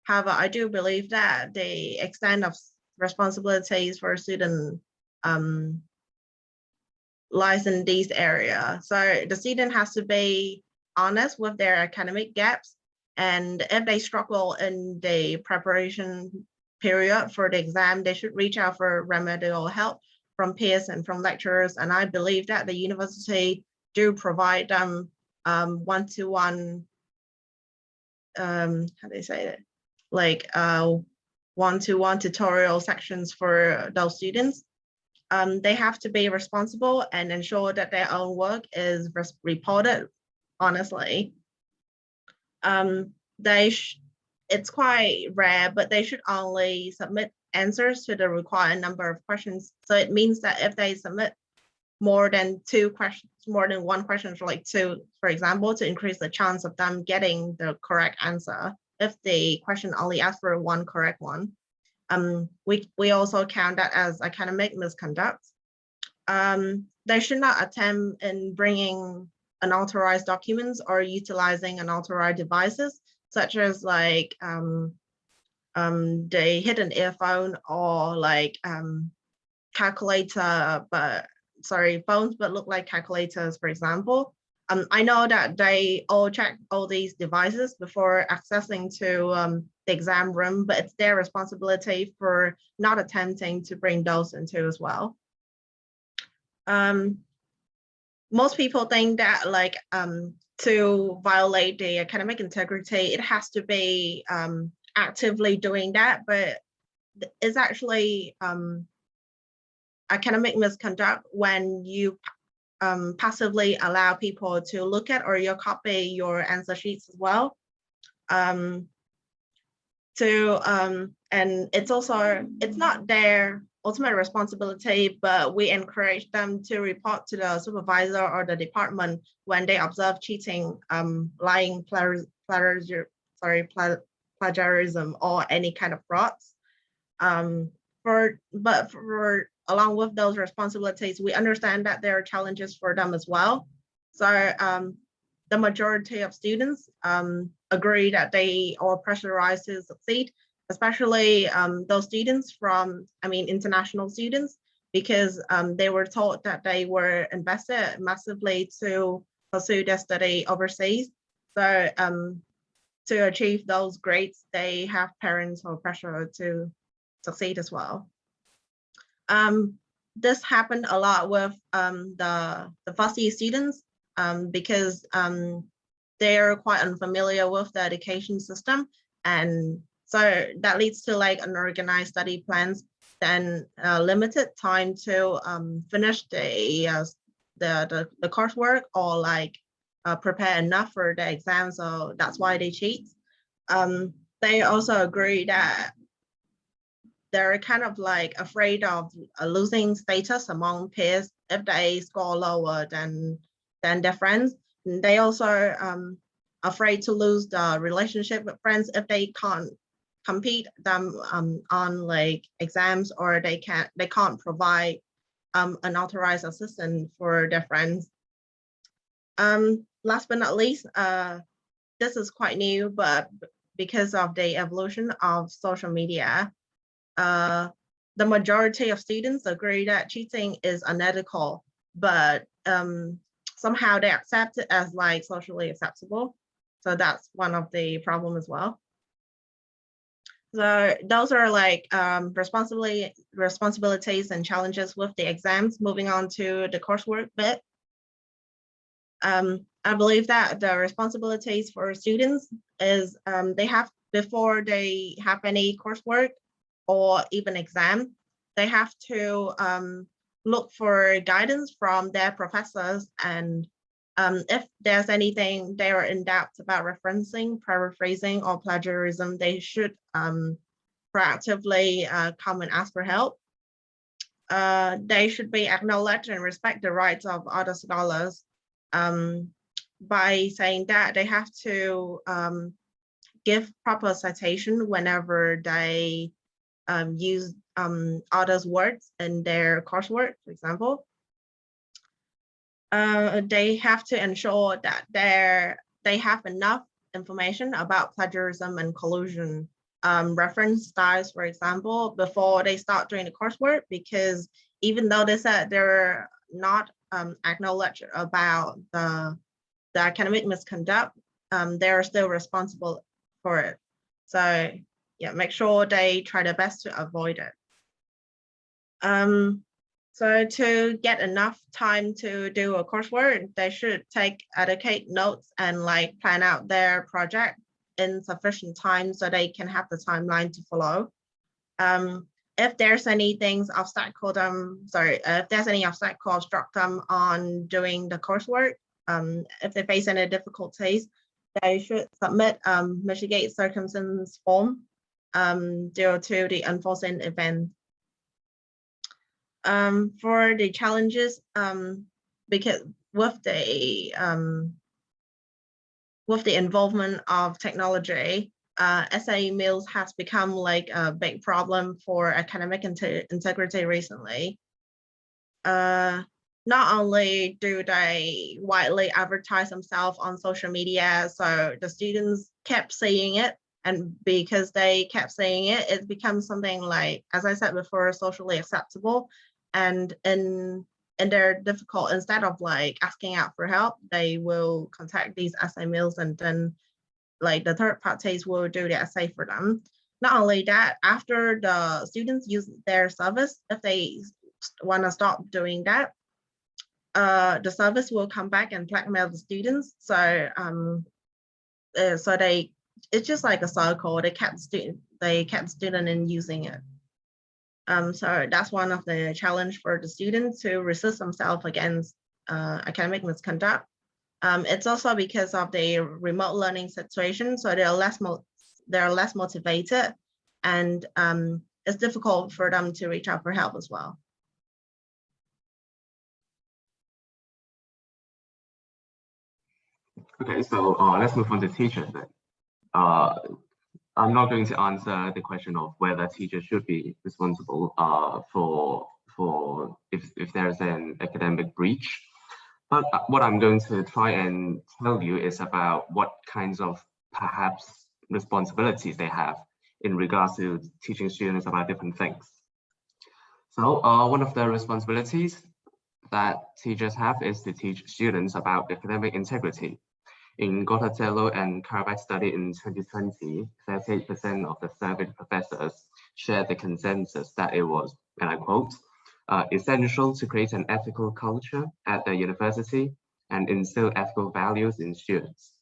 However, I do believe that the extent of responsibilities for a student lies in these areas. So the student has to be honest with their academic gaps, and if they struggle in the preparation period for the exam, they should reach out for remedial help from peers and from lecturers. And I believe that the university do provide them one-to-one, how do they say it? Like one-to-one tutorial sections for those students. They have to be responsible and ensure that their own work is reported honestly. It's quite rare, but they should only submit answers to the required number of questions. So it means that if they submit more than two questions, more than one question, like two, for example, to increase the chance of them getting the correct answer, if the question only asks for one correct one, we also count that as academic misconduct. They should not attempt in bringing unauthorized documents or utilizing unauthorized devices, such as like the hidden earphone or like calculator, phones but look like calculators, for example. I know that they all check all these devices before accessing to the exam room, but it's their responsibility for not attempting to bring those into as well. Most people think that like to violate the academic integrity, it has to be actively doing that, but it's actually academic misconduct when you passively allow people to look at or you copy your answer sheets as well. And it's not their ultimate responsibility, but we encourage them to report to the supervisor or the department when they observe cheating, lying, plagiarism, or any kind of frauds. Along with those responsibilities, we understand that there are challenges for them as well. So the majority of students agree that they are pressurized to succeed, especially those students from, international students, because they were told that they were invested massively to pursue their study overseas. So to achieve those grades, they have parents who are pressured to succeed as well. This happened a lot with the first year students because they're quite unfamiliar with the education system, and so that leads to like unorganized study plans, then limited time to finish the coursework or like prepare enough for the exam, so that's why they cheat. They also agree that they're kind of like afraid of losing status among peers if they score lower than their friends. And they also afraid to lose the relationship with friends if they can't compete them on like exams, or they can't provide an authorized assistant for their friends. Last but not least, this is quite new, but because of the evolution of social media, the majority of students agree that cheating is unethical, but somehow they accept it as like socially acceptable. So that's one of the problems as well. So those are like responsibilities and challenges with the exams. Moving on to the coursework bit. I believe that the responsibilities for students is they have, before they have any coursework or even exam, they have to look for guidance from their professors, and if there's anything they are in doubt about referencing, paraphrasing, or plagiarism, they should proactively come and ask for help. They should be acknowledged and respect the rights of other scholars. By saying that, they have to give proper citation whenever they use others' words in their coursework, for example. They have to ensure that they have enough information about plagiarism and collusion, reference styles, for example, before they start doing the coursework, because even though they said they're not acknowledged about the academic misconduct, they're still responsible for it. So yeah, make sure they try their best to avoid it. So to get enough time to do a coursework, they should take adequate notes and like plan out their project in sufficient time so they can have the timeline to follow. If there's any things obstacle them, if there's any obstacle obstruct them on doing the coursework, if they face any difficulties, they should submit mitigate circumstances form due to the unforeseen event. For the challenges, because with the involvement of technology, essay mills has become like a big problem for academic integrity recently. Not only do they widely advertise themselves on social media, so the students kept seeing it, and because they kept seeing it, it becomes something like, as I said before, socially acceptable. And in their difficult, instead of like asking out for help, they will contact these essay mills, and then like the third parties will do the essay for them. Not only that, after the students use their service, if they want to stop doing that, the service will come back and blackmail the students. So it's just like a circle. They kept student in using it. So that's one of the challenge for the students to resist themselves against academic misconduct. It's also because of the remote learning situation, so they're less motivated, and it's difficult for them to reach out for help as well. Okay, so let's move on to teachers then. I'm not going to answer the question of whether teachers should be responsible for if there's an academic breach. But what I'm going to try and tell you is about what kinds of perhaps responsibilities they have in regards to teaching students about different things. So one of the responsibilities that teachers have is to teach students about academic integrity. In Gotardello and Karabakh study in 2020, 38% of the surveyed professors shared the consensus that it was, and I quote, essential to create an ethical culture at the university and instill ethical values in students.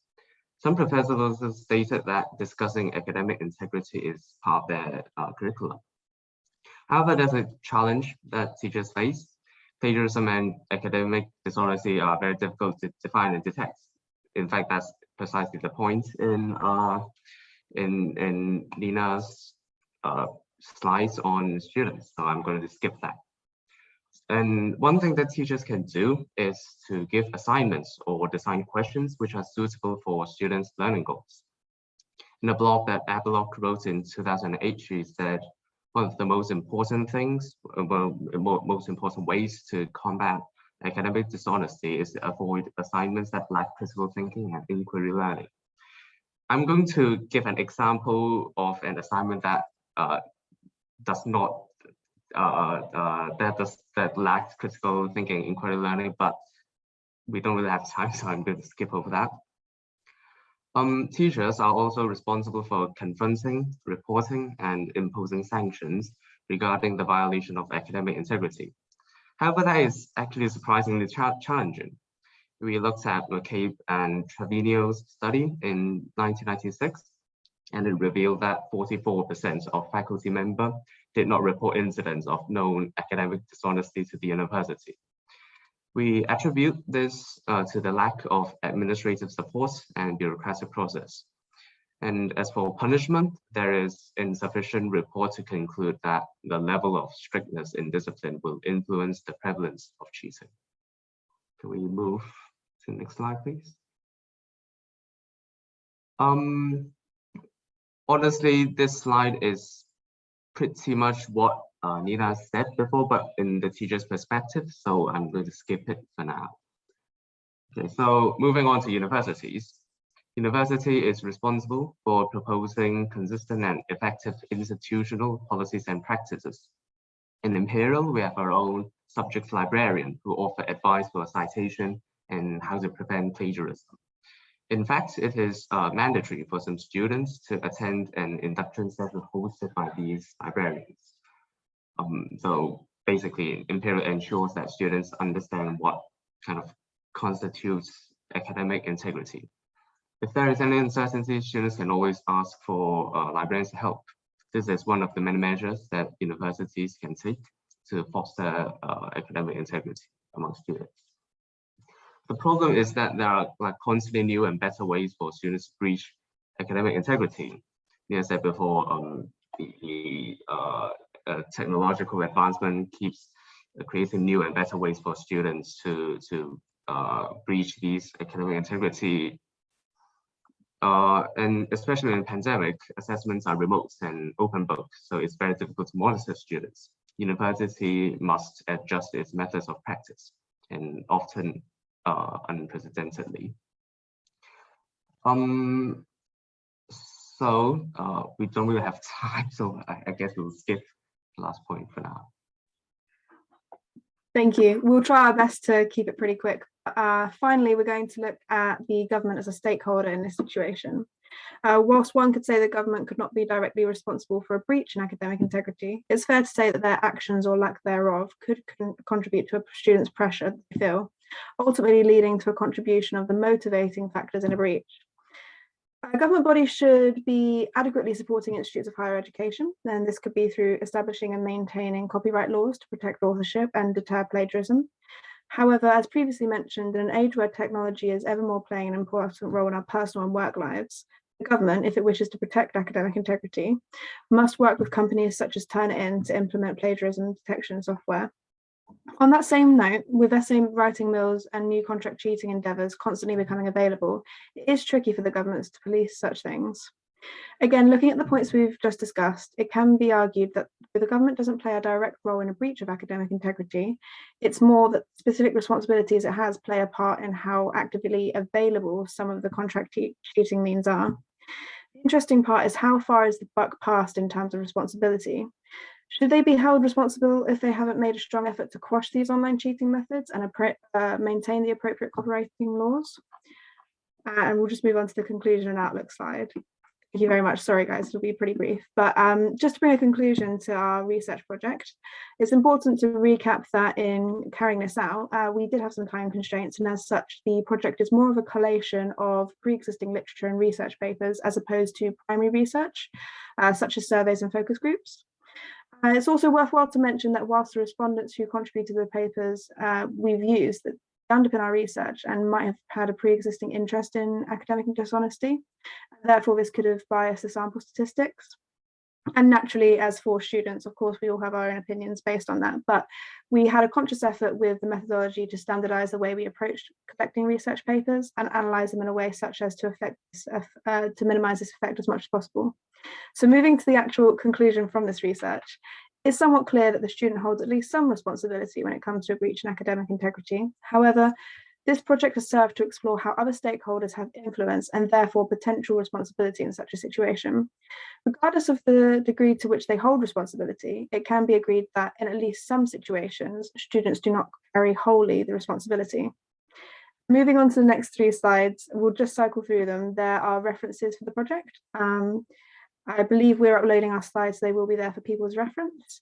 Some professors also stated that discussing academic integrity is part of their curriculum. However, there's a challenge that teachers face. Plagiarism and academic dishonesty are very difficult to define and detect. In fact, that's precisely the point in Nina's slides on students. So I'm going to skip that. And one thing that teachers can do is to give assignments or design questions which are suitable for students' learning goals. In a blog that Abelok wrote in 2008, she said, one of the most important things, most important ways to combat academic dishonesty is to avoid assignments that lack critical thinking and inquiry learning. I'm going to give an example of an assignment that lacks critical thinking, inquiry learning, but we don't really have time, so I'm going to skip over that. Teachers are also responsible for confronting, reporting, and imposing sanctions regarding the violation of academic integrity. However, that is actually surprisingly challenging. We looked at McCabe and Trevino's study in 1996, and it revealed that 44% of faculty members did not report incidents of known academic dishonesty to the university. We attribute this to the lack of administrative support and bureaucratic process. And as for punishment, there is insufficient report to conclude that the level of strictness in discipline will influence the prevalence of cheating. Can we move to the next slide, please? Honestly, this slide is pretty much what Nina said before, but in the teacher's perspective, so I'm going to skip it for now. Okay, so moving on to universities. University is responsible for proposing consistent and effective institutional policies and practices. In Imperial, we have our own subject librarian who offer advice for citation and how to prevent plagiarism. In fact, it is mandatory for some students to attend an induction session hosted by these librarians. So basically, Imperial ensures that students understand what kind of constitutes academic integrity. If there is any uncertainty, students can always ask for librarians to help. This is one of the many measures that universities can take to foster academic integrity among students. The problem is that there are constantly new and better ways for students to breach academic integrity. Nia said before, the technological advancement keeps creating new and better ways for students to breach these academic integrity. And especially in the pandemic, assessments are remote and open book, so it's very difficult to monitor students. University must adjust its methods of practice, and often unprecedentedly. So we don't really have time, so I guess we'll skip the last point for now. Thank you. We'll try our best to keep it pretty quick. Finally, we're going to look at the government as a stakeholder in this situation. Whilst one could say the government could not be directly responsible for a breach in academic integrity, it's fair to say that their actions or lack thereof could contribute to a student's pressure they feel, ultimately leading to a contribution of the motivating factors in a breach. Government bodies should be adequately supporting institutes of higher education, and this could be through establishing and maintaining copyright laws to protect authorship and deter plagiarism. However, as previously mentioned, in an age where technology is ever more playing an important role in our personal and work lives, the government, if it wishes to protect academic integrity, must work with companies such as Turnitin to implement plagiarism detection software. On that same note, with essay writing mills and new contract cheating endeavours constantly becoming available, it is tricky for the governments to police such things. Again, looking at the points we've just discussed, it can be argued that the government doesn't play a direct role in a breach of academic integrity. It's more that specific responsibilities it has play a part in how actively available some of the contract cheating means are. The interesting part is how far is the buck passed in terms of responsibility. Should they be held responsible if they haven't made a strong effort to quash these online cheating methods and maintain the appropriate copywriting laws? And we'll just move on to the conclusion and outlook slide. Thank you very much. Sorry, guys, it'll be pretty brief. But just to bring a conclusion to our research project, it's important to recap that in carrying this out, we did have some time constraints, and as such, the project is more of a collation of pre-existing literature and research papers as opposed to primary research, such as surveys and focus groups. It's also worthwhile to mention that whilst the respondents who contributed to the papers we've used that underpin our research and might have had a pre-existing interest in academic dishonesty, therefore this could have biased the sample statistics. And naturally, as for students, of course, we all have our own opinions based on that, but we had a conscious effort with the methodology to standardize the way we approached collecting research papers and analyze them in a way such as to minimize this effect as much as possible. So moving to the actual conclusion from this research, it's somewhat clear that the student holds at least some responsibility when it comes to a breach in academic integrity. However, this project has served to explore how other stakeholders have influence and therefore potential responsibility in such a situation. Regardless of the degree to which they hold responsibility, it can be agreed that in at least some situations, students do not carry wholly the responsibility. Moving on to the next 3 slides, we'll just cycle through them. There are references for the project. I believe we're uploading our slides, so they will be there for people's reference.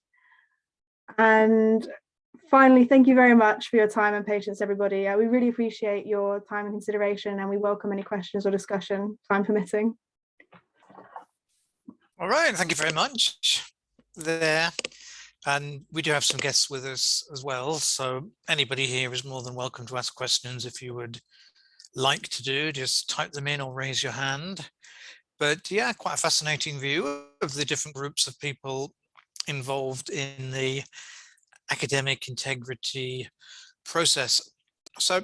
And finally, thank you very much for your time and patience, everybody. We really appreciate your time and consideration, and we welcome any questions or discussion, time permitting. All right, thank you very much there. And we do have some guests with us as well, so anybody here is more than welcome to ask questions. If you would like to do, just type them in or raise your hand. But yeah, quite a fascinating view of the different groups of people involved in the academic integrity process. So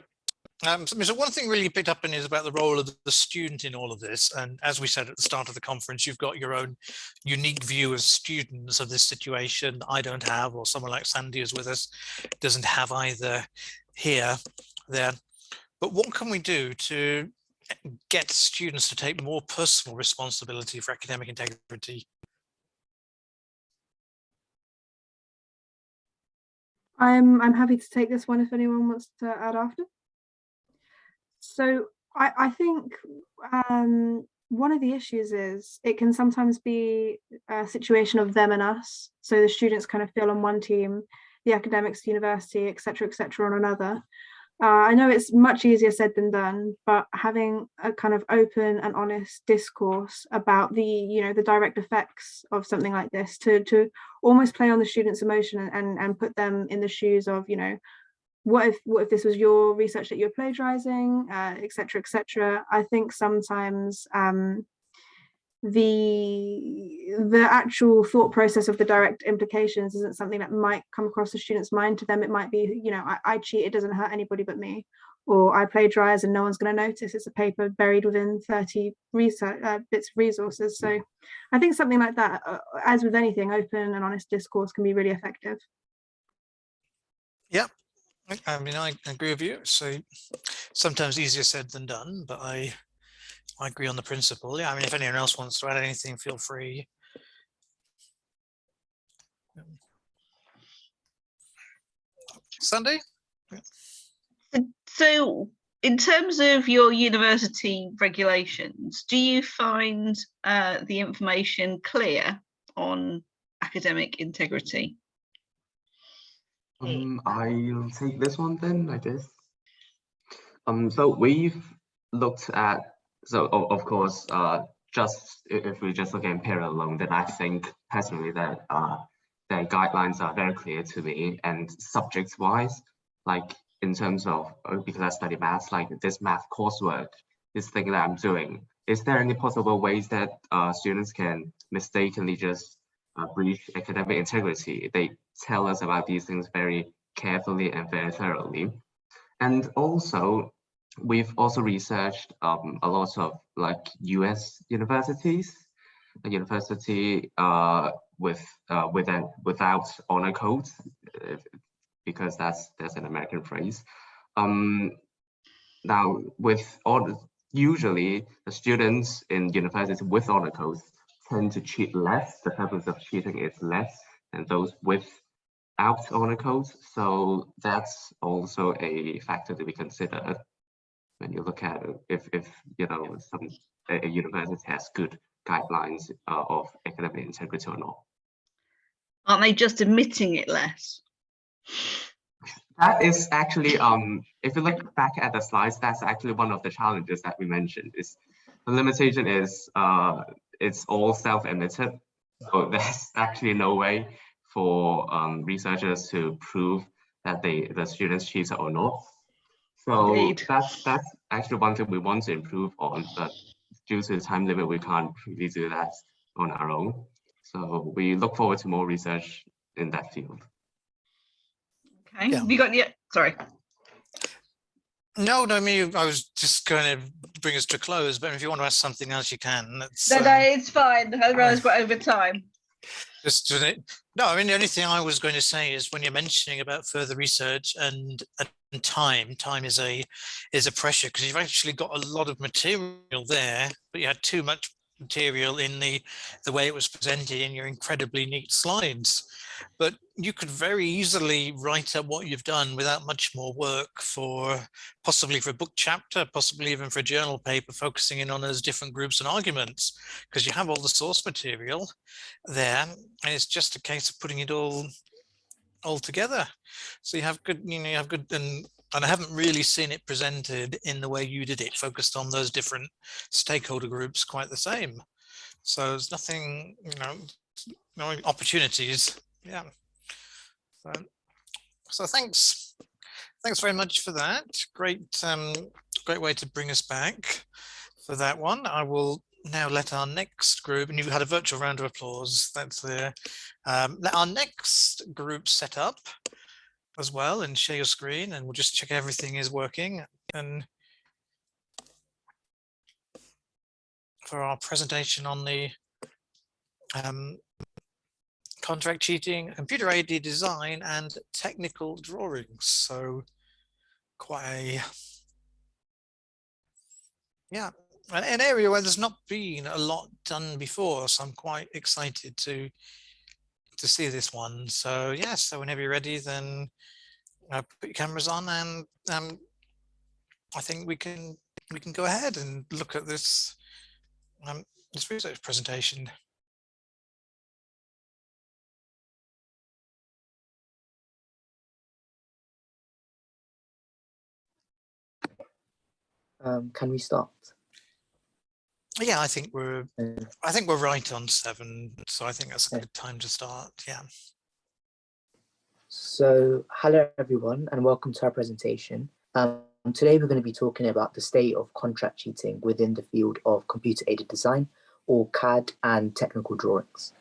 one thing really picked up in is about the role of the student in all of this. And as we said at the start of the conference, you've got your own unique view of students of this situation that I don't have, or someone like Sandy is with us doesn't have either here, there. But what can we do to get students to take more personal responsibility for academic integrity? I'm happy to take this one if anyone wants to add after. So I think one of the issues is it can sometimes be a situation of them and us. So the students kind of feel on one team, the academics, university, et cetera, on another. I know it's much easier said than done, but having a kind of open and honest discourse about the direct effects of something like this to almost play on the students' emotion and put them in the shoes of, what if this was your research that you're plagiarizing, et cetera. I think sometimes the actual thought process of the direct implications isn't something that might come across the student's mind. To them, it might be, I cheat, it doesn't hurt anybody but me, or I plagiarize and no one's going to notice. It's a paper buried within 30 research bits of resources. So I think something like that, as with anything, open and honest discourse can be really effective. Yeah, I mean, I agree with you. So sometimes easier said than done, but I agree on the principle. Yeah, I mean, if anyone else wants to add anything, feel free. Sandy? So in terms of your university regulations, do you find the information clear on academic integrity? I'll take this one then, I guess. So we've looked at, so of course, just if we just look at Imperial alone, then I think personally that their guidelines are very clear to me. And subject-wise, like in terms of, because I study maths, like this math coursework, this thing that I'm doing, is there any possible ways that students can mistakenly just breach academic integrity? They tell us about these things very carefully and very thoroughly. And also, we've also researched a lot of like US universities, a university without honor codes, because that's an American phrase. Now, usually the students in universities with honor codes tend to cheat less. The purpose of cheating is less than those without honor codes. So that's also a factor to be considered when you look at if a university has good guidelines of academic integrity or not. Aren't they just admitting it less? That is actually, if you look back at the slides, that's actually one of the challenges that we mentioned. Is the limitation is it's all self-admitted, so there's actually no way for researchers to prove that the students cheated or not. So that's actually one thing we want to improve on, but due to the time limit, we can't really do that on our own. So we look forward to more research in that field. Okay, yeah. Have you got any, sorry. No, I mean, I was just going to bring us to a close, but if you want to ask something else, you can. No, it's fine. I realize we're over time. No, I mean, the only thing I was going to say is when you're mentioning about further research and time is a pressure, because you've actually got a lot of material there, but you had too much material in the way it was presented in your incredibly neat slides. But you could very easily write up what you've done without much more work for possibly for a book chapter, possibly even for a journal paper focusing in on those different groups and arguments, because you have all the source material there, and it's just a case of putting it all together. So you have good, you have good, and I haven't really seen it presented in the way you did it, focused on those different stakeholder groups quite the same. So there's nothing, no opportunities. Yeah. So thanks very much for that. Great way to bring us back for that one. I will now let our next group, and you've had a virtual round of applause, that's there. Let our next group set up as well and share your screen, and we'll just check everything is working. And for our presentation on the contract cheating, computer-aided design and technical drawings. So quite an area where there's not been a lot done before, so I'm quite excited to see this one. So yes, so whenever you're ready, then put your cameras on, and I think we can go ahead and look at this this research presentation. Can we start? Yeah, I think we're right on 7, so I think that's a good time to start. Yeah. So hello everyone, and welcome to our presentation. Today we're going to be talking about the state of contract cheating within the field of computer-aided design, or CAD, and technical drawings.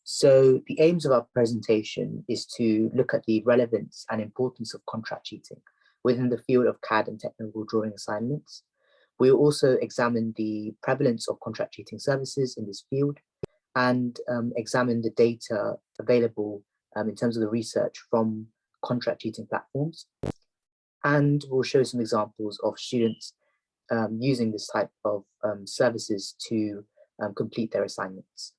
So the aims of our presentation is to look at the relevance and importance of contract cheating within the field of CAD and technical drawing assignments. We'll also examine the prevalence of contract cheating services in this field, and examine the data available in terms of the research from contract cheating platforms. And we'll show some examples of students using this type of services to complete their assignments.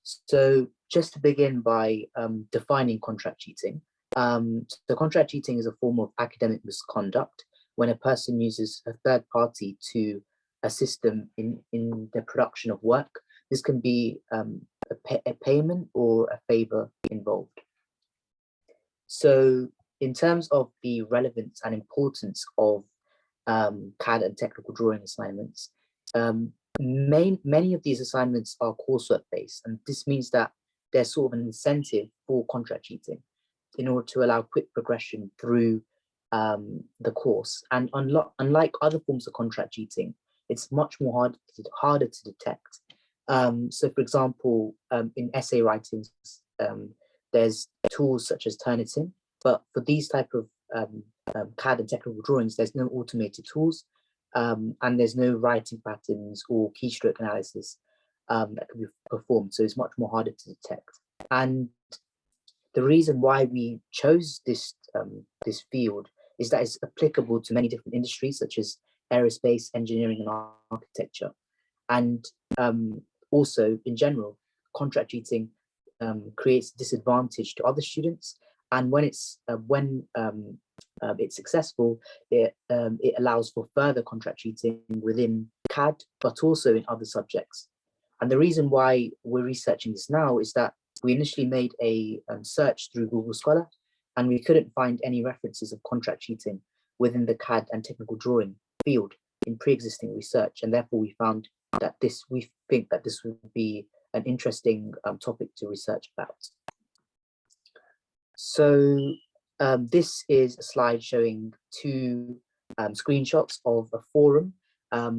So just to begin by defining contract cheating. So contract cheating is a form of academic misconduct when a person uses a third party to assist them in the production of work. This can be a payment or a favor involved. So in terms of the relevance and importance of CAD and technical drawing assignments, many of these assignments are coursework based, and this means that there's sort of an incentive for contract cheating in order to allow quick progression through the course. And unlike other forms of contract cheating, it's much more harder to detect. So for example, in essay writings, there's tools such as Turnitin, but for these type of CAD and technical drawings, there's no automated tools, and there's no writing patterns or keystroke analysis that can be performed, so it's much more harder to detect. And the reason why we chose this field is that it's applicable to many different industries, such as aerospace, engineering, and architecture. And also, in general, contract cheating creates disadvantage to other students. And when it's successful, it allows for further contract cheating within CAD, but also in other subjects. And the reason why we're researching this now is that we initially made a search through Google Scholar, and we couldn't find any references of contract cheating within the CAD and technical drawing field in pre-existing research, and therefore we found that we think that this would be an interesting topic to research about. So this is a slide showing 2 screenshots of a forum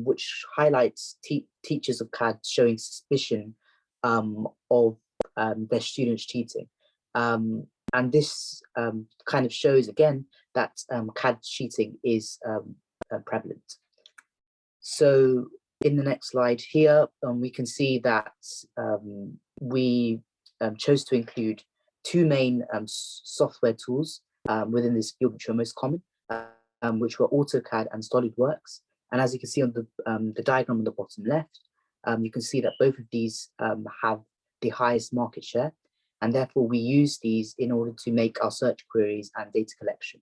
which highlights teachers of CAD showing suspicion of their students cheating. And this kind of shows again that CAD cheating is prevalent. So in the next slide here, we can see that we chose to include 2 main software tools within this field, which are most common, which were AutoCAD and SolidWorks. And as you can see on the diagram on the bottom left, you can see that both of these have the highest market share, and therefore we use these in order to make our search queries and data collection.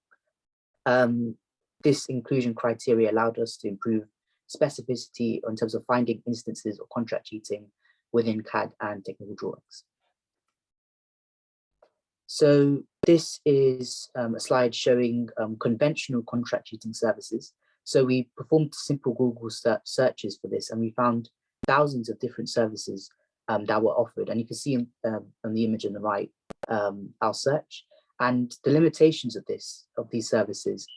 This inclusion criteria allowed us to improve specificity in terms of finding instances of contract cheating within CAD and technical drawings. So this is a slide showing conventional contract cheating services. So we performed simple Google searches for this, and we found thousands of different services that were offered. And you can see on the image on the right, our search. And the limitations of these services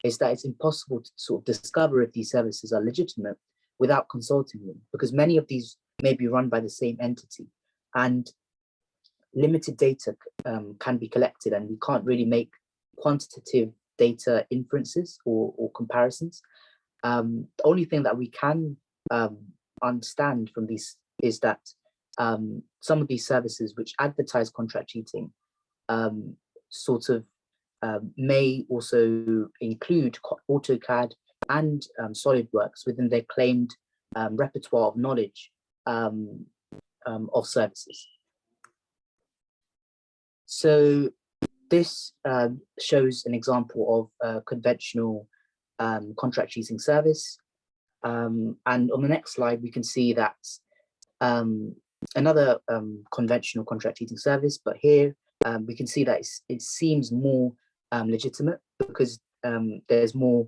is that it's impossible to sort of discover if these services are legitimate without consulting them, because many of these may be run by the same entity, and limited data can be collected, and we can't really make quantitative data inferences or comparisons. The only thing that we can understand from these is that some of these services which advertise contract cheating may also include AutoCAD and SolidWorks within their claimed repertoire of knowledge of services. So this shows an example of a conventional contract cheating service. And on the next slide, we can see that another conventional contract cheating service, but here we can see that it seems more legitimate, because there's more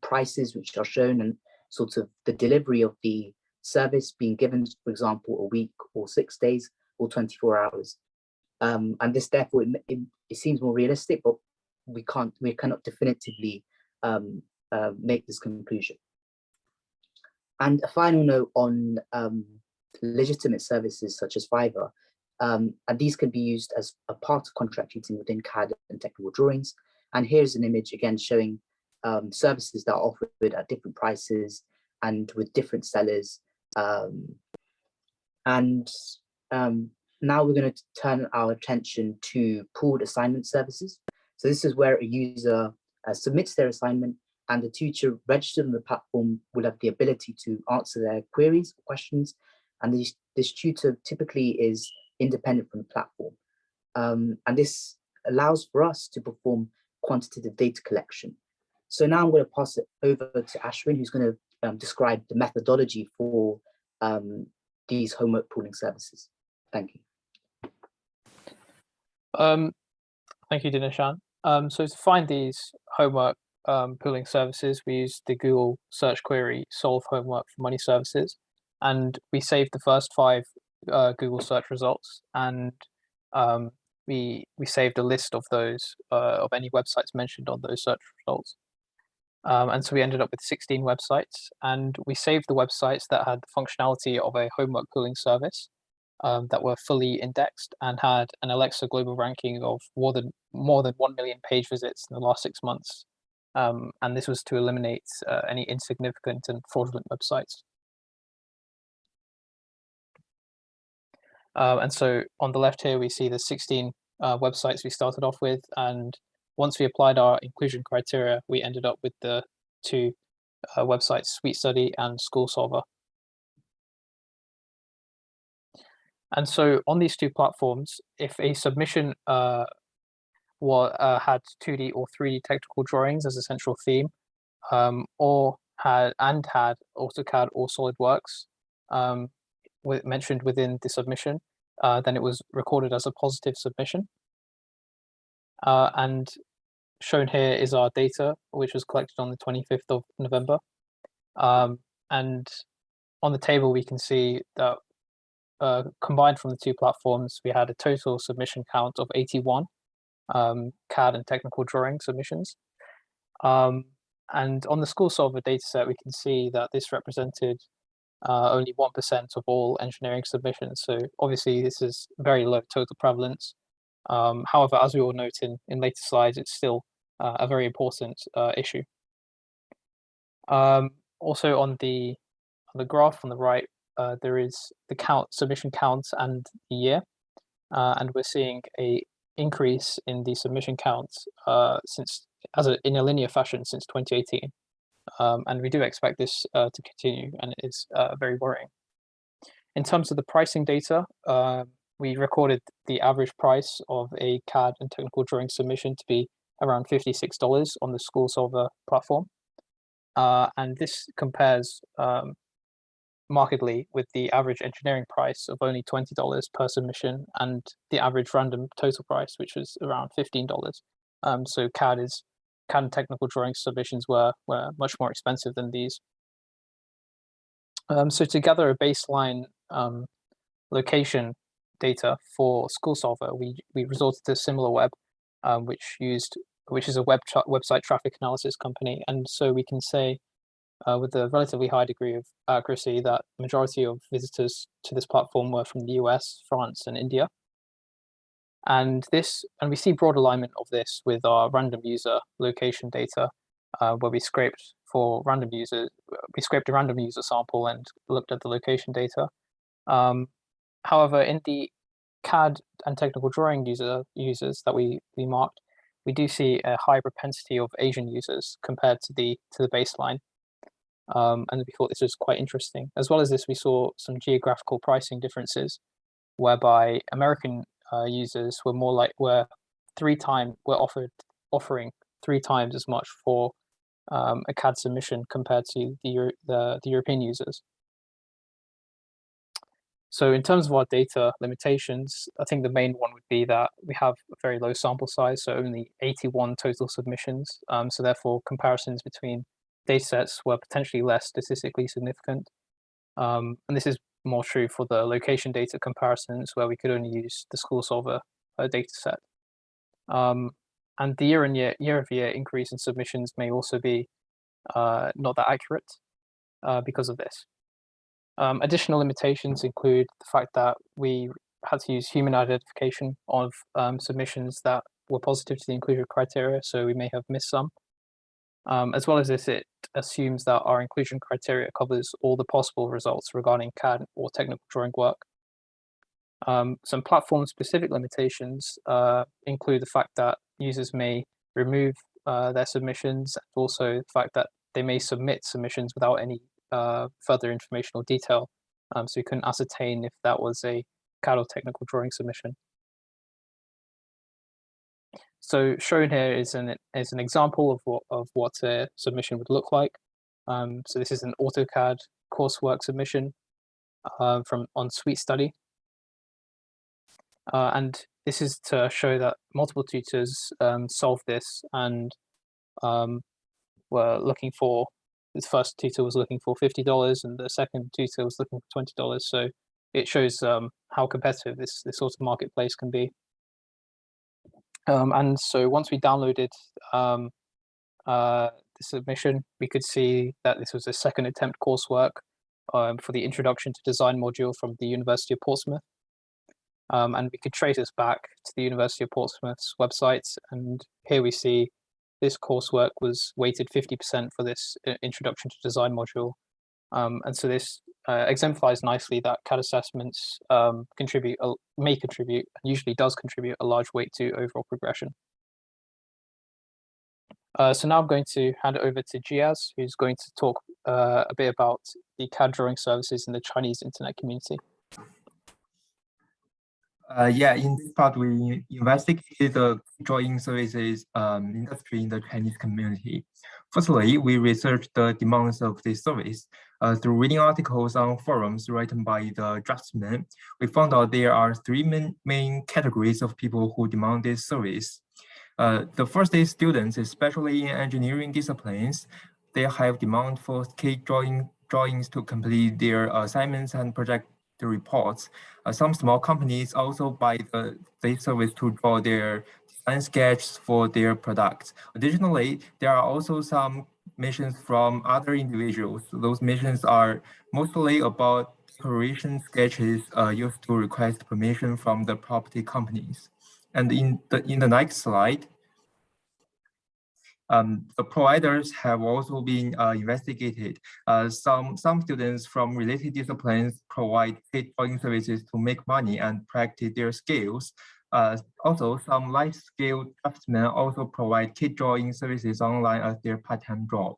prices which are shown, and sort of the delivery of the service being given, for example, a week or 6 days or 24 hours. And this, therefore, it seems more realistic, but we cannot definitively make this conclusion. And a final note on legitimate services such as Fiverr, and these can be used as a part of contract cheating within CAD and technical drawings. And here's an image again showing services that are offered at different prices and with different sellers. Now we're going to turn our attention to pooled assignment services. So this is where a user submits their assignment, and the tutor registered on the platform will have the ability to answer their queries or questions. And this tutor typically is independent from the platform. And this allows for us to perform quantitative data collection. So now I'm going to pass it over to Ashwin, who's going to describe the methodology for these homework pooling services. Thank you. Thank you, Dineshan. So to find these homework pooling services, we use the Google search query solve homework for money services, and we saved the first 5 Google search results, and we saved a list of those of any websites mentioned on those search results. And so we ended up with 16 websites, and we saved the websites that had the functionality of a homework pooling service, that were fully indexed and had an Alexa global ranking of more than 1 million page visits in the last 6 months. And this was to eliminate any insignificant and fraudulent websites. And so on the left here, we see the 16 websites we started off with. And once we applied our inclusion criteria, we ended up with the 2 websites, Sweet Study and School Solver. And so on these 2 platforms, if a submission had 2D or 3D technical drawings as a central theme, or had AutoCAD or SolidWorks mentioned within the submission, then it was recorded as a positive submission. And shown here is our data, which was collected on the 25th of November. And on the table, we can see that combined from the 2 platforms, we had a total submission count of 81 CAD and technical drawing submissions. And on the School Solver dataset, we can see that this represented only 1% of all engineering submissions. So obviously this is very low total prevalence. However, as we will note in later slides, it's still a very important issue. Also on the graph on the right, there is the submission count and the year, and we're seeing a increase in the submission counts in a linear fashion since 2018. And we do expect this to continue, and it's very worrying. In terms of the pricing data, we recorded the average price of a CAD and technical drawing submission to be around $56 on the SchoolSolver platform. And this compares markedly with the average engineering price of only $20 per submission and the average random total price, which was around $15. So CAD and technical drawing submissions were much more expensive than these. So to gather a baseline location data for SchoolSolver, we resorted to SimilarWeb, which is a website traffic analysis company, and so we can say with a relatively high degree of accuracy that the majority of visitors to this platform were from the US, France, and India. And we see broad alignment of this with our random user location data, where we scraped a random user sample and looked at the location data. However, in the CAD and technical drawing users that we marked, we do see a high propensity of Asian users compared to the baseline. And we thought this was quite interesting. As well as this, we saw some geographical pricing differences, whereby American users were offering 3 times as much for a CAD submission compared to the European users. So in terms of our data limitations, I think the main one would be that we have a very low sample size, so only 81 total submissions. So therefore, comparisons between datasets were potentially less statistically significant. And this is more true for the location data comparisons, where we could only use the SchoolSolver dataset. And the year-over-year increase in submissions may also be not that accurate because of this. Additional limitations include the fact that we had to use human identification of submissions that were positive to the inclusion criteria, so we may have missed some. As well as this, it assumes that our inclusion criteria covers all the possible results regarding CAD or technical drawing work. Some platform-specific limitations include the fact that users may remove their submissions, and also the fact that they may submit submissions without any further informational detail. So we couldn't ascertain if that was a CAD or technical drawing submission. So shown here is an example of what a submission would look like. So this is an AutoCAD coursework submission on SweetStudy. And this is to show that multiple tutors solved this and were looking for, the first tutor was looking for $50 and the second tutor was looking for $20. So it shows how competitive this sort of marketplace can be. And so once we downloaded the submission, we could see that this was a second attempt coursework for the Introduction to Design module from the University of Portsmouth. And we could trace this back to the University of Portsmouth's website. And here we see this coursework was weighted 50% for this Introduction to Design module. And so this exemplifies nicely that CAD assessments may contribute, and usually does contribute, a large weight to overall progression. So now I'm going to hand it over to Jiaz, who's going to talk a bit about the CAD drawing services in the Chinese internet community. In this part, we investigated the drawing services industry in the Chinese community. Firstly, we researched the demands of this service. Through reading articles on forums written by the draftsmen, we found out there are 3 main categories of people who demand this service. The first is students, especially in engineering disciplines. They have demand for skate drawings to complete their assignments and project the reports. Some small companies also buy this service to draw their design sketches for their products. Additionally, there are also some missions from other individuals. Those missions are mostly about decoration sketches used to request permission from the property companies. And in the next slide, the providers have also been investigated. Some students from related disciplines provide skate drawing services to make money and practice their skills. Also, some life-skilled draftsmen also provide kit drawing services online as their part-time job.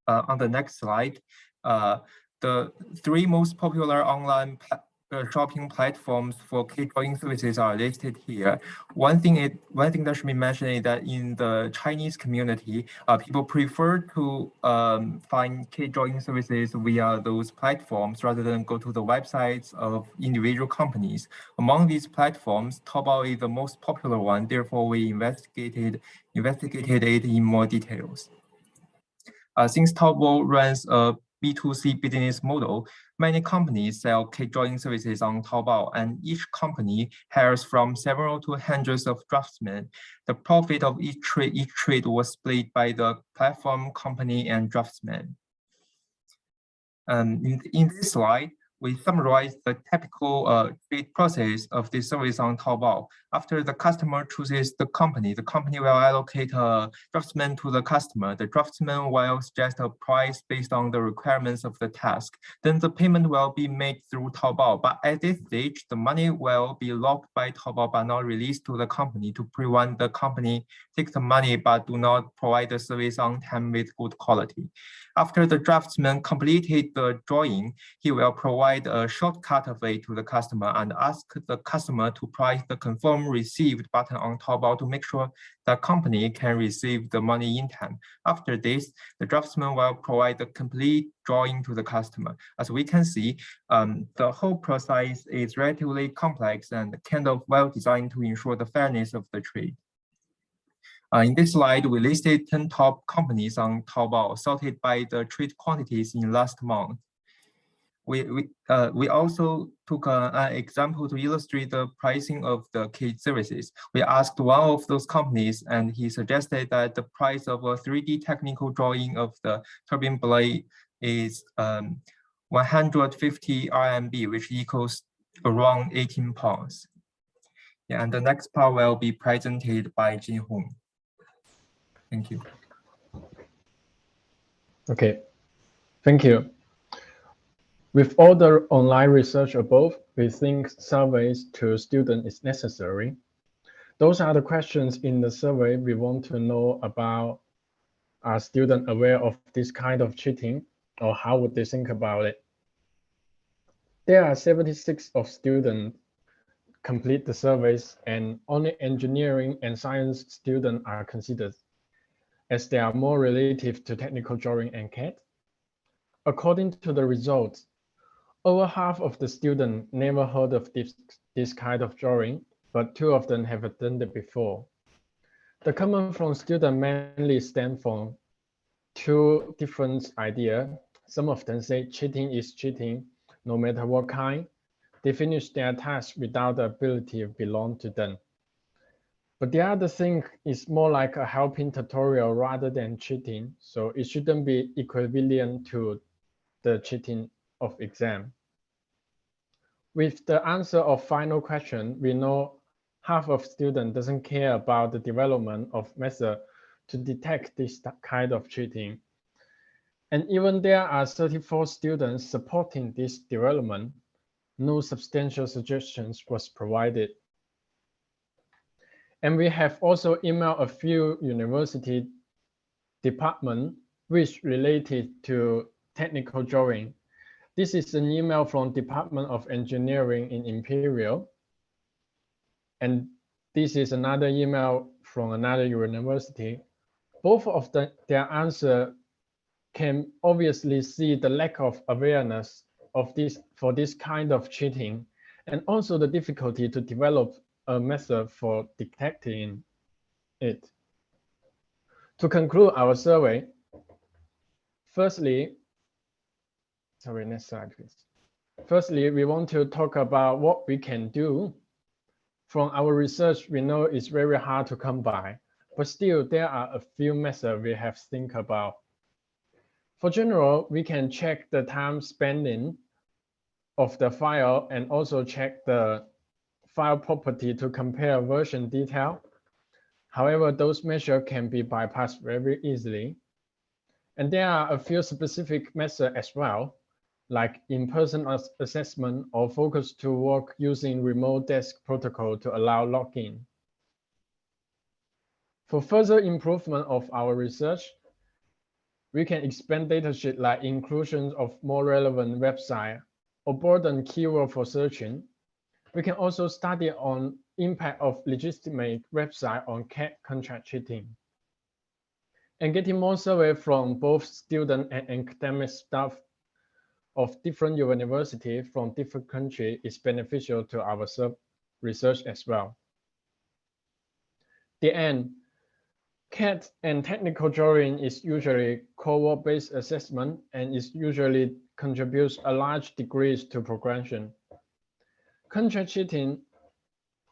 on the next slide, the 3 most popular online shopping platforms for key drawing services are listed here. One thing that should be mentioned is that in the Chinese community, people prefer to find key drawing services via those platforms rather than go to the websites of individual companies. Among these platforms, Taobao is the most popular one. Therefore, we investigated it in more details. Since Taobao runs a B2C business model, many companies sell cake drawing services on Taobao, and each company hires from several to hundreds of draftsmen. The profit of each trade was split by the platform company and draftsmen. In this slide, we summarize the typical trade process of this service on Taobao. After the customer chooses the company will allocate a draftsman to the customer. The draftsman will suggest a price based on the requirements of the task. Then the payment will be made through Taobao. But at this stage, the money will be locked by Taobao but not released to the company to prevent the company take the money but do not provide the service on time with good quality. After the draftsman completed the drawing, he will provide a shortcut of it to the customer and ask the customer to press the confirm received button on Taobao to make sure the company can receive the money in time. After this, the draftsman will provide the complete drawing to the customer. As we can see, the whole process is relatively complex and kind of well designed to ensure the fairness of the trade. In this slide, we listed 10 top companies on Taobao, sorted by the trade quantities in last month. We also took an example to illustrate the pricing of the key services. We asked one of those companies, and he suggested that the price of a 3D technical drawing of the turbine blade is 150 RMB, which equals around 18 pounds. Yeah, and the next part will be presented by Jin Hong. Thank you. Okay, thank you. With all the online research above, we think surveys to students is necessary. Those are the questions in the survey we want to know about. Are students aware of this kind of cheating, or how would they think about it? There are 76 of students complete the surveys, and only engineering and science students are considered, as they are more relative to technical drawing and CAD. According to the results, over half of the students never heard of this kind of drawing, but 2 of them have done it before. The comment from students mainly stem from 2 different ideas. Some of them say cheating is cheating, no matter what kind. They finish their task without the ability belong to them. But the other thing is more like a helping tutorial rather than cheating, so it shouldn't be equivalent to the cheating of exam. With the answer of final question, we know half of students doesn't care about the development of method to detect this kind of cheating. And even there are 34 students supporting this development, no substantial suggestions was provided. And we have also emailed a few university departments which related to technical drawing. This is an email from Department of Engineering in Imperial. And this is another email from another university. Both of their answer can obviously see the lack of awareness of this kind of cheating, and also the difficulty to develop a method for detecting it. To conclude our survey, firstly, next slide, please. Firstly, we want to talk about what we can do. From our research, we know it's very hard to come by, but still there are a few methods we have to think about. For general, we can check the time spending of the file and also check the file property to compare version detail. However, those measures can be bypassed very easily. And there are a few specific methods as well, like in-person assessment or focus to work using remote desk protocol to allow login. For further improvement of our research, We can expand datasheet like inclusion of more relevant website or broaden keyword for searching. We can also study on impact of legitimate website on CAT contract cheating. And getting more survey from both student and academic staff of different universities from different countries is beneficial to our research as well. The end, CAT and technical drawing is usually cohort-based assessment and is usually contributes a large degree to progression. Contract cheating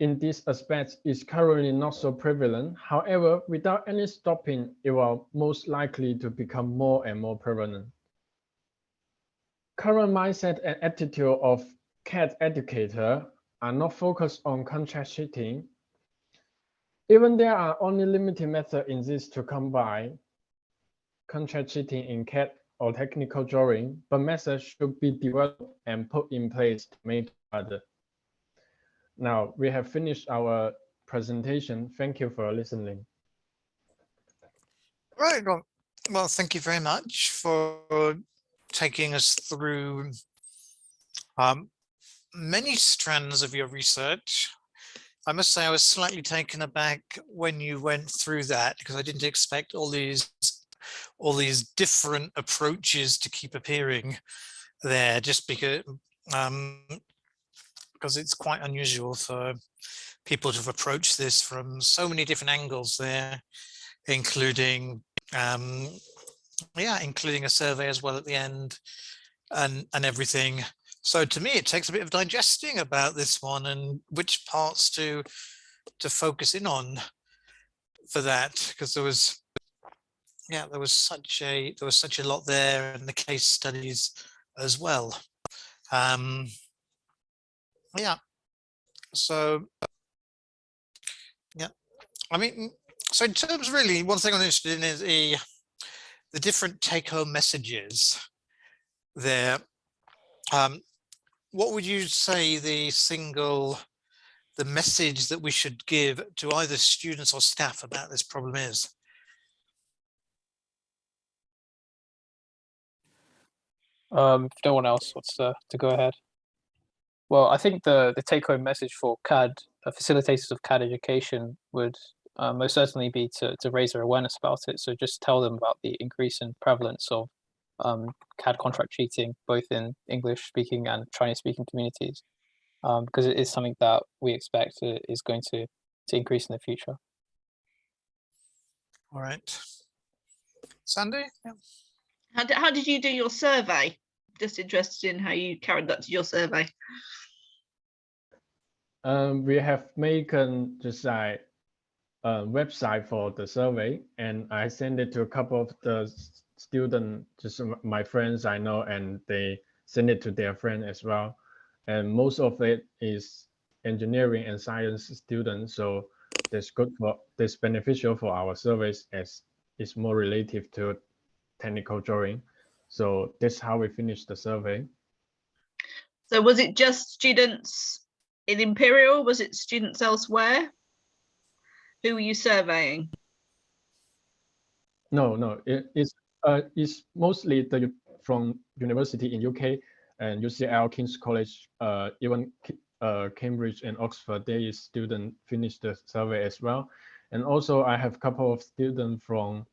in this aspect is currently not so prevalent. However, without any stopping, it will most likely to become more and more prevalent. Current mindset and attitude of CAT educator are not focused on contract cheating. Even there are only limited methods in this to combine contract cheating in CAT or technical drawing, but methods should be developed and put in place to make it harder. Now we have finished our presentation. Thank you for listening. Right. Well, thank you very much for taking us through many strands of your research. I must say I was slightly taken aback when you went through that, because I didn't expect all these different approaches to keep appearing there, just because it's quite unusual for people to have approached this from so many different angles there, including including a survey as well at the end and everything. So to me, it takes a bit of digesting about this one and which parts to focus in for that, because there was such a lot there, and the case studies as well. So I mean, so in terms, really, one thing I'm interested in is the different take-home messages there. What would you say the message that we should give to either students or staff about this problem is? If no one else wants to go ahead. Well, I think the take-home message for CAD facilitators of CAD education would most certainly be to raise their awareness about it. So just tell them about the increase in prevalence of CAD contract cheating, both in English-speaking and Chinese-speaking communities, because it is something that we expect is going to increase in the future. All right. Sandy? Yeah. How did you do your survey? Just interested in how you carried that to your survey. We have made just like a website for the survey, and I sent it to a couple of the students, just my friends I know, and they send it to their friend as well. And most of it is engineering and science students, so that's beneficial for our surveys as it's more relative to technical drawing. So that's how we finished the survey. So was it just students in Imperial? Was it students elsewhere? Who were you surveying? No, it's mostly from university in UK and UCL, King's College, even Cambridge and Oxford. There is student finished the survey as well. And also I have a couple of students from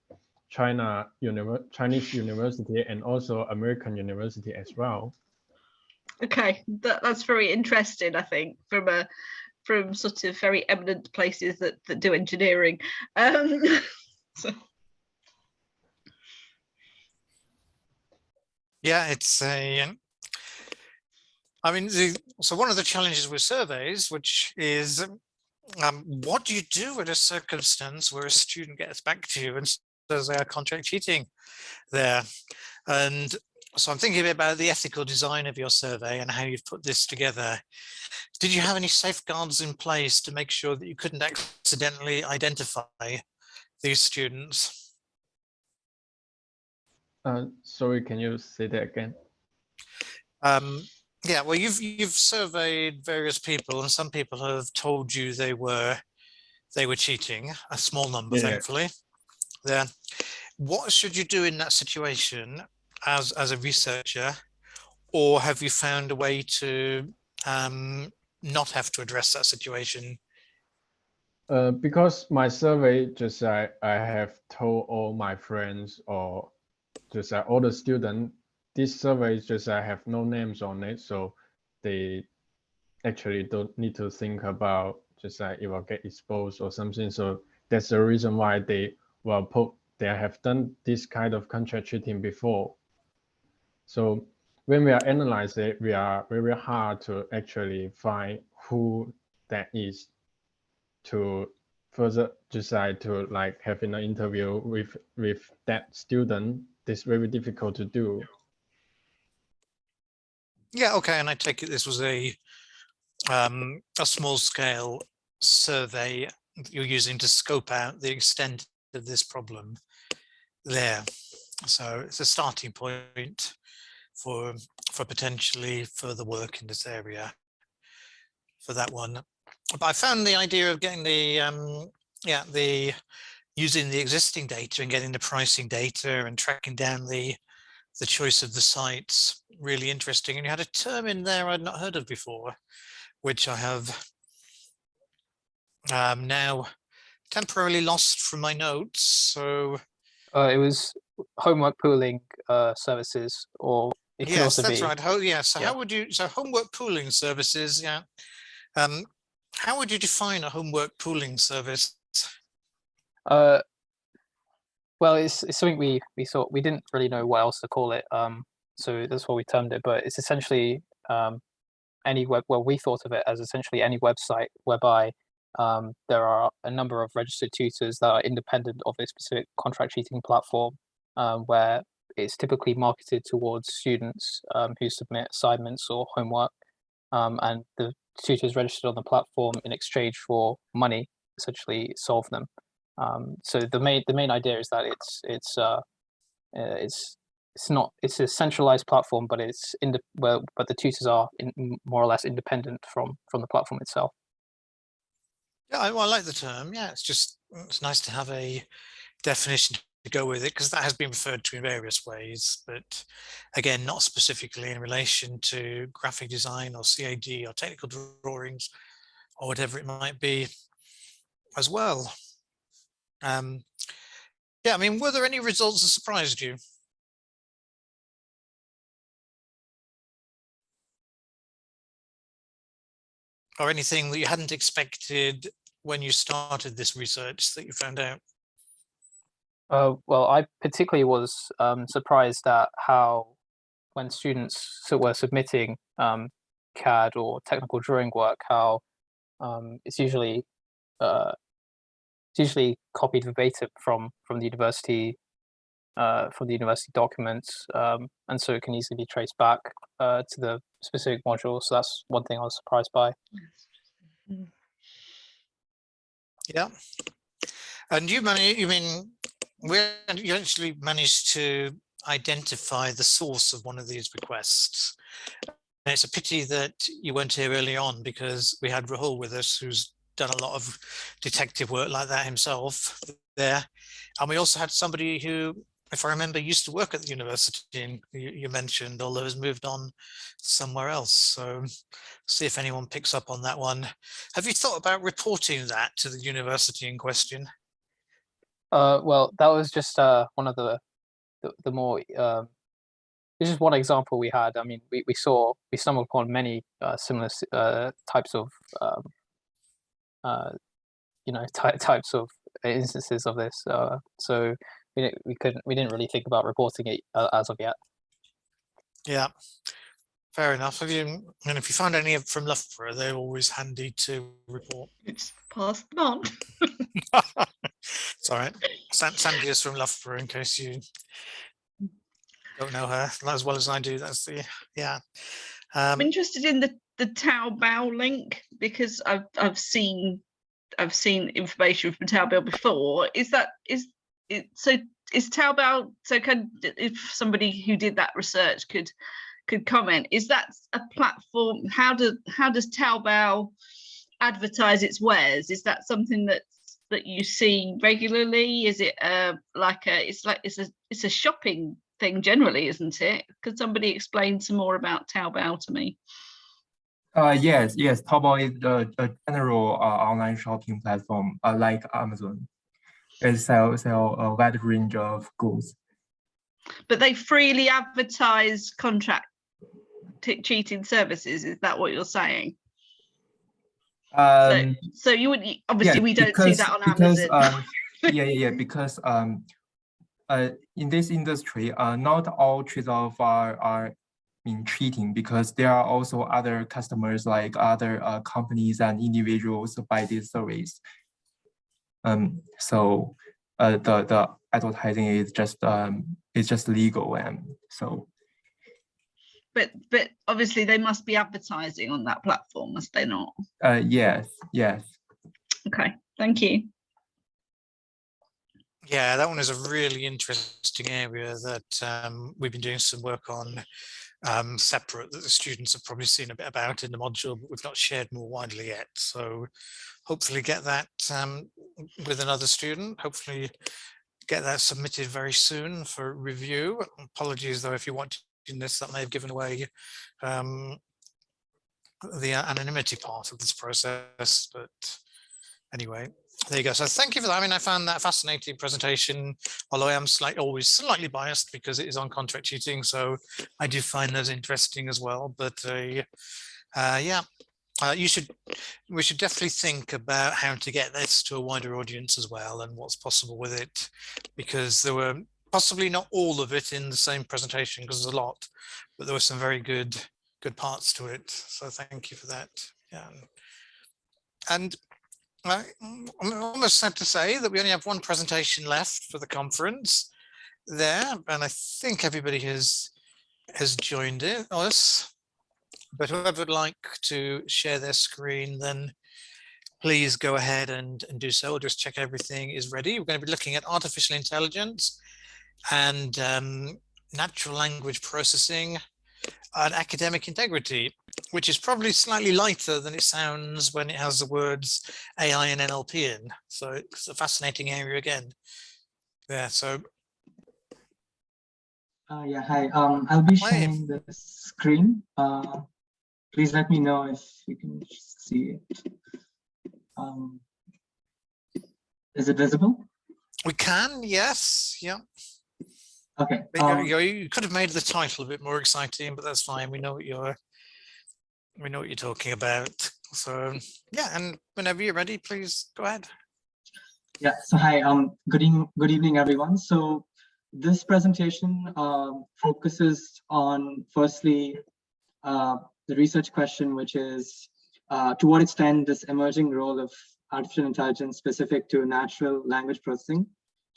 Chinese university and also American university as well. Okay, that's very interesting, I think, from sort of very eminent places that do engineering. So. Yeah, it's I mean, so one of the challenges with surveys, which is what do you do in a circumstance where a student gets back to you and says they are contract cheating there? And so I'm thinking about the ethical design of your survey and how you've put this together. Did you have any safeguards in place to make sure that you couldn't accidentally identify these students? Sorry, can you say that again? Yeah, well, you've surveyed various people, and some people have told you they were cheating. A small number, thankfully. There, what should you do in that situation as a researcher, or have you found a way to not have to address that situation? Because my survey, just I have told all my friends or just all the students, this survey just I have no names on it, so they actually don't need to think about just it will get exposed or something. So that's the reason why they have done this kind of contract cheating before. So when we are analyzing it, we are very hard to actually find who that is to further decide to like having an interview with that student. It's very difficult to do. Yeah, okay, and I take it this was a small scale survey you're using to scope out the extent of this problem there. So it's a starting point for potentially further work in this area for that one. But I found the idea of getting the using the existing data and getting the pricing data and tracking down the choice of the sites really interesting. And you had a term in there I'd not heard of before, which I have now temporarily lost from my notes. So it was homework pooling services, or it can also that's be. right. So how would you? So homework pooling services. Yeah. How would you define a homework pooling service? Well, it's something we thought we didn't really know what else to call it. So that's what we termed it. But it's essentially we thought of it as essentially any website whereby there are a number of registered tutors that are independent of a specific contract cheating platform, where it's typically marketed towards students who submit assignments or homework, and the tutors registered on the platform in exchange for money essentially solve them. So the main idea is that it's a centralized platform, but but the tutors are more or less independent from the platform itself. Yeah, I like the term. Yeah, it's nice to have a definition to go with it, because that has been referred to in various ways, but again, not specifically in relation to graphic design or CAD or technical drawings or whatever it might be as well. Yeah, I mean, were there any results that surprised you? Or anything that you hadn't expected when you started this research that you found out? Well, I particularly was surprised at how when students were submitting CAD or technical drawing work, how it's usually copied verbatim from the university documents, and so it can easily be traced back to the specific module. So that's one thing I was surprised by. Yeah, and you actually managed to identify the source of one of these requests. And it's a pity that you weren't here early on, because we had Rahul with us, who's done a lot of detective work like that himself there. And we also had somebody who, if I remember, used to work at the university, and you mentioned, although has moved on somewhere else. So see if anyone picks up on that one. Have you thought about reporting that to the university in question? Well, that was just one of the more this is one example we had. I mean, we stumbled upon many similar types of types of instances of this. So we didn't really think about reporting it as of yet. Yeah, fair enough. If you find any from Loughborough, they're always handy to report. It's passed on. It's all right. Sandy is from Loughborough, in case you don't know her as well as I do. That's the I'm interested in the Taobao link, because I've seen information from Taobao before. Is Taobao, so if somebody who did that research could comment, is that a platform? How does Taobao advertise its wares? Is that something that's that you see regularly? Is it it's a shopping thing generally, isn't it? Could somebody explain some more about Taobao to me? Yes. Taobao is a general online shopping platform like Amazon. It sells a wide range of goods. But they freely advertise contract cheating services. Is that what you're saying? So you would obviously, we don't see that on Amazon. Because in this industry, not all trade-offs are cheating, because there are also other customers, like other companies and individuals buy this service. So the advertising is just legal, and so. But obviously they must be advertising on that platform, must they not? Yes. Okay, thank you. Yeah, that one is a really interesting area that we've been doing some work on separate, that the students have probably seen a bit about in the module, but we've not shared more widely yet. So hopefully get that with another student, hopefully get that submitted very soon for review. Apologies though, if you want in this, that may have given away the anonymity part of this process, but anyway, there you go. So thank you for that. I mean, I found that a fascinating presentation, although I am always slightly biased because it is on contract cheating, so I do find those interesting as well. But yeah, we should definitely think about how to get this to a wider audience as well, and what's possible with it, because there were possibly not all of it in the same presentation, because there's a lot, but there were some very good parts to it. So thank you for that. Yeah. And I'm almost sad to say that we only have one presentation left for the conference there, and I think everybody has joined us. But whoever would like to share their screen, then please go ahead and do so. Or just check everything is ready. We're going to be looking at artificial intelligence and natural language processing and academic integrity, which is probably slightly lighter than it sounds when it has the words AI and NLP in. So it's a fascinating area again. Yeah, so. Yeah, hi. I'll be sharing the screen. Please let me know if you can see it. Is it visible? We can, yes, yeah. Okay. You could have made the title a bit more exciting, but that's fine. We know what you're talking about. So yeah, and whenever you're ready, please go ahead. Yeah. So hi. Good evening, everyone. So this presentation focuses on, firstly, the research question, which is to what extent this emerging role of artificial intelligence specific to natural language processing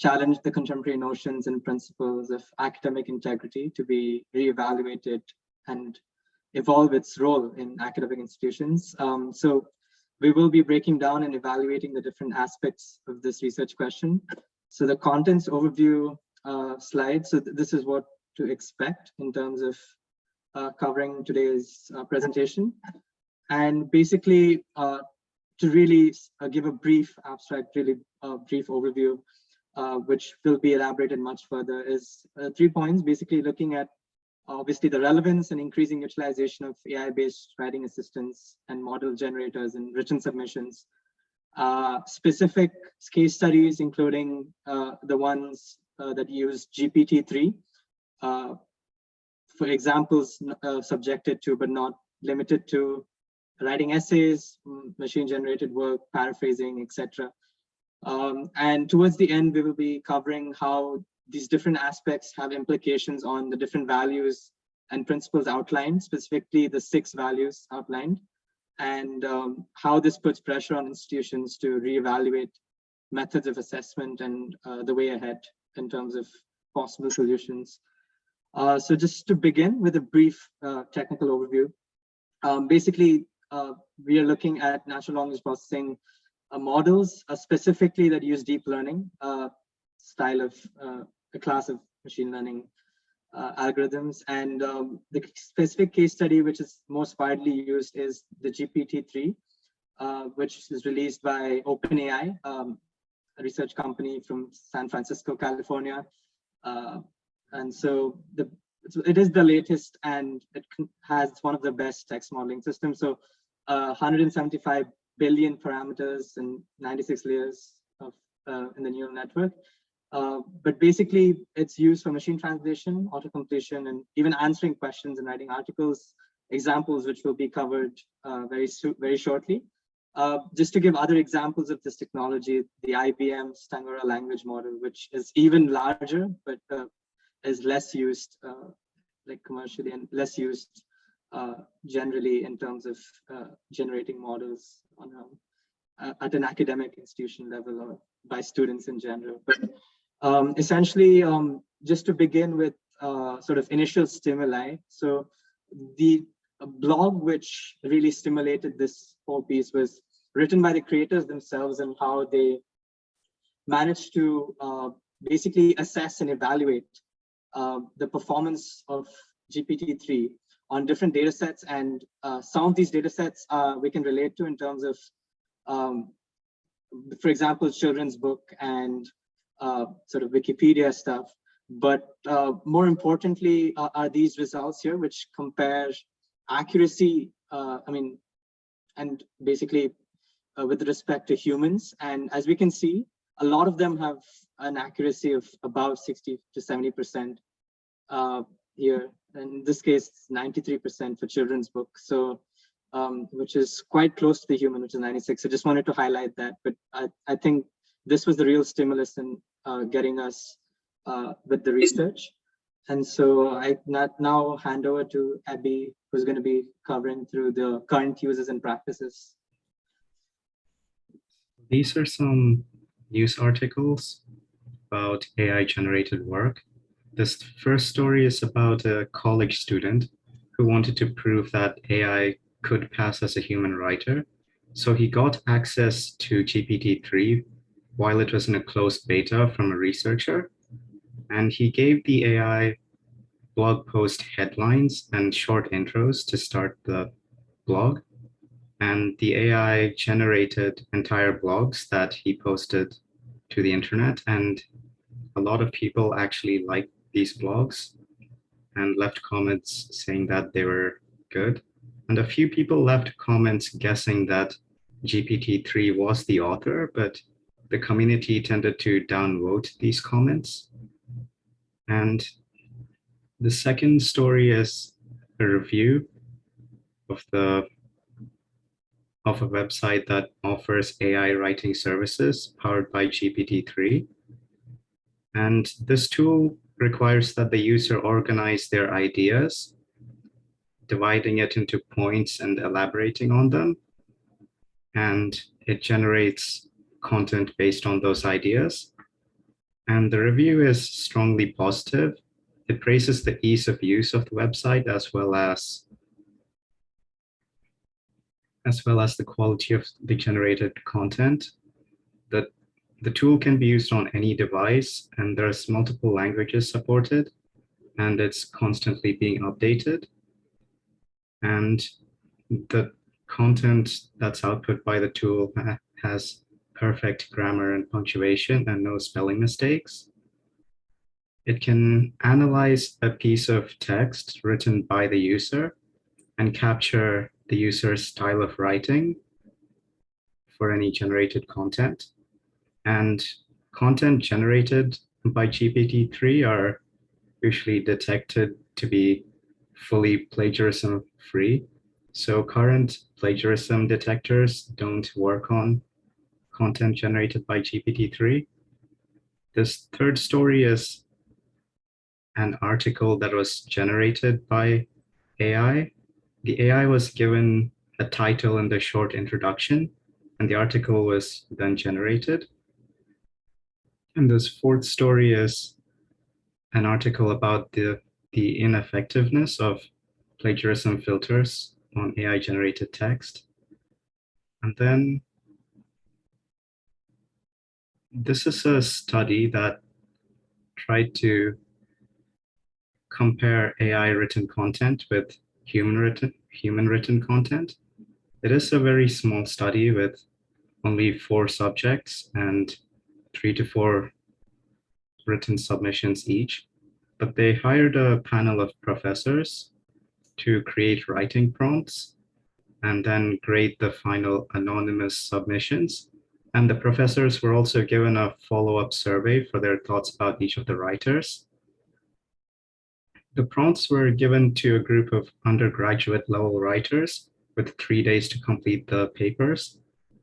challenge the contemporary notions and principles of academic integrity to be reevaluated and evolve its role in academic institutions. So we will be breaking down and evaluating the different aspects of this research question. So the contents overview slide, so this is what to expect in terms of covering today's presentation. And basically, to really give a brief abstract, really brief overview, which will be elaborated much further, is 3 points, basically looking at obviously the relevance and increasing utilization of AI-based writing assistants and model generators in written submissions, specific case studies, including the ones that use GPT-3, for examples subjected to, but not limited to, writing essays, machine-generated work, paraphrasing, etc. And towards the end, we will be covering how these different aspects have implications on the different values and principles outlined, specifically the 6 values outlined, and how this puts pressure on institutions to reevaluate methods of assessment and the way ahead in terms of possible solutions. So just to begin with a brief technical overview, basically, we are looking at natural language processing models, specifically that use deep learning style of a class of machine learning algorithms. And the specific case study which is most widely used is the GPT-3, which is released by OpenAI research company from San Francisco, California. And so it is the latest, and it has one of the best text modeling systems. So 175 billion parameters and 96 layers of in the neural network. But basically, it's used for machine translation, auto-completion, and even answering questions and writing articles, examples which will be covered very shortly. Just to give other examples of this technology, the IBM Stangora language model, which is even larger, but is less used like commercially and less used generally in terms of generating models on at an academic institution level or by students in general. But essentially, just to begin with sort of initial stimuli. So the blog which really stimulated this whole piece was written by the creators themselves, and how they managed to basically assess and evaluate the performance of GPT-3 on different data sets. And some of these data sets we can relate to in terms of, for example, children's book and sort of Wikipedia stuff. But more importantly are these results here, which compare accuracy, and basically with respect to humans. And as we can see, a lot of them have an accuracy of about 60 to 70% here. In this case, 93% for children's book. So, which is quite close to the human, which is 96. So just wanted to highlight that. But I think this was the real stimulus in getting us with the research. And so I now hand over to Abby, who's going to be covering through the current uses and practices. These are some news articles about AI-generated work. This first story is about a college student who wanted to prove that AI could pass as a human writer. So he got access to GPT-3 while it was in a closed beta from a researcher. And he gave the AI blog post headlines and short intros to start the blog. And the AI generated entire blogs that he posted to the internet. And a lot of people actually liked these blogs and left comments saying that they were good. And a few people left comments guessing that GPT-3 was the author, but the community tended to downvote these comments. And the second story is a review of a website that offers AI writing services powered by GPT-3. And this tool requires that the user organize their ideas, dividing it into points and elaborating on them. And it generates content based on those ideas. And the review is strongly positive. It praises the ease of use of the website as well as the quality of the generated content. The tool can be used on any device, and there's multiple languages supported, and it's constantly being updated. And the content that's output by the tool has perfect grammar and punctuation and no spelling mistakes. It can analyze a piece of text written by the user and capture the user's style of writing for any generated content. And content generated by GPT-3 are usually detected to be fully plagiarism free. So current plagiarism detectors don't work on content generated by GPT-3. This third story is an article that was generated by AI. The AI was given a title and a short introduction, and the article was then generated. And this fourth story is an article about the ineffectiveness of plagiarism filters on AI-generated text. And then this is a study that tried to compare AI-written content with human-written content. It is a very small study with only 4 subjects, and 3 to 4 written submissions each, but they hired a panel of professors to create writing prompts and then grade the final anonymous submissions. And the professors were also given a follow-up survey for their thoughts about each of the writers. The prompts were given to a group of undergraduate level writers with 3 days to complete the papers.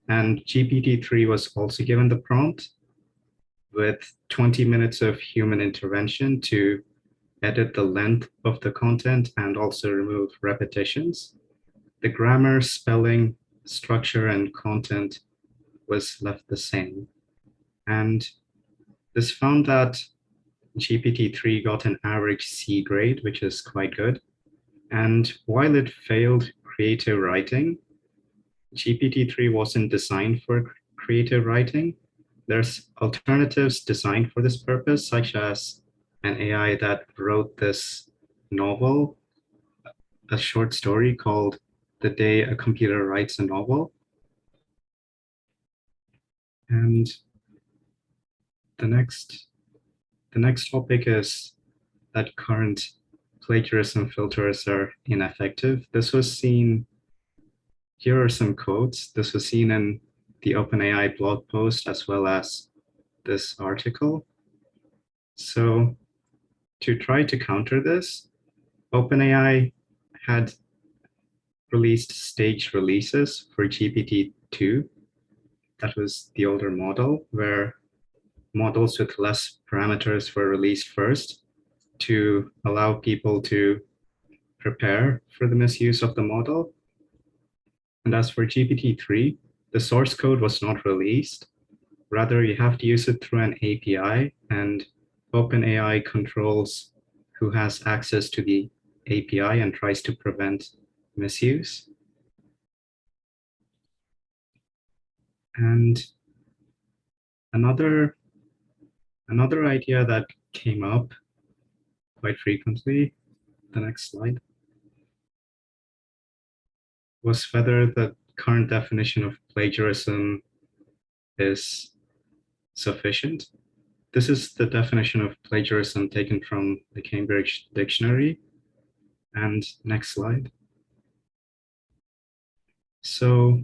And GPT-3 was also given the prompt with 20 minutes of human intervention to edit the length of the content and also remove repetitions. The grammar, spelling, structure, and content was left the same. And this found that GPT-3 got an average C grade, which is quite good. And while it failed creative writing, GPT-3 wasn't designed for creative writing. There's alternatives designed for this purpose, such as an AI that wrote this novel, a short story called The Day a Computer Writes a Novel. And the next topic is that current plagiarism filters are ineffective. This was seen, here are some quotes. This was seen in the OpenAI blog post as well as this article. So to try to counter this, OpenAI had released staged releases for GPT-2. That was the older model, where models with less parameters were released first to allow people to prepare for the misuse of the model. And as for GPT-3, the source code was not released. Rather, you have to use it through an API, and OpenAI controls who has access to the API and tries to prevent misuse. And another idea that came up quite frequently, the next slide, was whether the current definition of plagiarism is sufficient. This is the definition of plagiarism taken from the Cambridge Dictionary. And next slide. So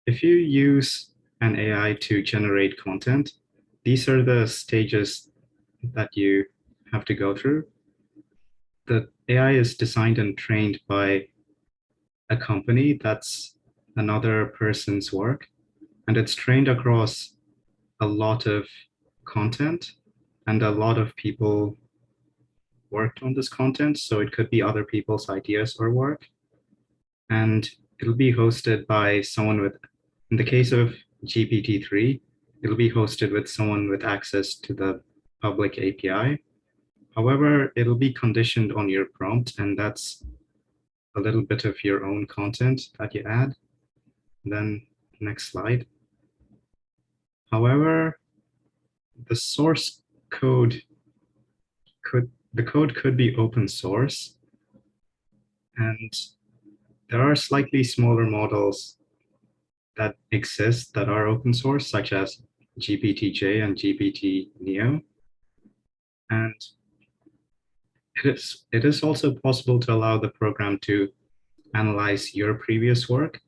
if you use an AI to generate content, these are the stages that you have to go through. The AI is designed and trained by a company that's another person's work, and it's trained across a lot of content, and a lot of people worked on this content, so it could be other people's ideas or work. And it'll be hosted by someone with, in the case of GPT-3, it'll be hosted with someone with access to the public API. However, it'll be conditioned on your prompt, and that's a little bit of your own content that you add. Then next slide. However, the source code could be open source, and there are slightly smaller models that exist that are open source, such as GPT-J and GPT-Neo. And it is also possible to allow the program to analyze your previous work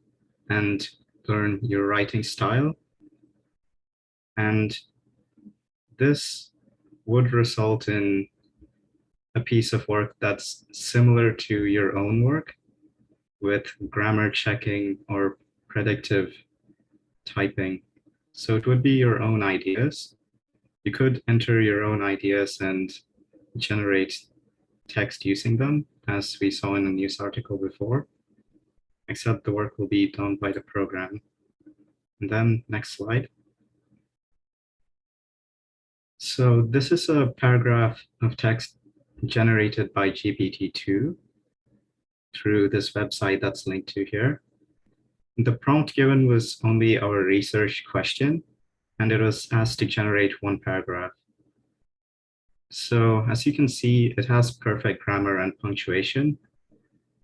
and learn your writing style. And this would result in a piece of work that's similar to your own work, with grammar checking or predictive typing. So it would be your own ideas. You could enter your own ideas and generate text using them, as we saw in a news article before, except the work will be done by the program. And then next slide. So this is a paragraph of text generated by GPT-2 through this website that's linked to here. The prompt given was only our research question, and it was asked to generate one paragraph. So as you can see, it has perfect grammar and punctuation.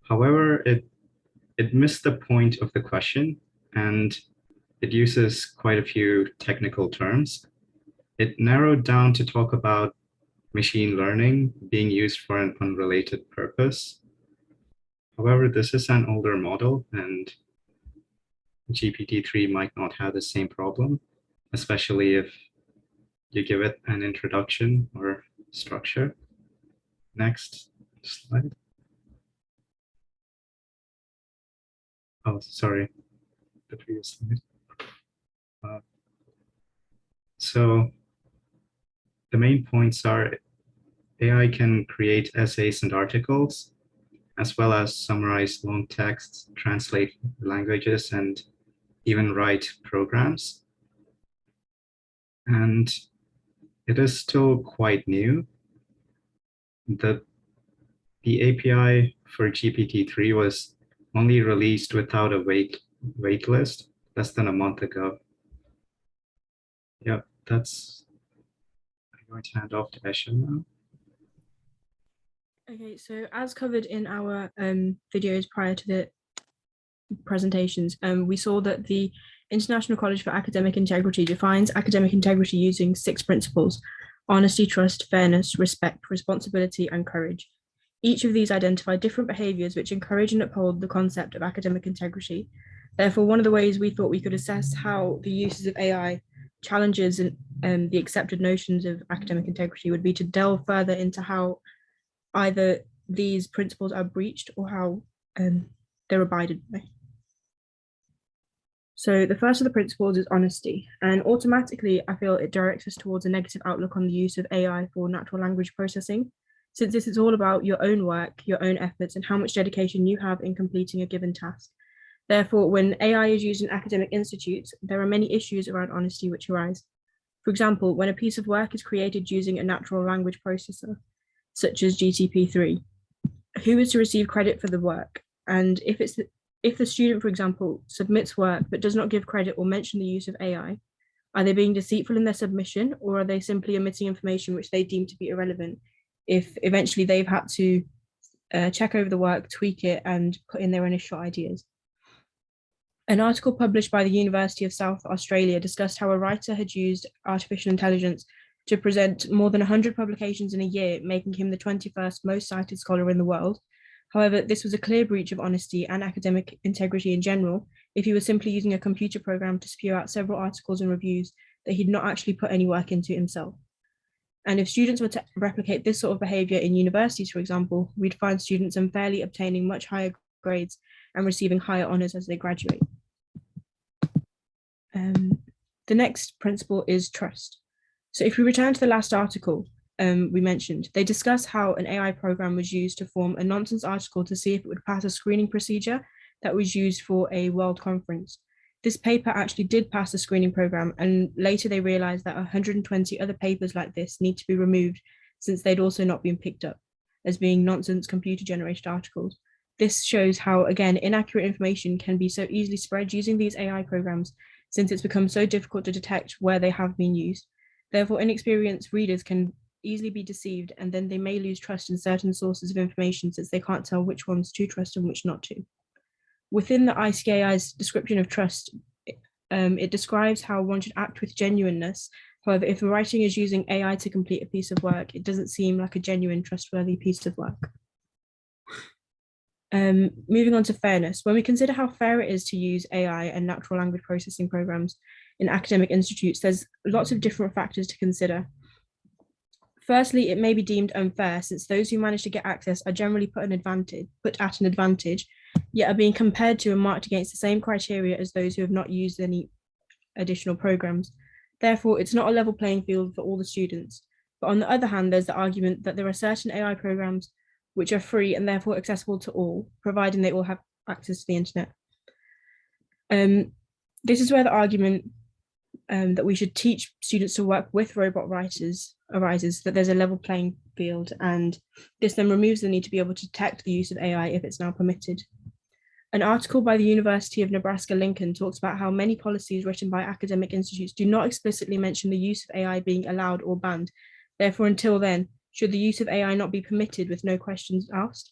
However, it missed the point of the question, and it uses quite a few technical terms. it narrowed down to talk about machine learning being used for an unrelated purpose. However, this is an older model, and GPT-3 might not have the same problem, especially if you give it an introduction or structure. Next slide. Oh, sorry, the previous slide. So the main points are AI can create essays and articles, as well as summarize long texts, translate languages, and even write programs. And it is still quite new. The API for GPT-3 was only released without a wait list less than a month ago. Yep, that's, I'm going to hand off to Esha now. Okay, so as covered in our videos prior to the presentations, we saw that the International College for Academic Integrity defines academic integrity using 6 principles: honesty, trust, fairness, respect, responsibility, and courage. Each of these identify different behaviors which encourage and uphold the concept of academic integrity. Therefore, one of the ways we thought we could assess how the uses of AI challenges and the accepted notions of academic integrity would be to delve further into how either these principles are breached or how they're abided by. So the first of the principles is honesty, and automatically I feel it directs us towards a negative outlook on the use of AI for natural language processing, since this is all about your own work, your own efforts, and how much dedication you have in completing a given task. Therefore, when AI is used in academic institutes, there are many issues around honesty which arise. For example, when a piece of work is created using a natural language processor, such as GPT-3, who is to receive credit for the work? And if the student, for example, submits work but does not give credit or mention the use of AI, are they being deceitful in their submission, or are they simply omitting information which they deem to be irrelevant if eventually they've had to check over the work, tweak it, and put in their initial ideas? An article published by the University of South Australia discussed how a writer had used artificial intelligence to present more than 100 publications in a year, making him the 21st most cited scholar in the world. However, this was a clear breach of honesty and academic integrity in general if he was simply using a computer program to spew out several articles and reviews that he'd not actually put any work into himself. And if students were to replicate this sort of behavior in universities, for example, we'd find students unfairly obtaining much higher grades and receiving higher honors as they graduate. The next principle is trust. So if we return to the last article we mentioned, they discuss how an AI program was used to form a nonsense article to see if it would pass a screening procedure that was used for a world conference. This paper actually did pass the screening program, and later they realized that 120 other papers like this need to be removed since they'd also not been picked up as being nonsense computer generated articles. This shows how, again, inaccurate information can be so easily spread using these AI programs, since it's become so difficult to detect where they have been used. Therefore, inexperienced readers can easily be deceived, and then they may lose trust in certain sources of information since they can't tell which ones to trust and which not to. Within the ICAI's description of trust, it describes how one should act with genuineness. However, if the writing is using AI to complete a piece of work, it doesn't seem like a genuine, trustworthy piece of work. Moving on to fairness, when we consider how fair it is to use AI and natural language processing programs in academic institutes, there's lots of different factors to consider. Firstly, it may be deemed unfair since those who manage to get access are generally put at an advantage, yet are being compared to and marked against the same criteria as those who have not used any additional programs. Therefore, it's not a level playing field for all the students. But on the other hand, there's the argument that there are certain AI programs which are free and therefore accessible to all, providing they all have access to the internet. This is where the argument that we should teach students to work with robot writers arises, that there's a level playing field, and this then removes the need to be able to detect the use of AI if it's now permitted. An article by the University of Nebraska-Lincoln talks about how many policies written by academic institutes do not explicitly mention the use of AI being allowed or banned. Therefore, until then, should the use of AI not be permitted with no questions asked?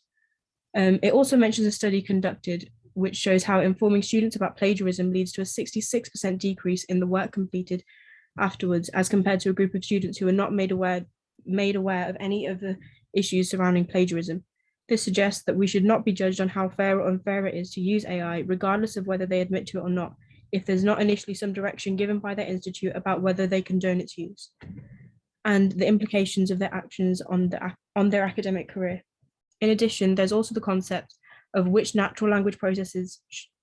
It also mentions a study conducted which shows how informing students about plagiarism leads to a 66% decrease in the work completed afterwards, as compared to a group of students who are not made aware of any of the issues surrounding plagiarism. This suggests that we should not be judged on how fair or unfair it is to use AI, regardless of whether they admit to it or not, if there's not initially some direction given by their institute about whether they condone its use, and the implications of their actions on their academic career. In addition, there's also the concept of which natural language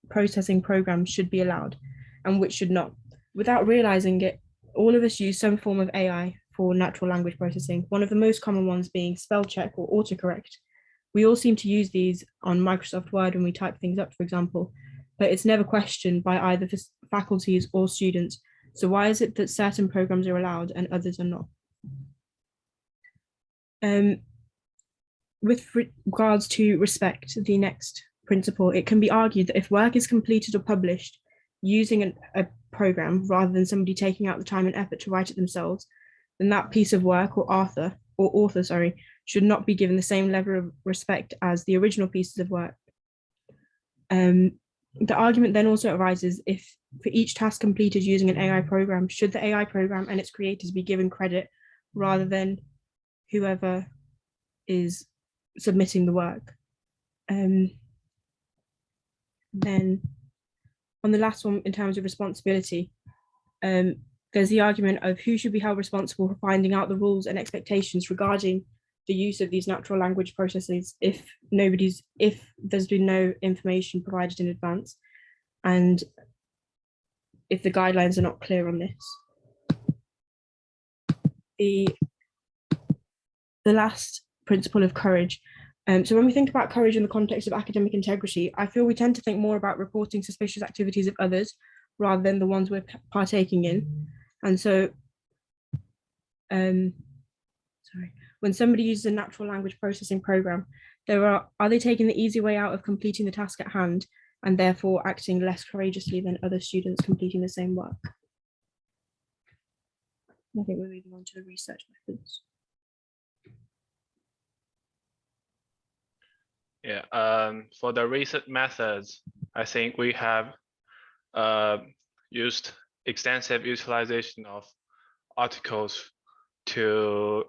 processing programs should be allowed and which should not. Without realizing it, all of us use some form of AI for natural language processing, one of the most common ones being spell check or autocorrect. We all seem to use these on Microsoft Word when we type things up, for example, but it's never questioned by either faculties or students. So why is it that certain programs are allowed and others are not? With regards to respect, the next principle, it can be argued that if work is completed or published using a program rather than somebody taking out the time and effort to write it themselves, then that piece of work or author should not be given the same level of respect as the original pieces of work. The argument then also arises if for each task completed using an AI program, should the AI program and its creators be given credit rather than whoever is submitting the work? Then on the last one, in terms of responsibility, there's the argument of who should be held responsible for finding out the rules and expectations regarding the use of these natural language processes if there's been no information provided in advance and if the guidelines are not clear on this. The last principle of courage. So when we think about courage in the context of academic integrity, I feel we tend to think more about reporting suspicious activities of others rather than the ones we're partaking in. And so, when somebody uses a natural language processing program, are they taking the easy way out of completing the task at hand and therefore acting less courageously than other students completing the same work? I think we're moving on to the research methods. Yeah, for the research methods, I think we have used extensive utilization of articles to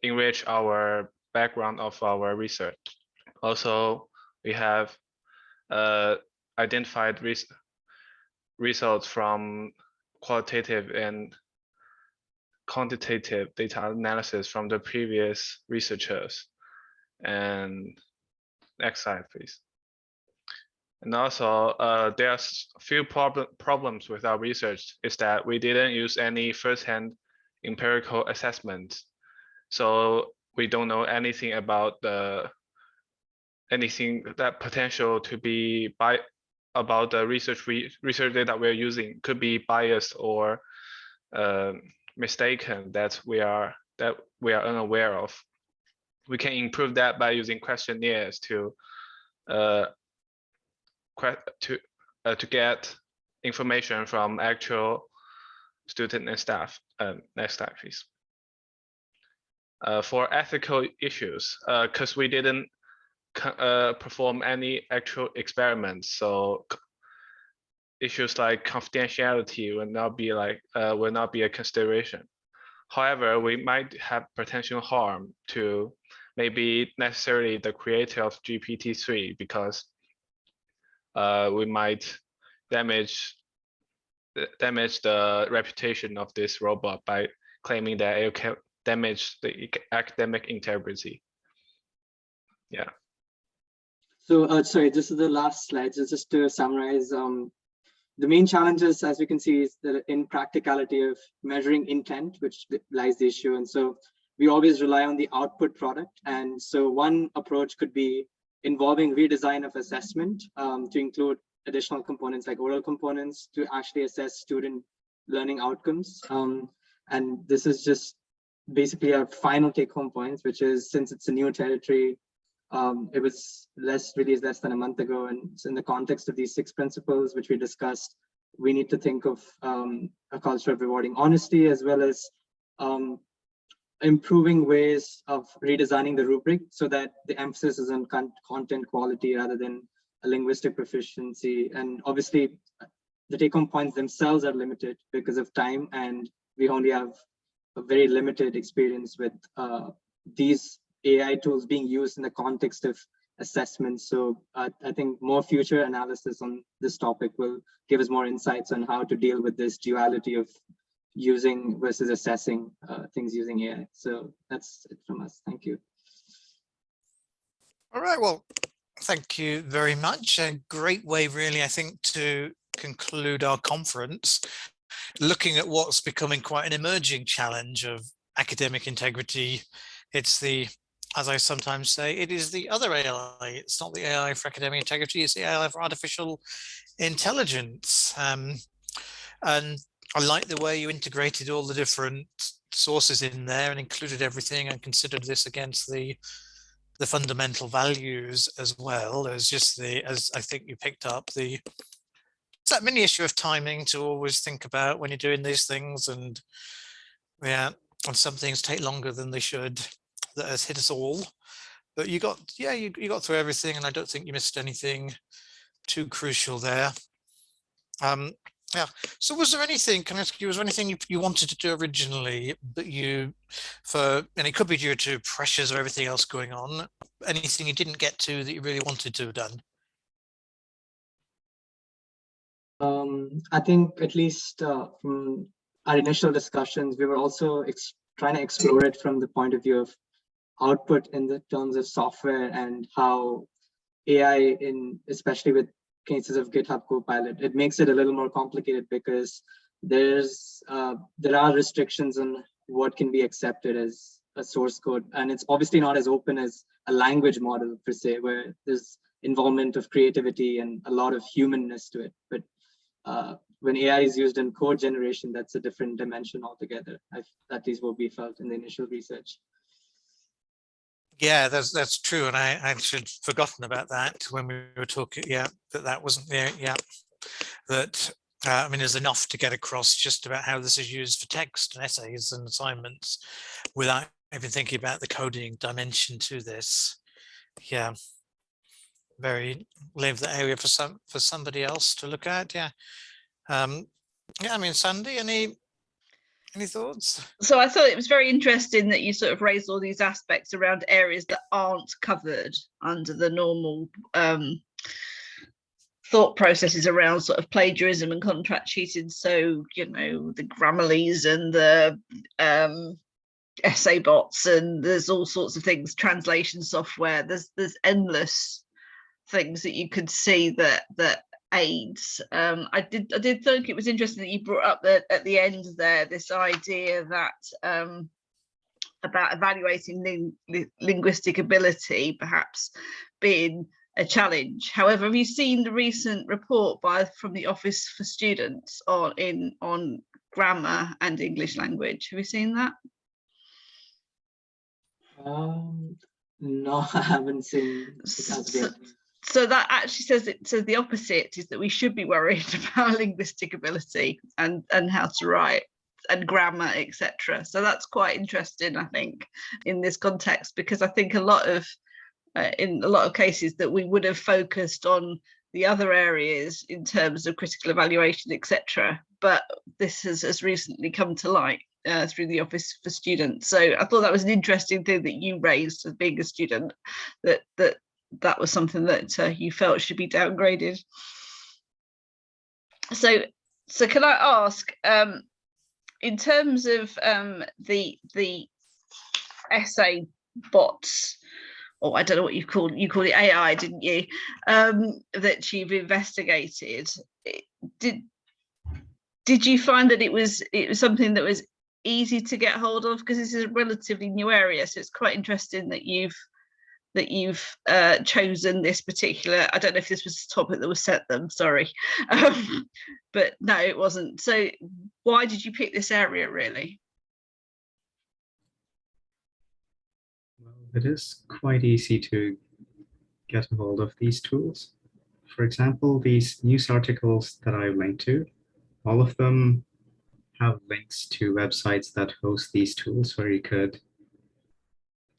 enrich our background of our research. Also, we have identified results from qualitative and quantitative data analysis from the previous researchers. And next slide, please. And also, there's a few problems with our research is that we didn't use any first-hand empirical assessment. So we don't know anything about anything that potential to be about the research data we're using could be biased or mistaken that we are unaware of. We can improve that by using questionnaires to get information from actual students and staff. Next slide, please. For ethical issues, because we didn't perform any actual experiments, so issues like confidentiality will not be a consideration. However, we might have potential harm to maybe necessarily the creator of GPT-3 because we might damage the reputation of this robot by claiming that it can damage the academic integrity. Yeah. So sorry, this is the last slide. So just to summarize, the main challenges, as we can see, is the impracticality of measuring intent, which lies the issue. And so we always rely on the output product. And so one approach could be involving redesign of assessment to include additional components like oral components to actually assess student learning outcomes. And this is just basically our final take-home points, which is, since it's a new territory, it was released less than a month ago, and in the context of these 6 principles which we discussed, we need to think of a culture of rewarding honesty, as well as improving ways of redesigning the rubric so that the emphasis is on content quality rather than a linguistic proficiency. And obviously the take-home points themselves are limited because of time, and we only have a very limited experience with these AI tools being used in the context of assessment. So I think more future analysis on this topic will give us more insights on how to deal with this duality of using versus assessing things using AI. So that's it from us. Thank you. All right, well, thank you very much. A great way, really, I think, to conclude our conference, looking at what's becoming quite an emerging challenge of academic integrity. It's the, as I sometimes say, it is the other AI. It's not the AI for academic integrity, it's the AI for artificial intelligence. And I like the way you integrated all the different sources in there and included everything and considered this against the fundamental values as well as just the, as I think you picked up, it's that mini issue of timing to always think about when you're doing these things. And yeah, and some things take longer than they should. That has hit us all. But you got, yeah, you got through everything, and I don't think you missed anything too crucial there. Yeah, so was there anything, can I ask you, was there anything you wanted to do originally, but and it could be due to pressures or everything else going on, anything you didn't get to that you really wanted to have done? I think at least from our initial discussions, we were also trying to explore it from the point of view of output in the terms of software and how AI, especially with cases of GitHub Copilot, it makes it a little more complicated because there are restrictions on what can be accepted as a source code, and it's obviously not as open as a language model per se, where there's involvement of creativity and a lot of humanness to it. But when AI is used in code generation, that's a different dimension altogether. At least what we felt in the initial research. Yeah, that's true, and I should have forgotten about that when we were talking. Yeah, that wasn't there. Yeah, that I mean, there's enough to get across just about how this is used for text and essays and assignments, without even thinking about the coding dimension to this. Yeah, leave the area for somebody else to look at. Yeah, yeah. I mean, Sandy, any thoughts? So I thought it was very interesting that you sort of raised all these aspects around areas that aren't covered under the normal thought processes around sort of plagiarism and contract cheating. So, you know, the Grammarlies and the essay bots, and there's all sorts of things, translation software. There's endless things that you could see that aids. I did think it was interesting that you brought up that at the end there, this idea that about evaluating linguistic ability perhaps being a challenge. However, have you seen the recent report from the Office for Students on grammar and English language? Have you seen that? No, I haven't seen it as yet. So that actually says the opposite, is that we should be worried about linguistic ability and how to write and grammar, etc. So that's quite interesting, I think, in this context, because I think in a lot of cases that we would have focused on the other areas in terms of critical evaluation, etc. But this has recently come to light through the Office for Students. So I thought that was an interesting thing that you raised as being a student, that was something that you felt should be downgraded. So can I ask, in terms of the essay bots, or I don't know what you called it AI, didn't you? That you've investigated, did you find that it was something that was easy to get hold of? Because this is a relatively new area, so it's quite interesting that you've chosen this particular, I don't know if this was the topic that was set them, sorry, but no, it wasn't. So why did you pick this area, really? Well, it is quite easy to get a hold of these tools. For example, these news articles that I linked to, all of them have links to websites that host these tools where you could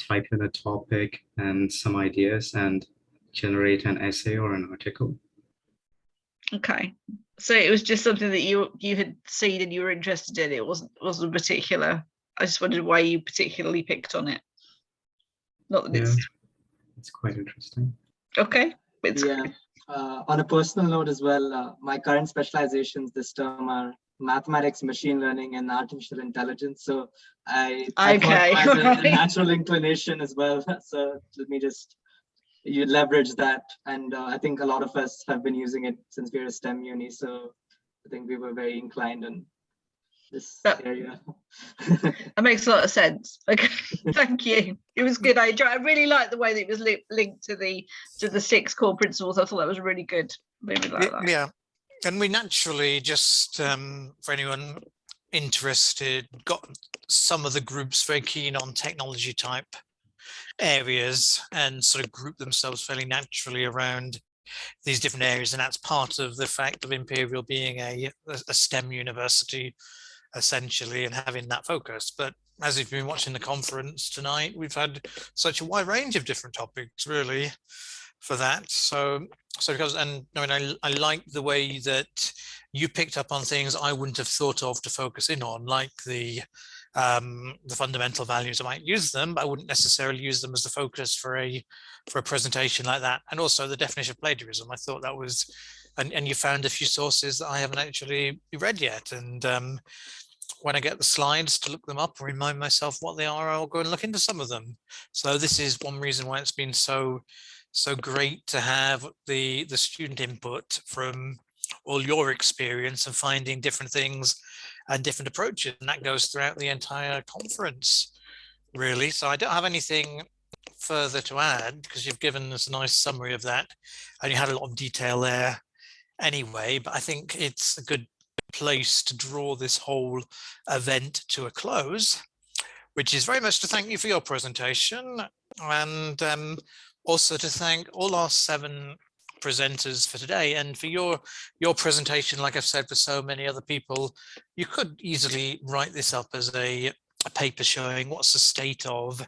type in a topic and some ideas and generate an essay or an article. Okay, so it was just something that you had seen and you were interested in. It wasn't particular. I just wondered why you particularly picked on it. Not that it's quite interesting. Okay. Yeah. On a personal note as well, my current specializations this term are mathematics, machine learning, and artificial intelligence. So I thought I had a natural inclination as well. So let me just leverage that. And I think a lot of us have been using it since we're a STEM uni. So I think we were very inclined in this area. That makes a lot of sense. Okay, thank you. It was good. I really liked the way that it was linked to the 6 core principles. I thought that was really good. Really like that. Yeah, and we naturally just for anyone interested, got some of the groups very keen on technology type areas and sort of group themselves fairly naturally around these different areas, and that's part of the fact of Imperial being a STEM university essentially and having that focus. But as you've been watching the conference tonight, we've had such a wide range of different topics really for that. So because, and I mean, I like the way that you picked up on things I wouldn't have thought of to focus in on, like the fundamental values. I might use them, but I wouldn't necessarily use them as the focus for a presentation like that. And also the definition of plagiarism. I thought that was, and you found a few sources that I haven't actually read yet. And when I get the slides to look them up and remind myself what they are, I'll go and look into some of them. So this is one reason why it's been so great to have the student input from all your experience and finding different things and different approaches, and that goes throughout the entire conference really. So I don't have anything further to add because you've given us a nice summary of that and you had a lot of detail there anyway, but I think it's a good place to draw this whole event to a close, which is very much to thank you for your presentation, and also to thank all our 7 presenters for today, and for your presentation. Like I've said, for so many other people, you could easily write this up as a paper showing what's the state of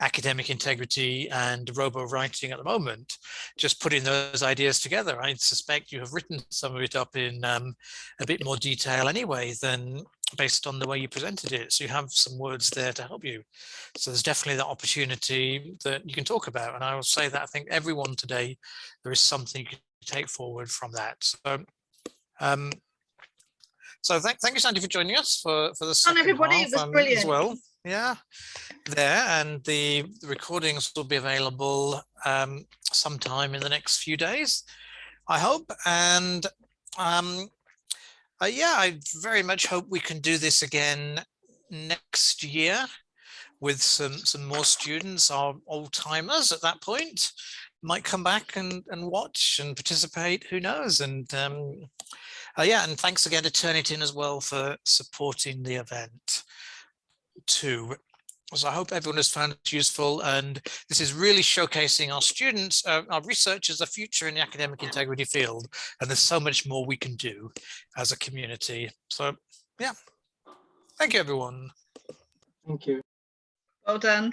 academic integrity and robo-writing at the moment, just putting those ideas together. I suspect you have written some of it up in a bit more detail anyway than based on the way you presented it. So you have some words there to help you. So there's definitely that opportunity that you can talk about. And I will say that I think everyone today, there is something you can take forward from that. So thank you, Sandy, for joining us for the second everybody, half, it was brilliant. as well. Yeah, there, and the recordings will be available sometime in the next few days, I hope. And yeah, I very much hope we can do this again next year with some more students. Our old timers at that point might come back and watch and participate, who knows. And yeah, and thanks again to Turnitin as well for supporting the event too. So I hope everyone has found it useful, and this is really showcasing our students, our researchers, the future in the academic integrity field, and there's so much more we can do as a community. So yeah, thank you everyone. Thank you. Well done.